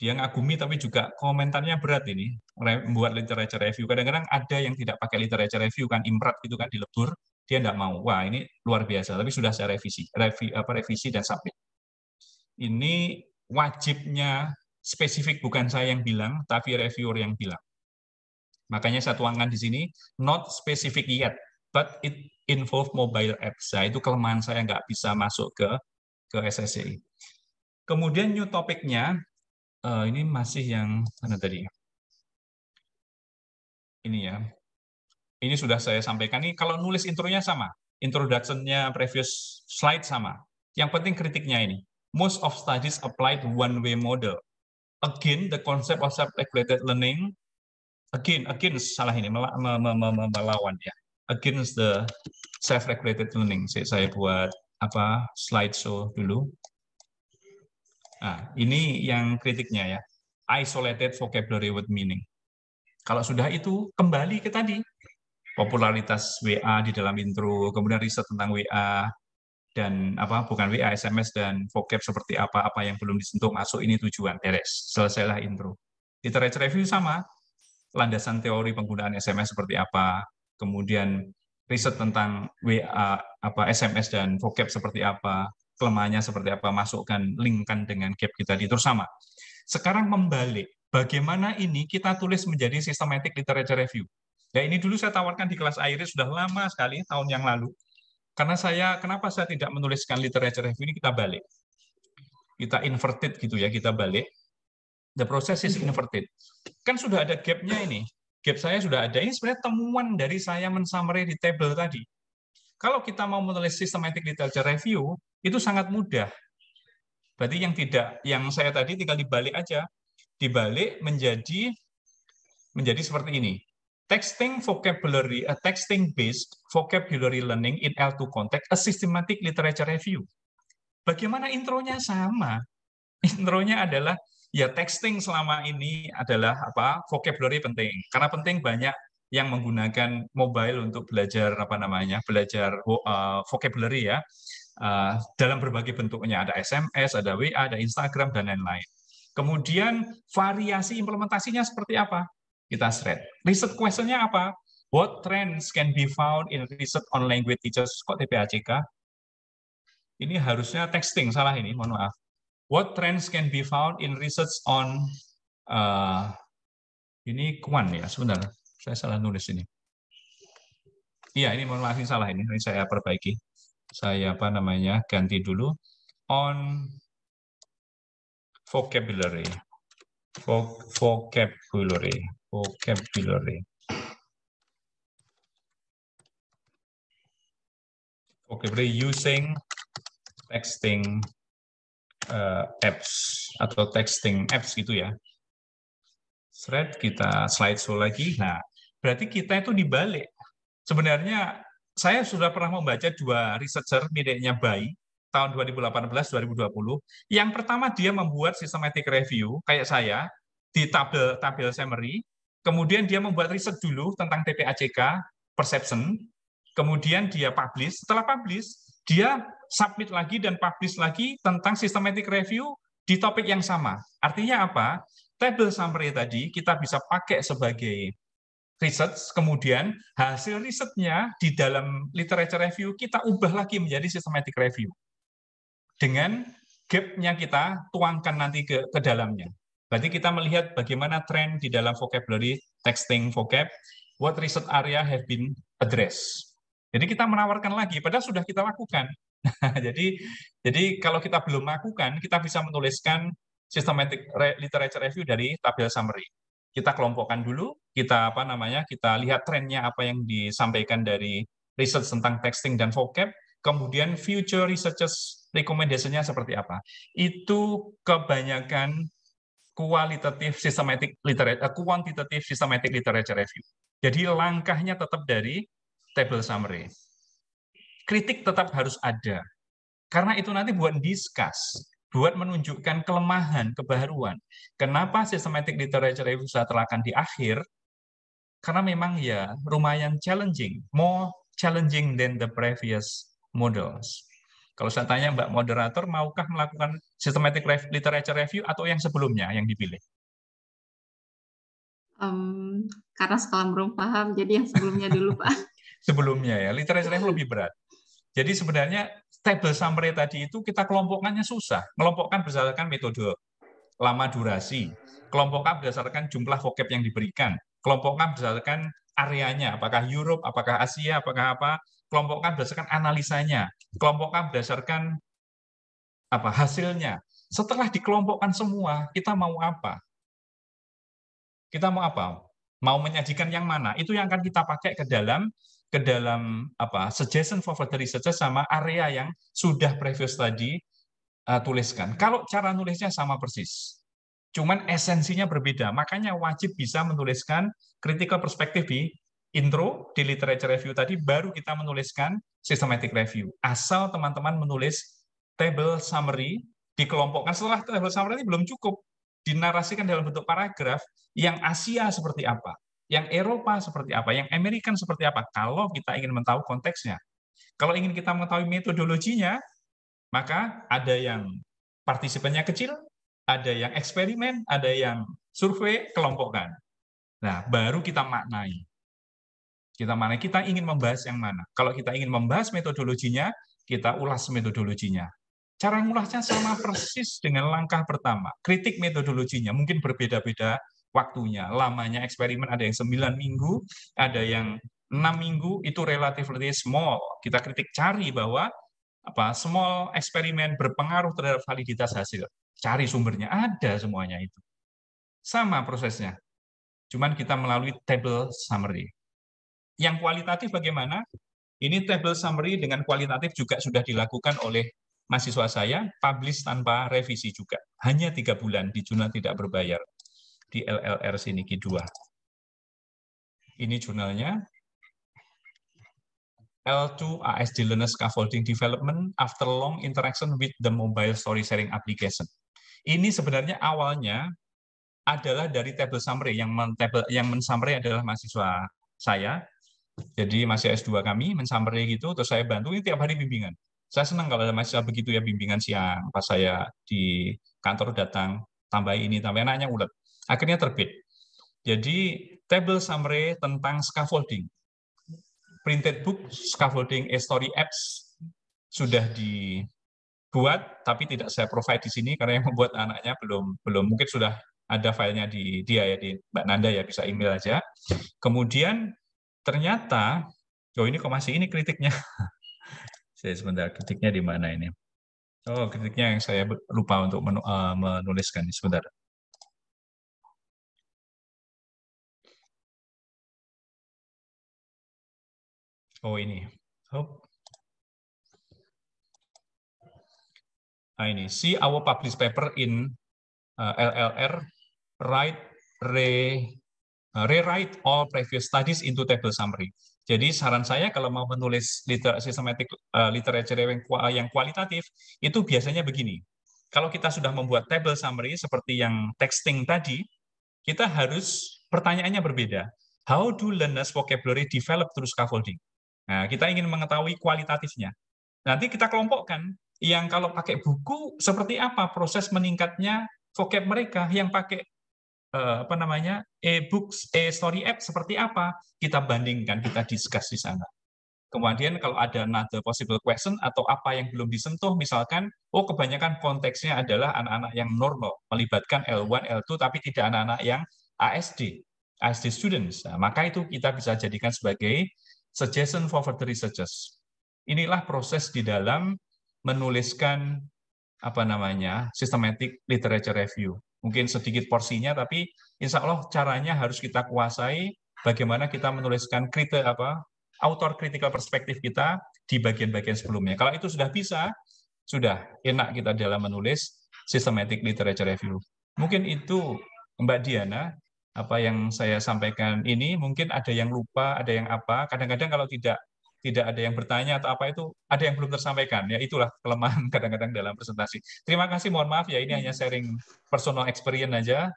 Dia ngagumi tapi juga komentarnya berat ini. Membuat literature review. Kadang-kadang ada yang tidak pakai literature review, kan imprat gitu kan, dilebur. Dia nggak mau. Wah, ini luar biasa. Tapi sudah saya revisi dan submit. Ini wajibnya spesifik, bukan saya yang bilang, tapi reviewer yang bilang. Makanya saya tuangkan di sini, not specific yet, but it involve mobile apps. Nah, itu kelemahan saya, nggak bisa masuk ke SSCI. Kemudian new topiknya, ini masih yang mana tadi? Ini ya. Ini sudah saya sampaikan. Ini kalau nulis intronya sama, introduction-nya previous slide sama. Yang penting kritiknya ini. Most of studies applied one-way model. Again, the concept of self-regulated learning. Against salah ini, melawan ya. Against the self-regulated learning. Saya buat slideshow dulu. Nah, ini yang kritiknya ya. Isolated vocabulary with meaning. Kalau sudah itu, kembali ke tadi. Popularitas WA di dalam intro, kemudian riset tentang WA, dan bukan WA, SMS dan vocab seperti apa yang belum disentuh masuk, ini tujuan, beres, selesailah intro. Literature review sama, landasan teori penggunaan SMS seperti apa, kemudian riset tentang WA, SMS dan vocab seperti apa, kelemahannya seperti apa, masukkan, linkkan dengan gap kita di terus sama. Sekarang membalik, bagaimana ini kita tulis menjadi systematic literature review. Ya, ini dulu saya tawarkan di kelas Iris sudah lama sekali, tahun yang lalu. Karena kenapa saya tidak menuliskan literature review ini, kita balik. Kita inverted gitu ya, kita balik. The process is inverted. Kan sudah ada gap-nya ini. Gap saya sudah ada. Ini sebenarnya temuan dari saya men-summary di table tadi. Kalau kita mau menulis systematic literature review, itu sangat mudah. Berarti yang saya tadi tinggal dibalik aja. Dibalik menjadi seperti ini. Texting-based vocabulary learning in L2 context, a systematic literature review. Bagaimana intronya sama? Intronya adalah, ya texting selama ini adalah vocabulary penting. Karena penting banyak yang menggunakan mobile untuk belajar belajar vocabulary ya. Dalam berbagai bentuknya, ada SMS, ada WA, ada Instagram, dan lain-lain. Kemudian variasi implementasinya seperti apa? Kita thread. Research question-nya apa? What trends can be found in research on language teachers? Kok TPACK? Ini harusnya texting, salah ini, mohon maaf. What trends can be found in research on ini Kwan ya, sebentar, saya salah nulis ini. Iya, ini mohon maaf, ini salah ini saya perbaiki. Saya ganti dulu. On vocabulary. Vocabulary using texting apps atau texting apps gitu ya. Thread, kita slideshow lagi. Nah, berarti kita itu dibalik. Sebenarnya saya sudah pernah membaca 2 researcher miliknya Bai tahun 2018-2020. Yang pertama dia membuat systematic review kayak saya di tabel summary. Kemudian dia membuat riset dulu tentang TPACK, perception. Kemudian dia publish. Setelah publish, dia submit lagi dan publish lagi tentang systematic review di topik yang sama. Artinya apa? Table summary tadi kita bisa pakai sebagai research, kemudian hasil risetnya di dalam literature review kita ubah lagi menjadi systematic review. Dengan gap-nya kita tuangkan nanti ke dalamnya. Berarti kita melihat bagaimana tren di dalam vocabulary, texting vocab, what research area have been addressed. Jadi kita menawarkan lagi, padahal sudah kita lakukan. Jadi kalau kita belum lakukan, kita bisa menuliskan systematic literature review dari tabel summary. Kita kelompokkan dulu, kita kita lihat trennya apa yang disampaikan dari research tentang texting dan vocab, kemudian future researchers recommendation-nya seperti apa. Itu kebanyakan quantitative systematic literature review. Jadi langkahnya tetap dari table summary. Kritik tetap harus ada. Karena itu nanti buat discuss, buat menunjukkan kelemahan, kebaruan. Kenapa systematic literature review saya terlakan di akhir? Karena memang ya lumayan challenging, more challenging than the previous models. Kalau saya tanya Mbak Moderator, maukah melakukan systematic literature review atau yang sebelumnya yang dipilih? Karena sekolah belum paham, jadi yang sebelumnya dulu, Pak. Sebelumnya ya, literature review lebih berat. Jadi sebenarnya table summary tadi itu kita kelompokkannya susah. Kelompokkan berdasarkan metode lama durasi, kelompokkan berdasarkan jumlah vocab yang diberikan, kelompokkan berdasarkan areanya, apakah Europe, apakah Asia, apakah apa, kelompokkan berdasarkan analisanya, kelompokkan berdasarkan hasilnya. Setelah dikelompokkan semua, kita mau apa? Kita mau apa? Mau menyajikan yang mana? Itu yang akan kita pakai ke dalam suggestion for further research sama area yang sudah previous tadi tuliskan. Kalau cara nulisnya sama persis, cuman esensinya berbeda. Makanya wajib bisa menuliskan critical perspective di intro, di literature review tadi, baru kita menuliskan systematic review. Asal teman-teman menulis table summary, dikelompokkan. Setelah table summary ini belum cukup, dinarasikan dalam bentuk paragraf, yang Asia seperti apa, yang Eropa seperti apa, yang American seperti apa, kalau kita ingin mentahu konteksnya. Kalau ingin kita mengetahui metodologinya, maka ada yang partisipannya kecil, ada yang eksperimen, ada yang survei, kelompokkan. Nah, baru kita maknai. Kita ingin membahas yang mana. Kalau kita ingin membahas metodologinya, kita ulas metodologinya. Cara ngulahnya sama persis dengan langkah pertama. Kritik metodologinya, mungkin berbeda-beda waktunya. Lamanya eksperimen ada yang 9 minggu, ada yang 6 minggu, itu relatively small. Kita kritik cari bahwa small eksperimen berpengaruh terhadap validitas hasil. Cari sumbernya, ada semuanya itu. Sama prosesnya. Cuman kita melalui table summary. Yang kualitatif bagaimana? Ini table summary dengan kualitatif juga sudah dilakukan oleh mahasiswa saya, publish tanpa revisi juga. Hanya 3 bulan di jurnal tidak berbayar. Di LLR sini Q2. Ini jurnalnya. L2 ASD Learner Scaffolding Development after long interaction with the mobile story sharing application. Ini sebenarnya awalnya adalah dari table summary. Yang men-summary adalah mahasiswa saya. Jadi masih S2 kami men-summary gitu, terus saya bantu, ini tiap hari bimbingan. Saya senang kalau ada mahasiswa begitu ya, bimbingan siang, pas saya di kantor datang, tambah ini, tambah anaknya ulet. Akhirnya terbit. Jadi table summary tentang scaffolding. Printed book scaffolding story apps sudah dibuat, tapi tidak saya provide di sini karena yang membuat anaknya belum mungkin sudah ada filenya di dia ya, di Mbak Nanda ya, bisa email aja. Kemudian ternyata, ini kok masih ini kritiknya. Saya sebentar, kritiknya di mana ini? Oh, kritiknya yang saya lupa untuk menuliskan. Sebentar. Oh, ini. Nah, ini. See our published paper in LLR, rewrite all previous studies into table summary. Jadi saran saya kalau mau menulis systematic literature yang kualitatif, itu biasanya begini. Kalau kita sudah membuat table summary seperti yang texting tadi, kita harus pertanyaannya berbeda. How do learners vocabulary develop through scaffolding? Nah, kita ingin mengetahui kualitatifnya. Nanti kita kelompokkan. Yang kalau pakai buku, seperti apa proses meningkatnya vocab mereka, yang pakai e-books, e-story app seperti apa, kita bandingkan, kita discuss di sana. Kemudian kalau ada another possible question atau apa yang belum disentuh, misalkan, kebanyakan konteksnya adalah anak-anak yang normal, melibatkan L1, L2, tapi tidak anak-anak yang ASD students. Nah, maka itu kita bisa jadikan sebagai suggestion for further researchers. Inilah proses di dalam menuliskan systematic literature review. Mungkin sedikit porsinya, tapi insya Allah caranya harus kita kuasai. Bagaimana kita menuliskan author critical perspektif kita di bagian-bagian sebelumnya. Kalau itu sudah bisa, sudah enak kita dalam menulis systematic literature review. Mungkin itu Mbak Diana, apa yang saya sampaikan ini, mungkin ada yang lupa, ada yang apa. Kadang-kadang kalau tidak ada yang bertanya atau apa, itu ada yang belum tersampaikan. Ya itulah kelemahan kadang-kadang dalam presentasi. Terima kasih, mohon maaf ya, ini hanya sharing personal experience aja.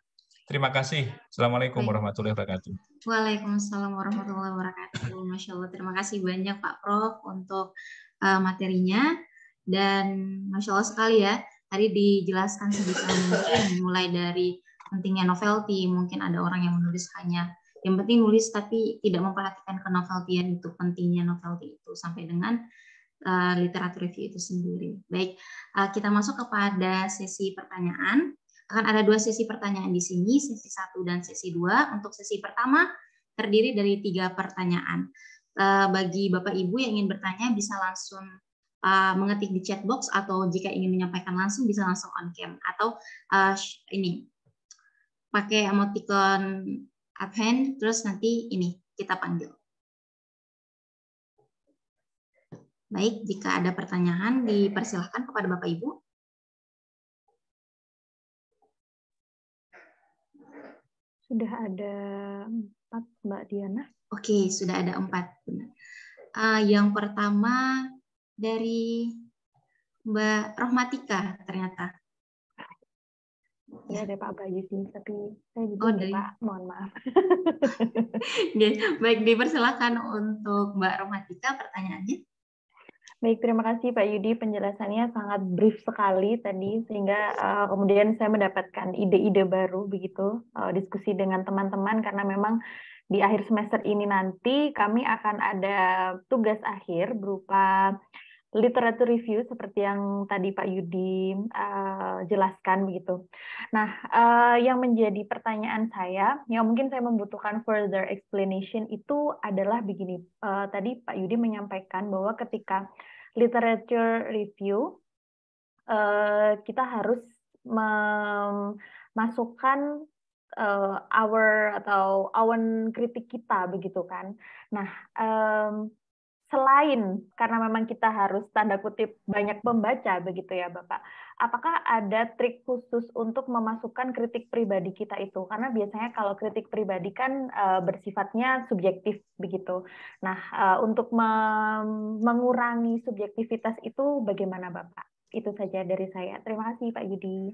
Terima kasih. Assalamualaikum warahmatullahi wabarakatuh. Waalaikumsalam warahmatullahi wabarakatuh. Masya Allah, terima kasih banyak Pak Prof untuk materinya. Dan Masya Allah sekali ya, tadi dijelaskan sedikit mungkin, mulai dari pentingnya novelty, mungkin ada orang yang menulis hanya yang penting nulis tapi tidak memperhatikan ke novelty-an itu, pentingnya novelty itu, sampai dengan literatur review itu sendiri. Baik, kita masuk kepada sesi pertanyaan. Akan ada 2 sesi pertanyaan di sini, sesi 1 dan sesi 2. Untuk sesi pertama terdiri dari 3 pertanyaan. Bagi Bapak Ibu yang ingin bertanya bisa langsung mengetik di chat box, atau jika ingin menyampaikan langsung bisa langsung on cam, atau ini pakai emoticon up hand, terus nanti ini kita panggil. Baik, jika ada pertanyaan dipersilahkan kepada Bapak Ibu. Sudah ada 4, Mbak Diana. Oke, sudah ada 4. Benar. Yang pertama dari Mbak Rohmatika ternyata. Ya, ada Pak Bayu sih, tapi saya juga Pak, mohon maaf. Baik, dipersilakan untuk Mbak Rohmatika pertanyaannya. Baik, terima kasih Pak Yudi, penjelasannya sangat brief sekali tadi, sehingga kemudian saya mendapatkan ide-ide baru begitu, diskusi dengan teman-teman, karena memang di akhir semester ini nanti kami akan ada tugas akhir berupa literature review seperti yang tadi Pak Yudi jelaskan begitu. Nah, yang menjadi pertanyaan saya, yang mungkin saya membutuhkan further explanation itu adalah begini. Tadi Pak Yudi menyampaikan bahwa ketika literature review, kita harus memasukkan awan kritik kita begitu kan. Nah, selain karena memang kita harus tanda kutip banyak membaca begitu ya Bapak, apakah ada trik khusus untuk memasukkan kritik pribadi kita itu? Karena biasanya kalau kritik pribadi kan bersifatnya subjektif begitu. Nah, untuk mengurangi subjektivitas itu bagaimana Bapak? Itu saja dari saya. Terima kasih Pak Yudi.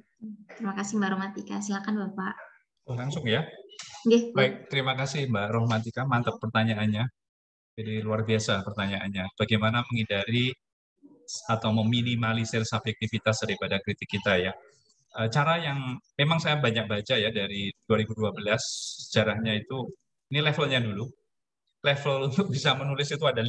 Terima kasih Mbak Rohmatika. Silakan Bapak. Langsung ya. Baik, terima kasih Mbak Rohmatika, mantap pertanyaannya. Jadi luar biasa pertanyaannya. Bagaimana menghindari atau meminimalisir subjektivitas daripada kritik kita ya. Cara yang memang saya banyak baca ya dari 2012 sejarahnya itu, ini levelnya dulu. Level untuk bisa menulis itu ada 5.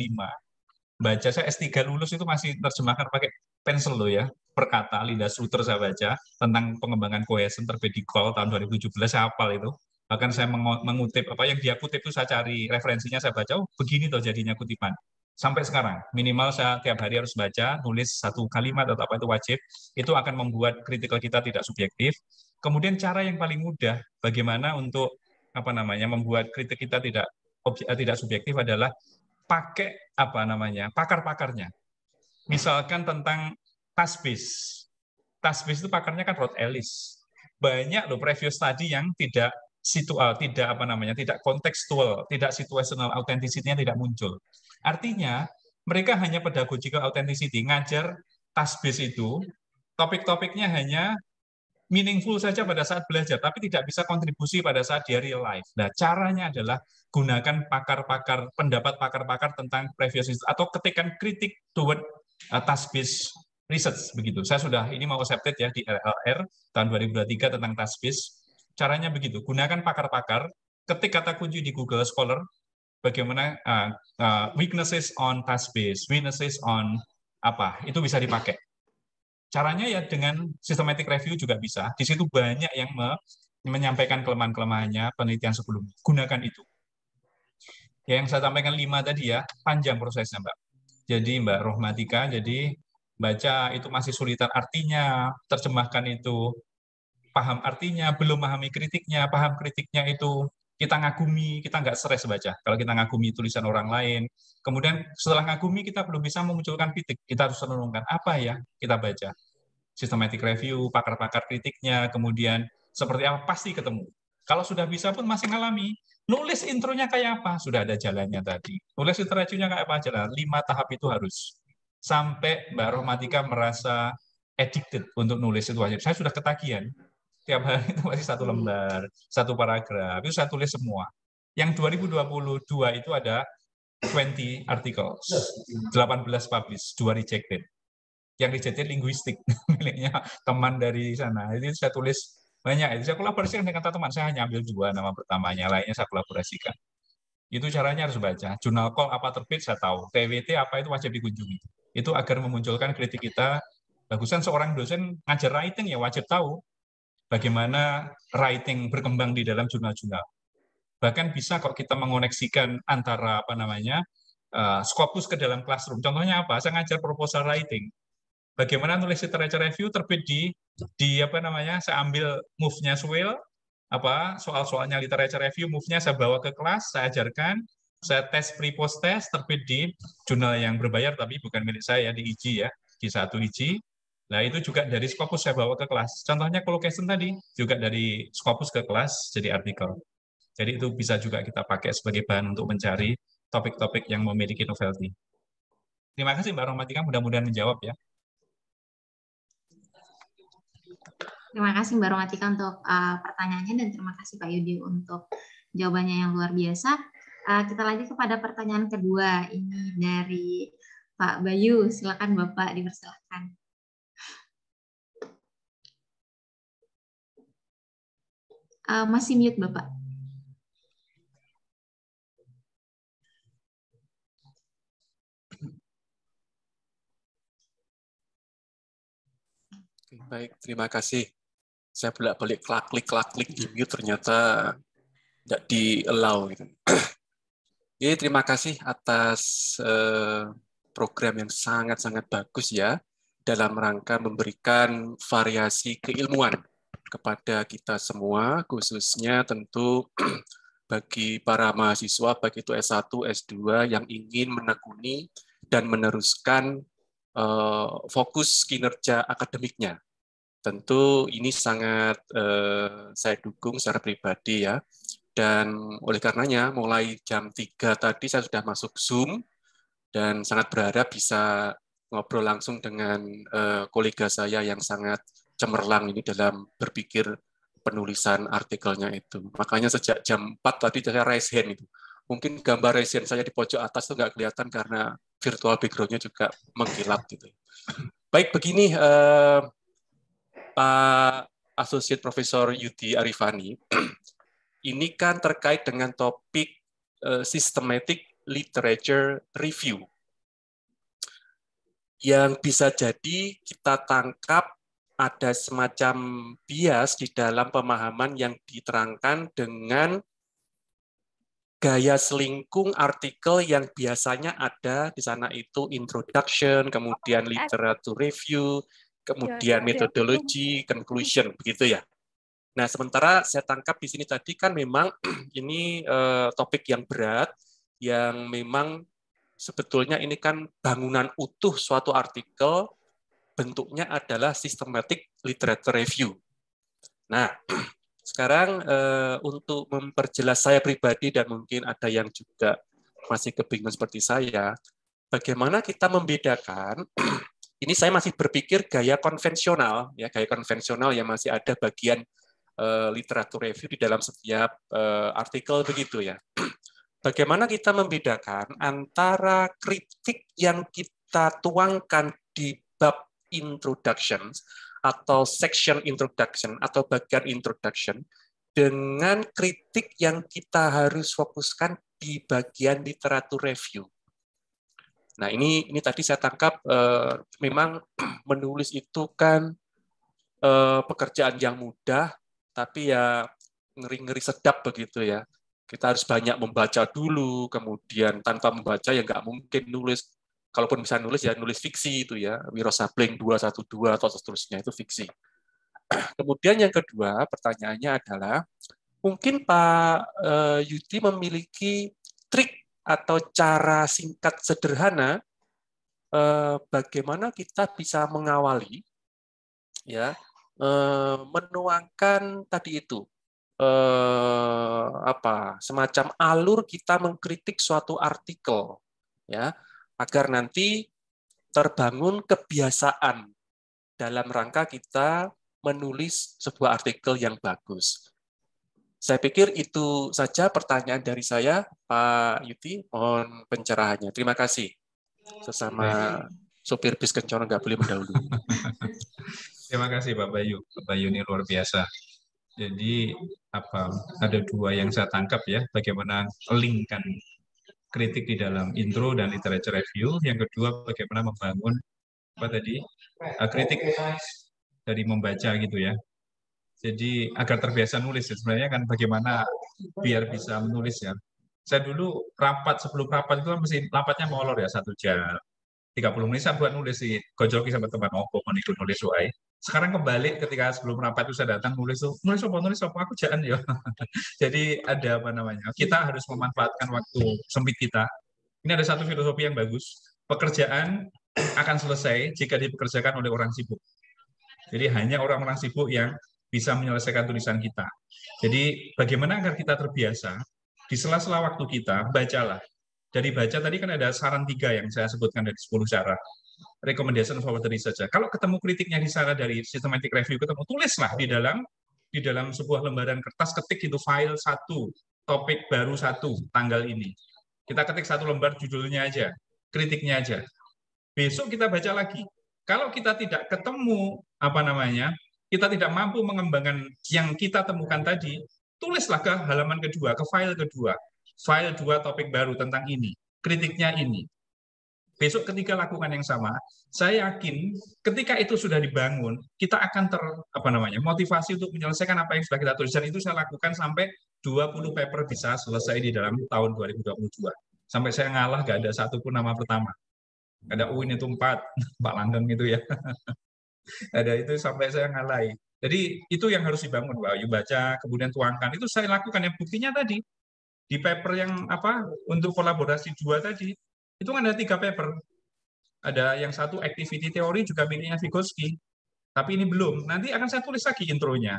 Baca saya S3 lulus itu masih terjemahkan pakai pensil loh ya. Per kata, Linda Suter saya baca tentang pengembangan cohesion terbit di Call tahun 2017, saya hafal itu. Bahkan saya mengutip apa yang dia kutip itu, saya cari referensinya, saya baca, oh begini tuh jadinya kutipan. Sampai sekarang, minimal saya tiap hari harus baca, nulis 1 kalimat atau apa itu wajib, itu akan membuat kritikal kita tidak subjektif. Kemudian cara yang paling mudah bagaimana untuk membuat kritik kita tidak subjektif adalah pakai pakar-pakarnya. Misalkan tentang task base. Task base itu pakarnya kan Rod Ellis. Banyak loh previous study yang tidak kontekstual, tidak situational authenticity-nya tidak muncul. Artinya, mereka hanya pedagogical authenticity, ngajar task base itu, topik-topiknya hanya meaningful saja pada saat belajar, tapi tidak bisa kontribusi pada saat dia real life. Nah, caranya adalah gunakan pendapat pakar-pakar tentang previous atau ketikan kritik toward task-based research begitu. Saya sudah ini mau accepted ya di LLR tahun 2023 tentang task-based. Caranya begitu, gunakan pakar-pakar, ketik kata kunci di Google Scholar, bagaimana weaknesses on task-based, weaknesses on apa, itu bisa dipakai. Caranya ya dengan systematic review juga bisa. Di situ banyak yang menyampaikan kelemahan-kelemahannya penelitian sebelumnya. Gunakan itu. Yang saya sampaikan 5 tadi ya, panjang prosesnya Mbak. Jadi Mbak Rohmatika, jadi baca itu masih sulitan artinya, terjemahkan itu, paham artinya, belum memahami kritiknya, paham kritiknya itu, kita ngagumi, kita nggak stres baca. Kalau kita ngagumi tulisan orang lain, kemudian setelah ngagumi kita belum bisa memunculkan kritik, kita harus renungkan apa ya kita baca. Systematic review, pakar-pakar kritiknya, kemudian seperti apa, pasti ketemu. Kalau sudah bisa pun masih ngalami, nulis intronya kayak apa, sudah ada jalannya tadi. Nulis literaturnya kayak apa jalan, 5 tahap itu harus. Sampai Mbak Rohmatika merasa addicted untuk nulis itu aja. Saya sudah ketagihan, tiap hari itu masih 1 lembar, 1 paragraf, itu saya tulis semua. Yang 2022 itu ada 20 articles, 18 published, 2 rejected. Yang rejected linguistik, miliknya teman dari sana. Itu saya tulis banyak. Itu saya kolaborasikan dengan teman. Saya hanya ambil 2 nama pertamanya, lainnya saya kolaborasikan. Itu caranya harus baca. Jurnal Call apa terbit saya tahu. TWT apa itu wajib dikunjungi. Itu agar memunculkan kritik kita. Bagusan seorang dosen ngajar writing ya wajib tahu bagaimana writing berkembang di dalam jurnal-jurnal. Bahkan bisa kok kita mengoneksikan antara Scopus ke dalam classroom. Contohnya apa? Saya ngajar proposal writing. Bagaimana nulis literature review terbit saya ambil move-nya Swale, soal-soalnya literature review, move-nya saya bawa ke kelas, saya ajarkan, saya tes pre-post test terbit di jurnal yang berbayar tapi bukan milik saya, di IG ya, di 1 IG. Nah, itu juga dari Scopus saya bawa ke kelas. Contohnya collocation tadi juga dari Scopus ke kelas jadi artikel. Jadi itu bisa juga kita pakai sebagai bahan untuk mencari topik-topik yang memiliki novelty. Terima kasih Mbak Rohmatika, mudah-mudahan menjawab ya. Terima kasih Mbak Rohmatika untuk pertanyaannya dan terima kasih Pak Yudi untuk jawabannya yang luar biasa. Kita lanjut kepada pertanyaan kedua, ini dari Pak Bayu, silakan Bapak dipersilakan. Masih mute Bapak. Baik, terima kasih. Saya bolak-balik klik-klik di mute, ternyata tidak di-allow. Gitu. Jadi, terima kasih atas program yang sangat-sangat bagus ya, dalam rangka memberikan variasi keilmuan kepada kita semua, khususnya tentu bagi para mahasiswa, baik itu S1, S2 yang ingin menekuni dan meneruskan fokus kinerja akademiknya. Tentu ini sangat saya dukung secara pribadi ya. Dan oleh karenanya mulai jam 3 tadi saya sudah masuk Zoom dan sangat berharap bisa ngobrol langsung dengan kolega saya yang sangat cemerlang ini dalam berpikir penulisan artikelnya itu. Makanya sejak jam 4 tadi saya raise hand itu. Mungkin gambar raise hand saya di pojok atas itu nggak kelihatan karena virtual background-nya juga mengkilap gitu. Baik, begini Pak Associate Profesor Yudi Arifani, ini kan terkait dengan topik systematic literature review. Yang bisa jadi kita tangkap ada semacam bias di dalam pemahaman yang diterangkan dengan gaya selingkung artikel yang biasanya ada di sana itu introduction, kemudian literature review, kemudian methodology, conclusion, begitu ya. Nah, sementara saya tangkap di sini tadi kan memang ini topik yang berat, yang memang sebetulnya ini kan bangunan utuh suatu artikel, bentuknya adalah systematic literature review. Nah, sekarang untuk memperjelas saya pribadi dan mungkin ada yang juga masih kebingungan seperti saya, bagaimana kita membedakan ini saya masih berpikir gaya konvensional, ya gaya konvensional yang masih ada bagian literatur review di dalam setiap artikel begitu ya. Bagaimana kita membedakan antara kritik yang kita tuangkan di bab introduction atau section introduction atau bagian introduction dengan kritik yang kita harus fokuskan di bagian literatur review. Nah, ini tadi saya tangkap memang menulis itu kan pekerjaan yang mudah, tapi ya ngeri-ngeri sedap begitu ya. Kita harus banyak membaca dulu, kemudian tanpa membaca ya nggak mungkin nulis. Kalaupun bisa nulis ya nulis fiksi itu ya, Wiro Sableng 212 atau seterusnya itu fiksi. Kemudian yang kedua pertanyaannya adalah, mungkin Pak Yudi memiliki trik atau cara singkat sederhana bagaimana kita bisa mengawali ya menuangkan tadi itu semacam alur kita mengkritik suatu artikel ya agar nanti terbangun kebiasaan dalam rangka kita menulis sebuah artikel yang bagus. Saya pikir itu saja pertanyaan dari saya, Pak Yudi. Mohon pencerahannya. Terima kasih. Sesama sopir bis kencana nggak boleh mendahului. Terima kasih Pak Bayu. Pak Bayu ini luar biasa. Jadi ada dua yang saya tangkap ya, bagaimana linkkan kritik di dalam intro dan literature review. Yang kedua, bagaimana membangun kritik dari membaca gitu ya. Jadi agar terbiasa nulis ya. Sebenarnya kan bagaimana biar bisa menulis ya. Saya dulu sebelum rapat itu kan mesti rapatnya molor ya 1 jam. 30 menit saya buat nulis sih. Gojol sama teman meniru nulis wae. Sekarang kembali ketika sebelum rapat itu saya datang nulis apa aku jangan ya. Jadi ada kita harus memanfaatkan waktu sempit kita. Ini ada satu filosofi yang bagus. Pekerjaan akan selesai jika dipekerjakan oleh orang sibuk. Jadi hanya orang-orang sibuk yang bisa menyelesaikan tulisan kita. Jadi bagaimana agar kita terbiasa, di sela-sela waktu kita, bacalah. Dari baca tadi kan ada saran 3 yang saya sebutkan dari 10 cara. Recommendation for the research. Kalau ketemu kritiknya di sana dari systematic review, tulislah di dalam sebuah lembaran kertas, ketik itu file 1, topik baru 1, tanggal ini. Kita ketik 1 lembar judulnya aja, kritiknya aja. Besok kita baca lagi. Kalau kita tidak ketemu kita tidak mampu mengembangkan yang kita temukan tadi, tulislah ke halaman kedua, ke file kedua. File 2 topik baru tentang ini, kritiknya ini. Besok ketika lakukan yang sama, saya yakin ketika itu sudah dibangun, kita akan motivasi untuk menyelesaikan apa yang sudah kita tulis. Dan itu saya lakukan sampai 20 paper bisa selesai di dalam tahun 2022. Sampai saya ngalah, nggak ada satupun nama pertama. Ada UIN itu 4, Pak Langgeng itu ya. Ada itu sampai saya ngalahi. Jadi itu yang harus dibangun, Pak Ayu, baca, kemudian tuangkan. Itu saya lakukan. Yang buktinya tadi, di paper yang untuk kolaborasi 2 tadi, itu kan ada 3 paper. Ada yang satu activity theory juga miliknya Vygotsky. Tapi ini belum. Nanti akan saya tulis lagi intronya.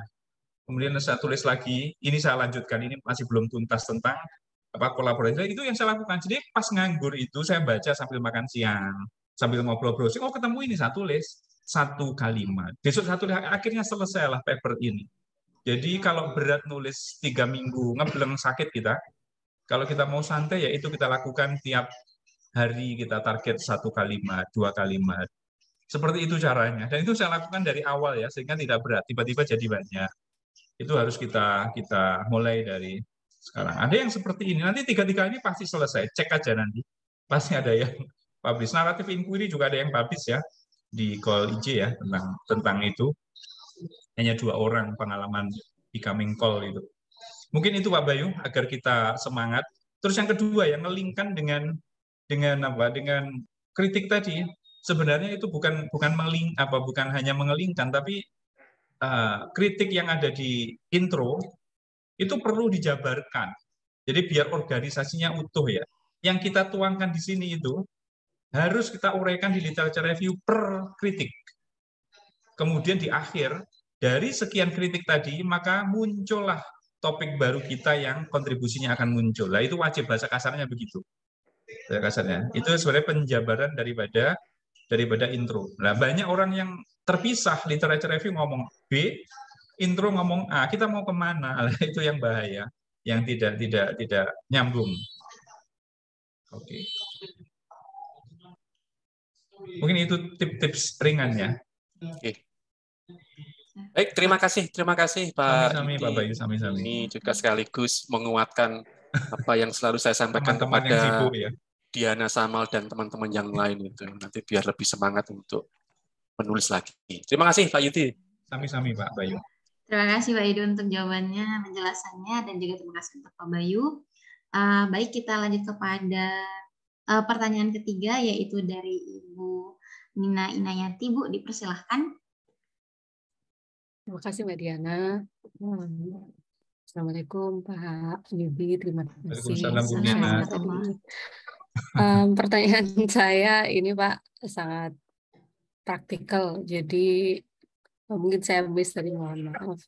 Kemudian saya tulis lagi, ini saya lanjutkan, ini masih belum tuntas tentang kolaborasi. Itu yang saya lakukan. Jadi pas nganggur itu saya baca sambil makan siang, sambil ngobrol browsing, ketemu ini, saya tulis 1 kalimat. Besok saya tulis, akhirnya selesailah paper ini. Jadi kalau berat nulis 3 minggu, ngebleng sakit kita. Kalau kita mau santai, ya itu kita lakukan tiap hari, kita target 1 kalimat, 2 kalimat. Seperti itu caranya. Dan itu saya lakukan dari awal ya, sehingga tidak berat. Tiba-tiba jadi banyak. Itu harus kita mulai dari sekarang. Ada yang seperti ini. Nanti 3 ini pasti selesai. Cek aja nanti. Pasti ada yang publish. Narrative inquiry juga ada yang publish ya. Di call IJ ya, tentang itu. Hanya 2 orang pengalaman becoming call itu. Mungkin itu Pak Bayu, agar kita semangat. Terus yang kedua, yang ngelingkan dengan kritik tadi, sebenarnya itu bukan hanya mengelingkan, tapi kritik yang ada di intro itu perlu dijabarkan. Jadi biar organisasinya utuh ya. Yang kita tuangkan di sini itu harus kita uraikan di literature review per kritik. Kemudian di akhir, dari sekian kritik tadi, maka muncullah topik baru kita yang kontribusinya akan muncul. Nah, itu wajib, bahasa kasarnya begitu. Kasarnya. Itu sebenarnya penjabaran daripada intro. Nah, banyak orang yang terpisah, literature review ngomong B, intro ngomong A, kita mau kemana? Nah, itu yang bahaya, yang tidak nyambung. Oke. Mungkin itu tips ringan ya. Oke. Baik, terima kasih Pak. Sami-sami Pak Bayu, sami-sami. Ini juga sekaligus menguatkan apa yang selalu saya sampaikan teman-teman kepada yang sibuk, ya. Diana Samal dan teman-teman yang lain itu. Nanti biar lebih semangat untuk menulis lagi. Terima kasih Pak Yudi. Sami-sami Pak Bayu. Terima kasih Pak Yudi untuk jawabannya, penjelasannya, dan juga terima kasih untuk Pak Bayu. Baik, kita lanjut kepada pertanyaan ketiga, yaitu dari Ibu Nina Inayati. Bu, dipersilahkan. Terima kasih Mbak Diana. Assalamualaikum Pak Yudi, terima kasih. Waalaikumsalam Bu Diana. Pertanyaan saya ini Pak sangat praktikal, jadi mungkin saya miss tadi, mohon maaf.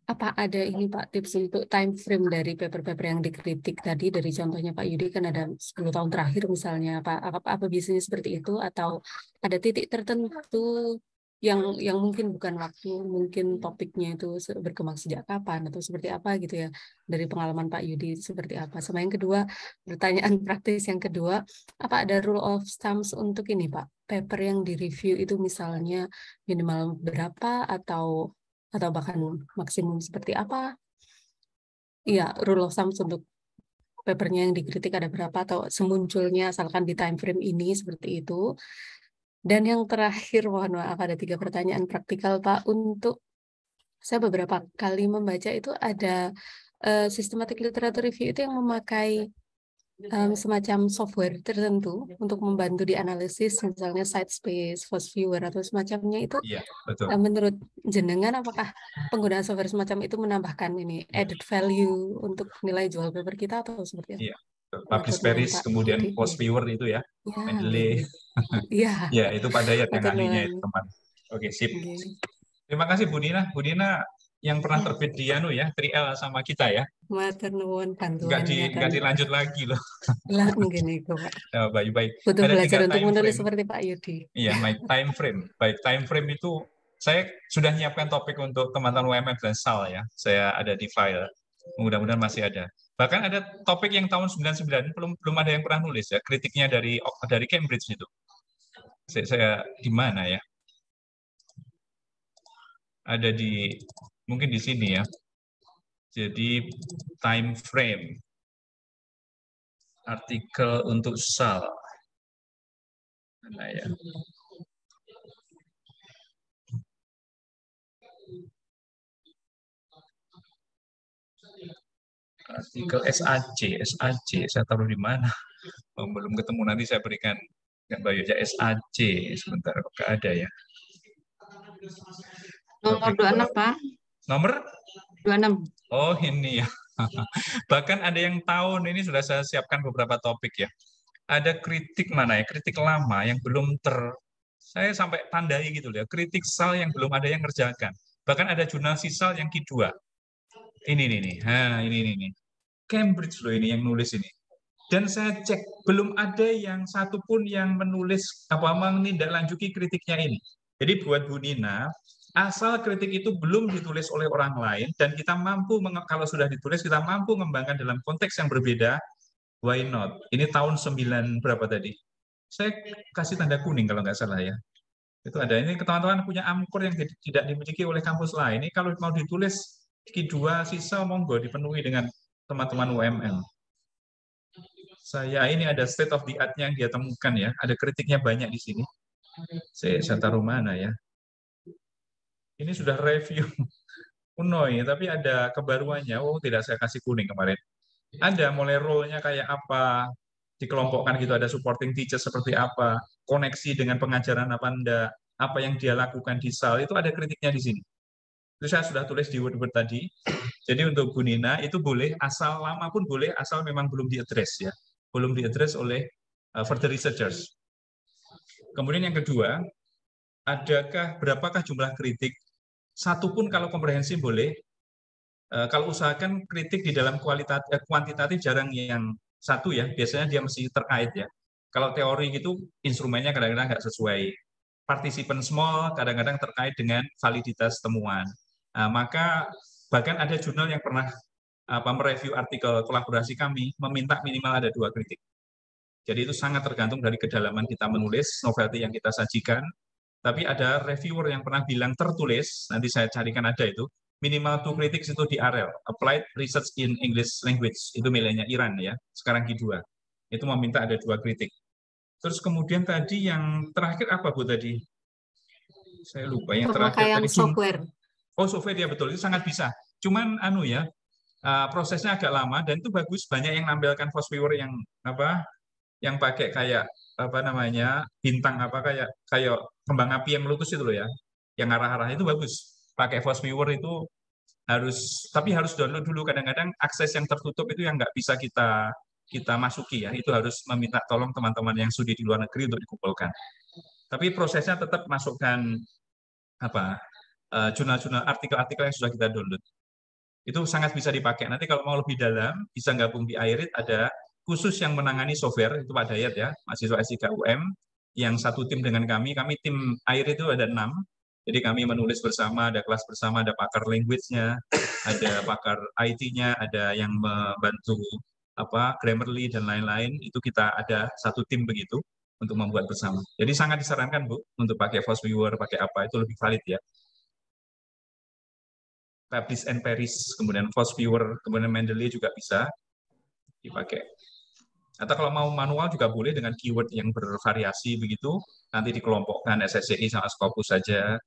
Apa ada ini Pak tips untuk time frame dari paper-paper yang dikritik tadi, dari contohnya Pak Yudi kan ada 10 tahun terakhir misalnya, apa biasanya seperti itu, atau ada titik tertentu yang mungkin bukan waktu, mungkin topiknya itu berkembang sejak kapan atau seperti apa gitu ya, dari pengalaman Pak Yudi seperti apa. Sama yang kedua, pertanyaan praktis yang kedua, apa ada rule of thumbs untuk ini Pak, paper yang direview itu misalnya minimal berapa atau bahkan maksimum seperti apa? Iya, rule of thumbs untuk papernya yang dikritik ada berapa, atau semunculnya asalkan di time frame ini, seperti itu. Dan yang terakhir, mohon maaf, ada 3 pertanyaan praktikal Pak. Untuk saya beberapa kali membaca itu ada systematic literature review itu yang memakai semacam software tertentu untuk membantu di analisis, misalnya Sitespace, FastViewer, atau semacamnya itu. Iya, betul. Menurut jenengan, apakah penggunaan software semacam itu menambahkan ini added value untuk nilai jual paper kita atau seperti apa? Iya. Publish Paris, kemudian FastViewer itu ya, Mendeley. Iya. Ya, itu Pak Dayat yang ahlinya itu, teman. Oke, sip. Terima kasih Bu Dina. Bu Dina yang pernah terbit di ya, 3L sama kita ya. Matur nuwun bantuan. Nggak dilanjut lagi loh. Lah mungkin itu Pak. Oh, baik. Butuh belajar untuk menulis seperti Pak Yudi. Iya, my time frame. Baik, time frame itu saya sudah menyiapkan topik untuk teman-teman UMF dan SAL ya. Saya ada di file. Mudah-mudahan masih ada. Bahkan ada topik yang tahun 99 belum ada yang pernah nulis ya, kritiknya dari Cambridge itu. Saya di mana ya? Ada mungkin di sini ya. Jadi time frame artikel untuk SAL. Mana ya? Artikel SAC, saya taruh di mana? Belum ketemu, nanti saya berikan gambar ya, SAC. Sebentar, kok nggak ada ya? Nomor 26, Pak. Nomor? 26. Oh, ini ya. Bahkan ada yang tahun ini sudah saya siapkan beberapa topik ya. Ada kritik mana ya? Kritik lama yang belum saya sampai tandai gitu ya. Kritik SAL yang belum ada yang ngerjakan. Bahkan ada jurnal sisal yang kedua. Ini nih. Nah, ini. Cambridge loh ini yang nulis ini. Dan saya cek belum ada yang satupun yang menulis menindaklanjuti kritiknya ini. Jadi buat Bu Nina, asal kritik itu belum ditulis oleh orang lain dan kita mampu kalau sudah ditulis kita mampu mengembangkan dalam konteks yang berbeda, why not? Ini tahun 9 berapa tadi? Saya kasih tanda kuning kalau nggak salah ya. Itu ada ini teman-teman punya angkor yang tidak dimiliki oleh kampus lain. Ini kalau mau ditulis Q2 sisa monggo dipenuhi dengan teman-teman UMM. Saya ini ada state of the art-nya yang dia temukan ya. Ada kritiknya banyak di sini. Saya taruh mana ya? Ini sudah review Unoy, tapi ada kebaruannya. Oh, tidak saya kasih kuning kemarin. Ada mulai role-nya kayak apa, dikelompokkan gitu, ada supporting teacher seperti apa, koneksi dengan pengajaran apa enggak, apa yang dia lakukan di SAL, itu ada kritiknya di sini. Itu saya sudah tulis di Word tadi. Jadi untuk Bu Nina, itu boleh, asal lama pun boleh, asal memang belum diadres ya. Belum diadres oleh further researchers. Kemudian yang kedua, berapakah jumlah kritik? Satu pun kalau komprehensif boleh. Kalau usahakan kritik di dalam kuantitatif jarang yang satu ya. Biasanya dia mesti terkait ya. Kalau teori gitu, instrumennya kadang-kadang nggak sesuai. Partisipan small kadang-kadang terkait dengan validitas temuan. Maka bahkan ada jurnal yang pernah mereview artikel kolaborasi kami, meminta minimal ada 2 kritik. Jadi itu sangat tergantung dari kedalaman kita menulis, novelty yang kita sajikan. Tapi ada reviewer yang pernah bilang tertulis, nanti saya carikan ada itu, minimal 2 critics itu di AREL, Applied Research in English Language, itu miliknya Iran ya, sekarang Q2. Itu meminta ada 2 kritik. Terus kemudian tadi yang terakhir apa Bu tadi? Saya lupa yang terakhir tadi. Software. Oh, software ya betul, itu sangat bisa. Cuman prosesnya agak lama dan itu bagus, banyak yang nampilkan force viewer yang pakai kayak bintang kayak kembang api yang meletus itu loh ya, yang arah-arah itu bagus. Pakai force viewer itu tapi harus download dulu. Kadang-kadang akses yang tertutup itu yang nggak bisa kita masuki ya, itu harus meminta tolong teman-teman yang studi di luar negeri untuk dikumpulkan. Tapi prosesnya tetap masukkan jurnal-jurnal, artikel-artikel yang sudah kita download. Itu sangat bisa dipakai. Nanti kalau mau lebih dalam bisa gabung di IRIT, ada khusus yang menangani software, itu Pak Dayat ya, mahasiswa S3 UM, yang satu tim dengan kami tim IRIT itu ada 6, jadi kami menulis bersama, ada kelas bersama, ada pakar language-nya, ada pakar IT-nya, ada yang membantu Grammarly dan lain-lain, itu kita ada satu tim begitu untuk membuat bersama. Jadi sangat disarankan Bu, untuk pakai Force Viewer, pakai apa, itu lebih valid ya. Publish and Paris, kemudian Force Viewer, kemudian Mendeley juga bisa dipakai. Atau kalau mau manual juga boleh dengan keyword yang bervariasi begitu, nanti dikelompokkan SSCI sama Scopus saja,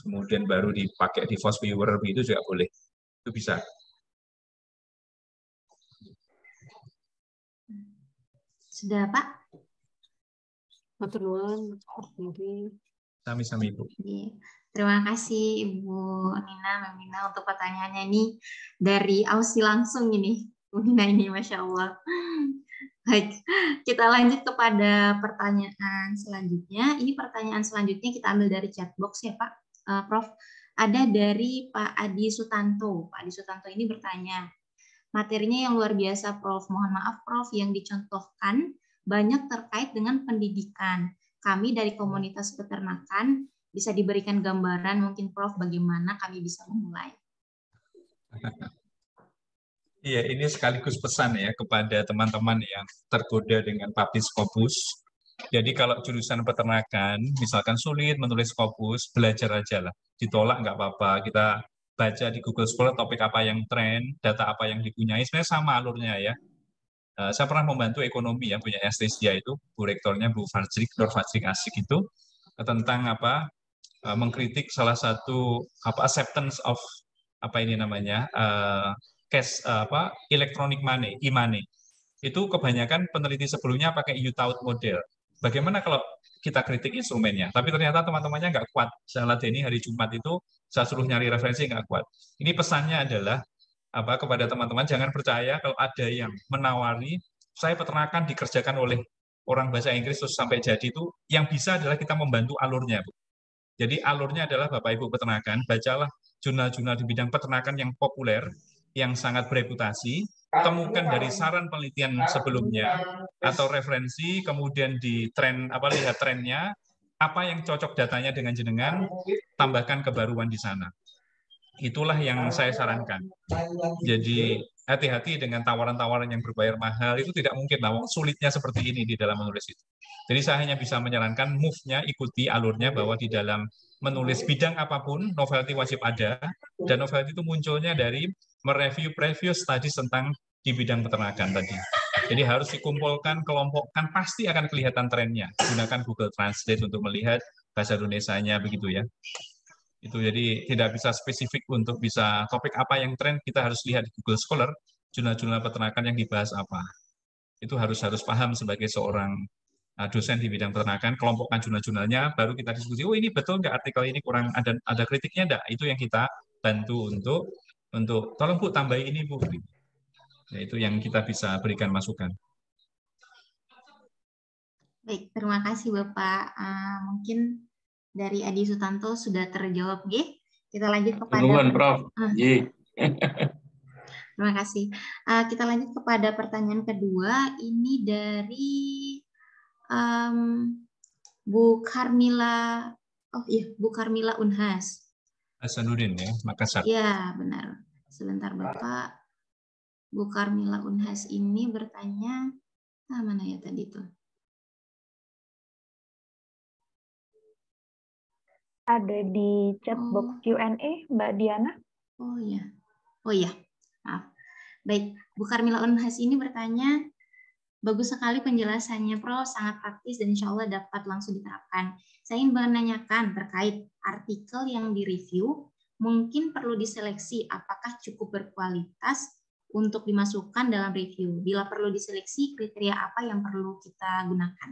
kemudian baru dipakai di Force Viewer begitu juga boleh. Itu bisa. Sudah Pak? Sami-sami Ibu. Terima kasih Ibu Nina untuk pertanyaannya ini dari Aussie langsung ini. Bu Nina ini Masya Allah. Baik, kita lanjut kepada pertanyaan selanjutnya. Ini pertanyaan selanjutnya kita ambil dari chat box ya Pak. Prof, ada dari Pak Adi Sutanto. Pak Adi Sutanto ini bertanya, materinya yang luar biasa Prof. Mohon maaf Prof, yang dicontohkan banyak terkait dengan pendidikan. Kami dari komunitas peternakan, bisa diberikan gambaran mungkin Prof bagaimana kami bisa memulai? Iya, ini sekaligus pesan ya kepada teman-teman yang tergoda dengan publish Scopus. Jadi kalau jurusan peternakan, misalkan sulit menulis Scopus, belajar aja lah. Ditolak nggak apa-apa. Kita baca di Google Scholar topik apa yang tren, data apa yang dipunyai, sebenarnya sama alurnya ya. Saya pernah membantu ekonomi ya, punya Estesia itu, Bu Rektornya Bu Fajrik, Dr. Fajrik Asik itu, tentang apa, mengkritik salah satu apa acceptance of apa ini namanya cash apa electronic money, e-money. Itu kebanyakan peneliti sebelumnya pakai U-Taut model. Bagaimana kalau kita kritik instrumennya? Tapi ternyata teman-temannya nggak kuat. Saya ladeni hari Jumat itu, saya suruh nyari referensi nggak kuat. Ini pesannya adalah apa kepada teman-teman, jangan percaya kalau ada yang menawari saya peternakan dikerjakan oleh orang bahasa Inggris terus sampai jadi itu, yang bisa adalah kita membantu alurnya, Bu. Jadi alurnya adalah Bapak Ibu peternakan, bacalah jurnal-jurnal di bidang peternakan yang populer, yang sangat bereputasi, temukan dari saran penelitian sebelumnya atau referensi, kemudian di tren apa lihat trennya, apa yang cocok datanya dengan jenengan, tambahkan kebaruan di sana. Itulah yang saya sarankan. Jadi hati-hati dengan tawaran-tawaran yang berbayar mahal, itu tidak mungkin lah, sulitnya seperti ini di dalam menulis itu. Jadi saya hanya bisa menyarankan move-nya, ikuti alurnya, bahwa di dalam menulis bidang apapun, novelty wajib ada, dan novelty itu munculnya dari mereview previous studies tentang di bidang peternakan tadi. Jadi harus dikumpulkan, kelompokkan, pasti akan kelihatan trennya. Gunakan Google Translate untuk melihat bahasa Indonesianya, begitu ya. Itu jadi tidak bisa spesifik untuk bisa topik apa yang tren, kita harus lihat di Google Scholar, jurnal-jurnal peternakan yang dibahas apa. Itu harus paham sebagai seorang dosen di bidang peternakan, kelompokkan jurnal-jurnalnya, baru kita diskusi, oh ini betul nggak artikel ini kurang, ada kritiknya enggak? Itu yang kita bantu untuk tolong Bu tambahi ini Bu. Nah, itu yang kita bisa berikan masukan. Baik, terima kasih Bapak. Mungkin dari Adi Sutanto sudah terjawab, G. Kita lanjut kepada Prof. Terima kasih. Kita lanjut kepada pertanyaan kedua. Ini dari Bu Karmila. Oh iya, Bu Karmila Unhas. Hasanuddin ya, Makassar. Ya, benar. Sebentar Bapak. Bu Karmila Unhas ini bertanya, mana ya tadi tuh? Ada di chat box Q&A, Mbak Diana. Oh iya, maaf. Baik, Bu Karmila Unhas ini bertanya, bagus sekali penjelasannya, Prof. Sangat praktis dan insya Allah dapat langsung diterapkan. Saya ingin menanyakan terkait artikel yang direview, mungkin perlu diseleksi apakah cukup berkualitas untuk dimasukkan dalam review. Bila perlu diseleksi, kriteria apa yang perlu kita gunakan?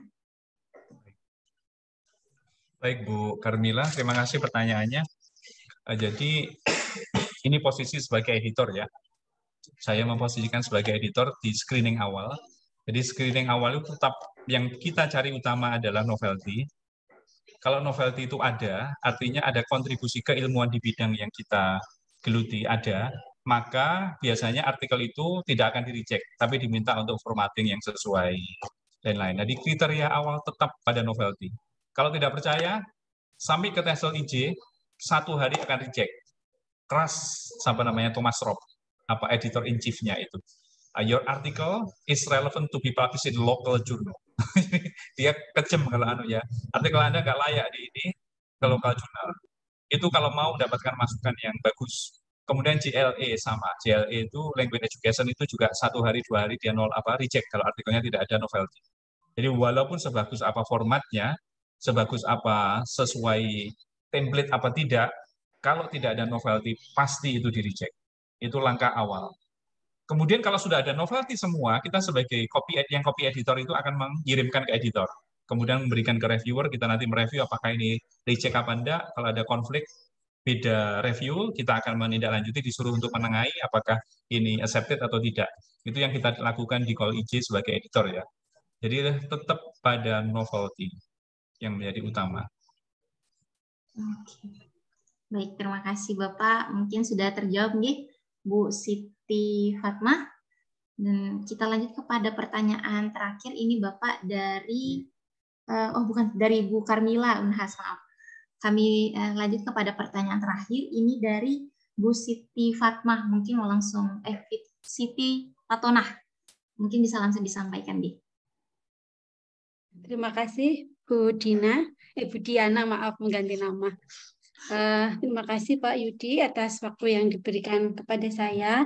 Baik Bu Karmila, terima kasih pertanyaannya. Jadi ini posisi sebagai editor ya. Saya memposisikan sebagai editor di screening awal. Jadi screening awal itu tetap yang kita cari utama adalah novelty. Kalau novelty itu ada, artinya ada kontribusi keilmuan di bidang yang kita geluti ada, maka biasanya artikel itu tidak akan di-reject, tapi diminta untuk formatting yang sesuai dan lain. Jadi kriteria awal tetap pada novelty. Kalau tidak percaya, sampai ke TESOL IJ, 1 hari akan reject. Keras, sampai namanya Thomas Robb, apa editor in chief-nya itu. Your article is relevant to be published in local journal. Dia kejam kalau artikel Anda nggak layak di ini ke local journal. Itu kalau mau mendapatkan masukan yang bagus. Kemudian JLE sama, JLE itu language education itu juga 1 hari 2 hari dia reject kalau artikelnya tidak ada novelty. Jadi walaupun sebagus apa formatnya, sebagus apa sesuai template apa tidak, kalau tidak ada novelty pasti itu di-reject. Itu langkah awal. Kemudian kalau sudah ada novelty semua, kita sebagai copy editor itu akan mengirimkan ke editor. Kemudian memberikan ke reviewer, kita nanti mereview apakah ini reject apa enggak. Kalau ada konflik beda review, kita akan menindaklanjuti, disuruh untuk menengahi apakah ini accepted atau tidak. Itu yang kita lakukan di Call IJ sebagai editor ya. Jadi tetap pada novelty yang menjadi utama. Oke. Baik, terima kasih Bapak. Mungkin sudah terjawab nih Bu Siti Fatmah. Dan kita lanjut kepada pertanyaan terakhir. Ini Bapak dari dari Bu Karmila Unhas, maaf. Kami lanjut kepada pertanyaan terakhir. Ini dari Bu Siti Fatmah. Mungkin mau langsung Siti Fatonah. Mungkin bisa langsung disampaikan, Di. Terima kasih Bu Diana, maaf mengganti nama. Terima kasih Pak Yudi atas waktu yang diberikan kepada saya.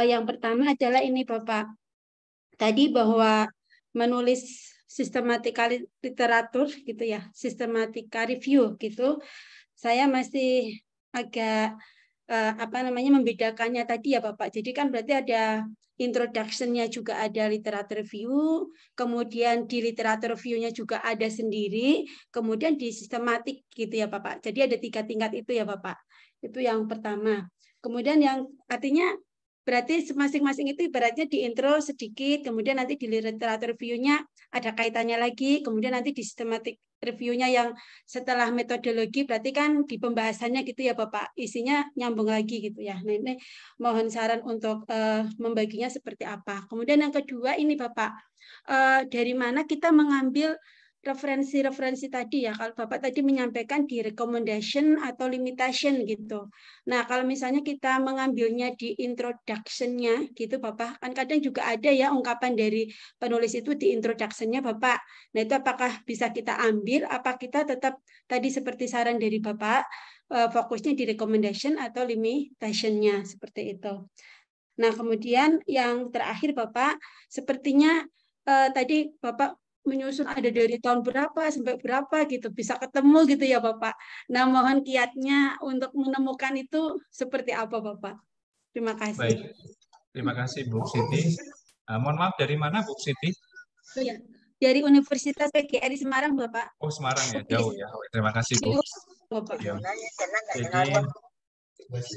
Yang pertama adalah ini Bapak, tadi bahwa menulis sistematika literatur gitu ya, sistematika review gitu, saya masih agak membedakannya tadi ya Bapak. Jadi kan berarti ada introduction-nya juga ada literatur review, kemudian di literatur review-nya juga ada sendiri, kemudian di sistematik gitu ya Bapak. Jadi ada 3 tingkat itu ya Bapak. Itu yang pertama. Kemudian yang artinya berarti masing-masing itu ibaratnya di intro sedikit, kemudian nanti di literatur review-nya ada kaitannya lagi, kemudian nanti di sistematik review-nya yang setelah metodologi berarti kan di pembahasannya gitu ya Bapak, isinya nyambung lagi gitu ya. Nah ini mohon saran untuk membaginya seperti apa. Kemudian yang kedua ini Bapak, dari mana kita mengambil referensi-referensi tadi ya, kalau Bapak tadi menyampaikan di recommendation atau limitation gitu. Nah, kalau misalnya kita mengambilnya di introduction-nya gitu Bapak, kan kadang juga ada ya ungkapan dari penulis itu di introduction-nya Bapak. Nah, itu apakah bisa kita ambil, apa kita tetap tadi seperti saran dari Bapak, fokusnya di recommendation atau limitation-nya, seperti itu. Nah, kemudian yang terakhir Bapak, sepertinya tadi Bapak menyusun ada dari tahun berapa sampai berapa gitu, bisa ketemu gitu ya Bapak. Nah, mohon kiatnya untuk menemukan itu seperti apa Bapak. Terima kasih. Baik, terima kasih Bu Siti. Mohon maaf, dari mana Bu Siti? Oh, ya. Dari Universitas PGRI Semarang Bapak. Oh, Semarang ya, jauh ya. Terima kasih Bu. Bapak. Ya. Jadi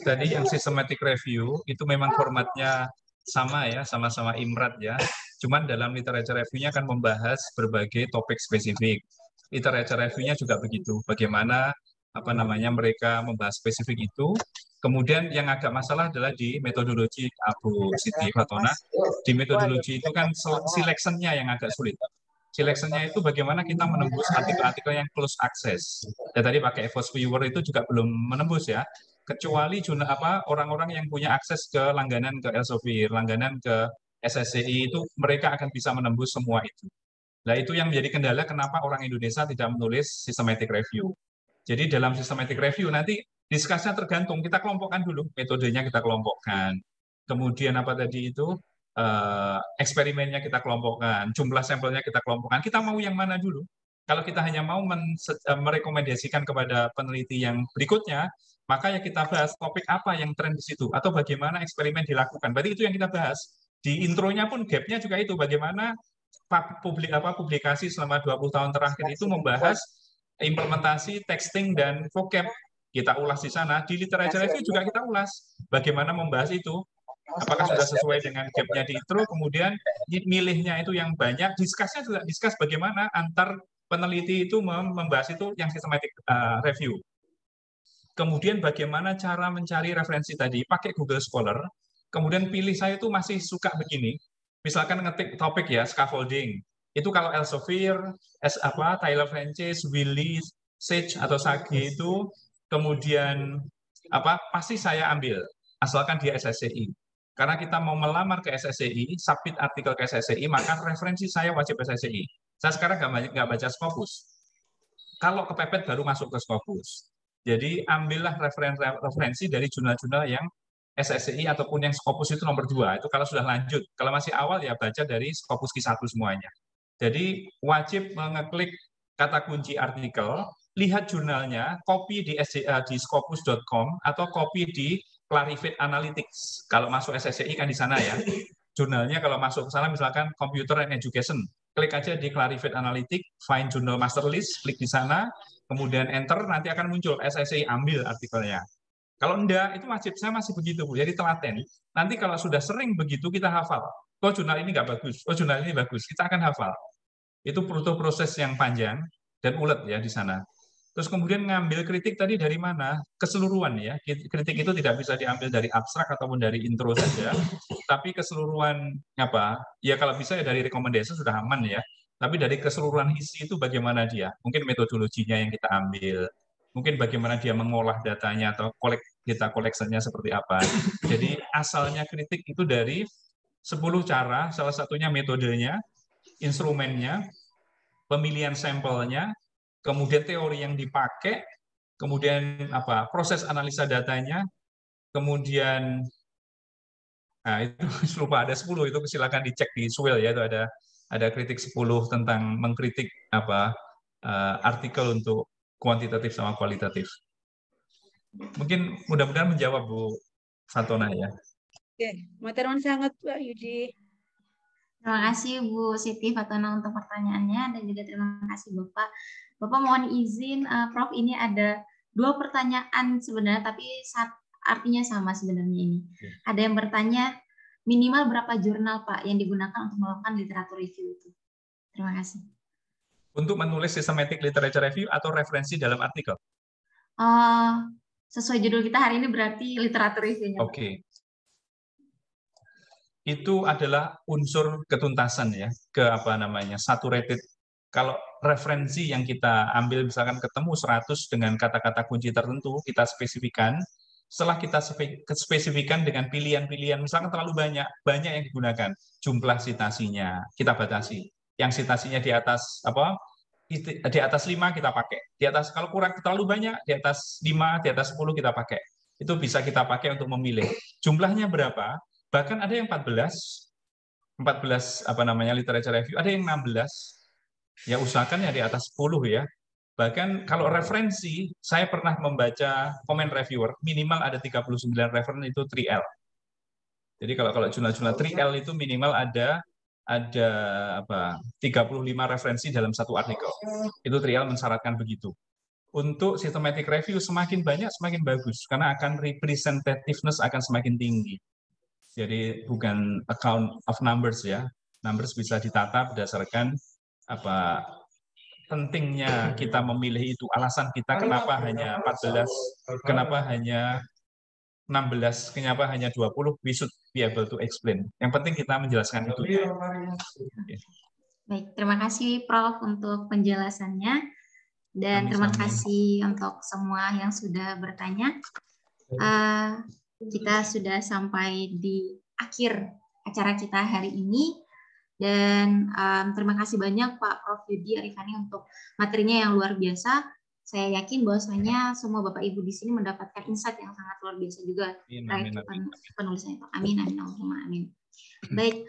tadi yang systematic review itu memang formatnya sama ya, sama-sama IMRAT ya. Cuman dalam literature review-nya akan membahas berbagai topik spesifik. Literature review-nya juga begitu. Bagaimana mereka membahas spesifik itu. Kemudian yang agak masalah adalah di metodologi Bu Siti Fatona. Di metodologi itu kan selection-nya yang agak sulit. Selection-nya itu bagaimana kita menembus artikel-artikel yang close access. Dan tadi pakai EVOS Viewer itu juga belum menembus ya. Kecuali orang-orang yang punya akses ke langganan ke Elsevier, langganan ke SSCI itu mereka akan bisa menembus semua itu. Nah, itu yang menjadi kendala kenapa orang Indonesia tidak menulis systematic review. Jadi dalam systematic review nanti diskusnya tergantung, kita kelompokkan dulu, metodenya kita kelompokkan. Kemudian apa tadi itu, eksperimennya kita kelompokkan, jumlah sampelnya kita kelompokkan, kita mau yang mana dulu? Kalau kita hanya mau merekomendasikan kepada peneliti yang berikutnya, maka ya kita bahas topik apa yang tren di situ, atau bagaimana eksperimen dilakukan. Berarti itu yang kita bahas. Di intronya pun gap-nya juga itu, bagaimana publikasi selama 20 tahun terakhir itu membahas implementasi texting dan vocab. Kita ulas di sana. Di literature review juga kita ulas bagaimana membahas itu. Apakah sudah sesuai dengan gap-nya di intro, kemudian milihnya itu yang banyak, discuss-nya juga discuss bagaimana antar peneliti itu membahas itu yang systematic review. Kemudian bagaimana cara mencari referensi tadi, pakai Google Scholar, kemudian pilih saya itu masih suka begini, misalkan ngetik topik ya, scaffolding, itu kalau Elsevier, Tyler Francis, Willy, Sage atau Sagi itu, kemudian pasti saya ambil, asalkan dia SSCI. Karena kita mau melamar ke SSCI, submit artikel ke SSCI, maka referensi saya wajib SSCI. Saya sekarang nggak baca Scopus. Kalau kepepet baru masuk ke Scopus. Jadi ambillah referensi dari jurnal-jurnal yang SSCI ataupun yang Scopus itu nomor 2. Itu kalau sudah lanjut. Kalau masih awal ya baca dari Scopus Q1 semuanya. Jadi wajib mengeklik kata kunci artikel, lihat jurnalnya, copy di scopus.com atau copy di Clarivate Analytics. Kalau masuk SSCI kan di sana ya. Jurnalnya kalau masuk ke sana misalkan Computer and Education, klik aja di Clarivate Analytics, find journal master list, klik di sana, kemudian enter, nanti akan muncul SSCI, ambil artikelnya. Kalau enggak, itu saya masih begitu, Bu. Jadi telaten. Nanti kalau sudah sering begitu, kita hafal. Oh, jurnal ini nggak bagus. Oh, jurnal ini bagus. Kita akan hafal. Itu butuh proses yang panjang dan ulet ya di sana. Terus kemudian ngambil kritik tadi dari mana? Keseluruhan ya. Kritik itu tidak bisa diambil dari abstrak ataupun dari intro saja, tapi keseluruhan ya kalau bisa ya dari rekomendasi sudah aman ya. Tapi dari keseluruhan isi itu bagaimana dia? Mungkin metodologinya yang kita ambil. Mungkin bagaimana dia mengolah datanya atau data collection-nya seperti apa. Jadi asalnya kritik itu dari 10 cara, salah satunya metodenya, instrumennya, pemilihan sampelnya, kemudian teori yang dipakai, kemudian proses analisa datanya, kemudian itu lupa ada 10 itu silakan dicek di Swell ya, itu ada kritik 10 tentang mengkritik artikel untuk kuantitatif sama kualitatif. Mungkin mudah-mudahan menjawab Bu Fatona ya. Oke, materi sangat Pak Yudi. Terima kasih Bu Siti Fatona untuk pertanyaannya, dan juga terima kasih Bapak. Bapak mohon izin, Prof, ini ada 2 pertanyaan sebenarnya, tapi artinya sama sebenarnya ini. Ada yang bertanya, minimal berapa jurnal Pak yang digunakan untuk melakukan literatur review itu? Terima kasih. Untuk menulis systematic literature review atau referensi dalam artikel? Sesuai judul kita hari ini berarti literatur review-nya. Oke. Itu adalah unsur ketuntasan ya, saturated. Kalau referensi yang kita ambil misalkan ketemu 100 dengan kata-kata kunci tertentu, kita spesifikan. Setelah kita spesifikan dengan pilihan-pilihan, misalkan terlalu banyak yang digunakan, jumlah citasinya kita batasi. Yang citasinya di atas 5 kita pakai. Di atas, kalau kurang terlalu banyak, di atas 5, di atas 10 kita pakai. Itu bisa kita pakai untuk memilih. Jumlahnya berapa? Bahkan ada yang 14 literature review, ada yang 16. Ya usahakan ya di atas 10 ya. Bahkan kalau referensi, saya pernah membaca komen reviewer, minimal ada 39 referensi itu 3L. Jadi kalau jurnal-jurnal 3L itu minimal ada 35 referensi dalam satu artikel. Itu 3L mensyaratkan begitu. Untuk systematic review semakin banyak semakin bagus karena akan representativeness akan semakin tinggi. Jadi bukan account of numbers ya. Numbers bisa ditata berdasarkan pentingnya kita memilih itu. Alasan kita kenapa hanya 14, kenapa hanya 16, kenapa hanya 20, we should be able to explain. Yang penting kita menjelaskan itu. Baik, terima kasih Prof untuk penjelasannya. Dan terima kasih untuk semua yang sudah bertanya. Kita sudah sampai di akhir acara kita hari ini, dan terima kasih banyak Pak Prof Yudi Arifani untuk materinya yang luar biasa. Saya yakin bahwasanya semua Bapak Ibu di sini mendapatkan insight yang sangat luar biasa juga terkait penulisan itu. Amin, amin, Allahumma amin. Baik,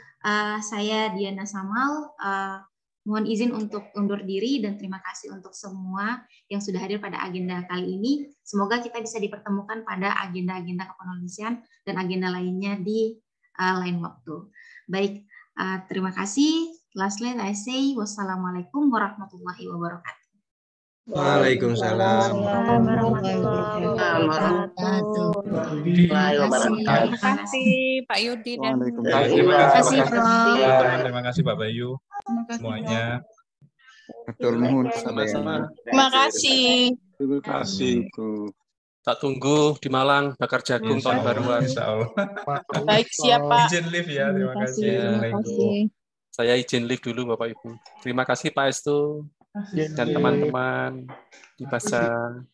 saya Diana Samal. Mohon izin untuk undur diri dan terima kasih untuk semua yang sudah hadir pada agenda kali ini. Semoga kita bisa dipertemukan pada agenda-agenda kepenulisan dan agenda lainnya di lain waktu. Baik, terima kasih. Lastly, I say wassalamualaikum warahmatullahi wabarakatuh. Waalaikumsalam warahmatullahi wabarakatuh. Terima kasih Pak Yudi dan terima kasih Pak Bayu semuanya. Sama-sama. Terima kasih. Terima kasih. Tak tunggu di Malang bakar jagung tahun baruan. Baik, siapa? Izin live ya, terima kasih. Saya izin live dulu Bapak Ibu. Terima kasih Pak Estu dan teman-teman di pasar.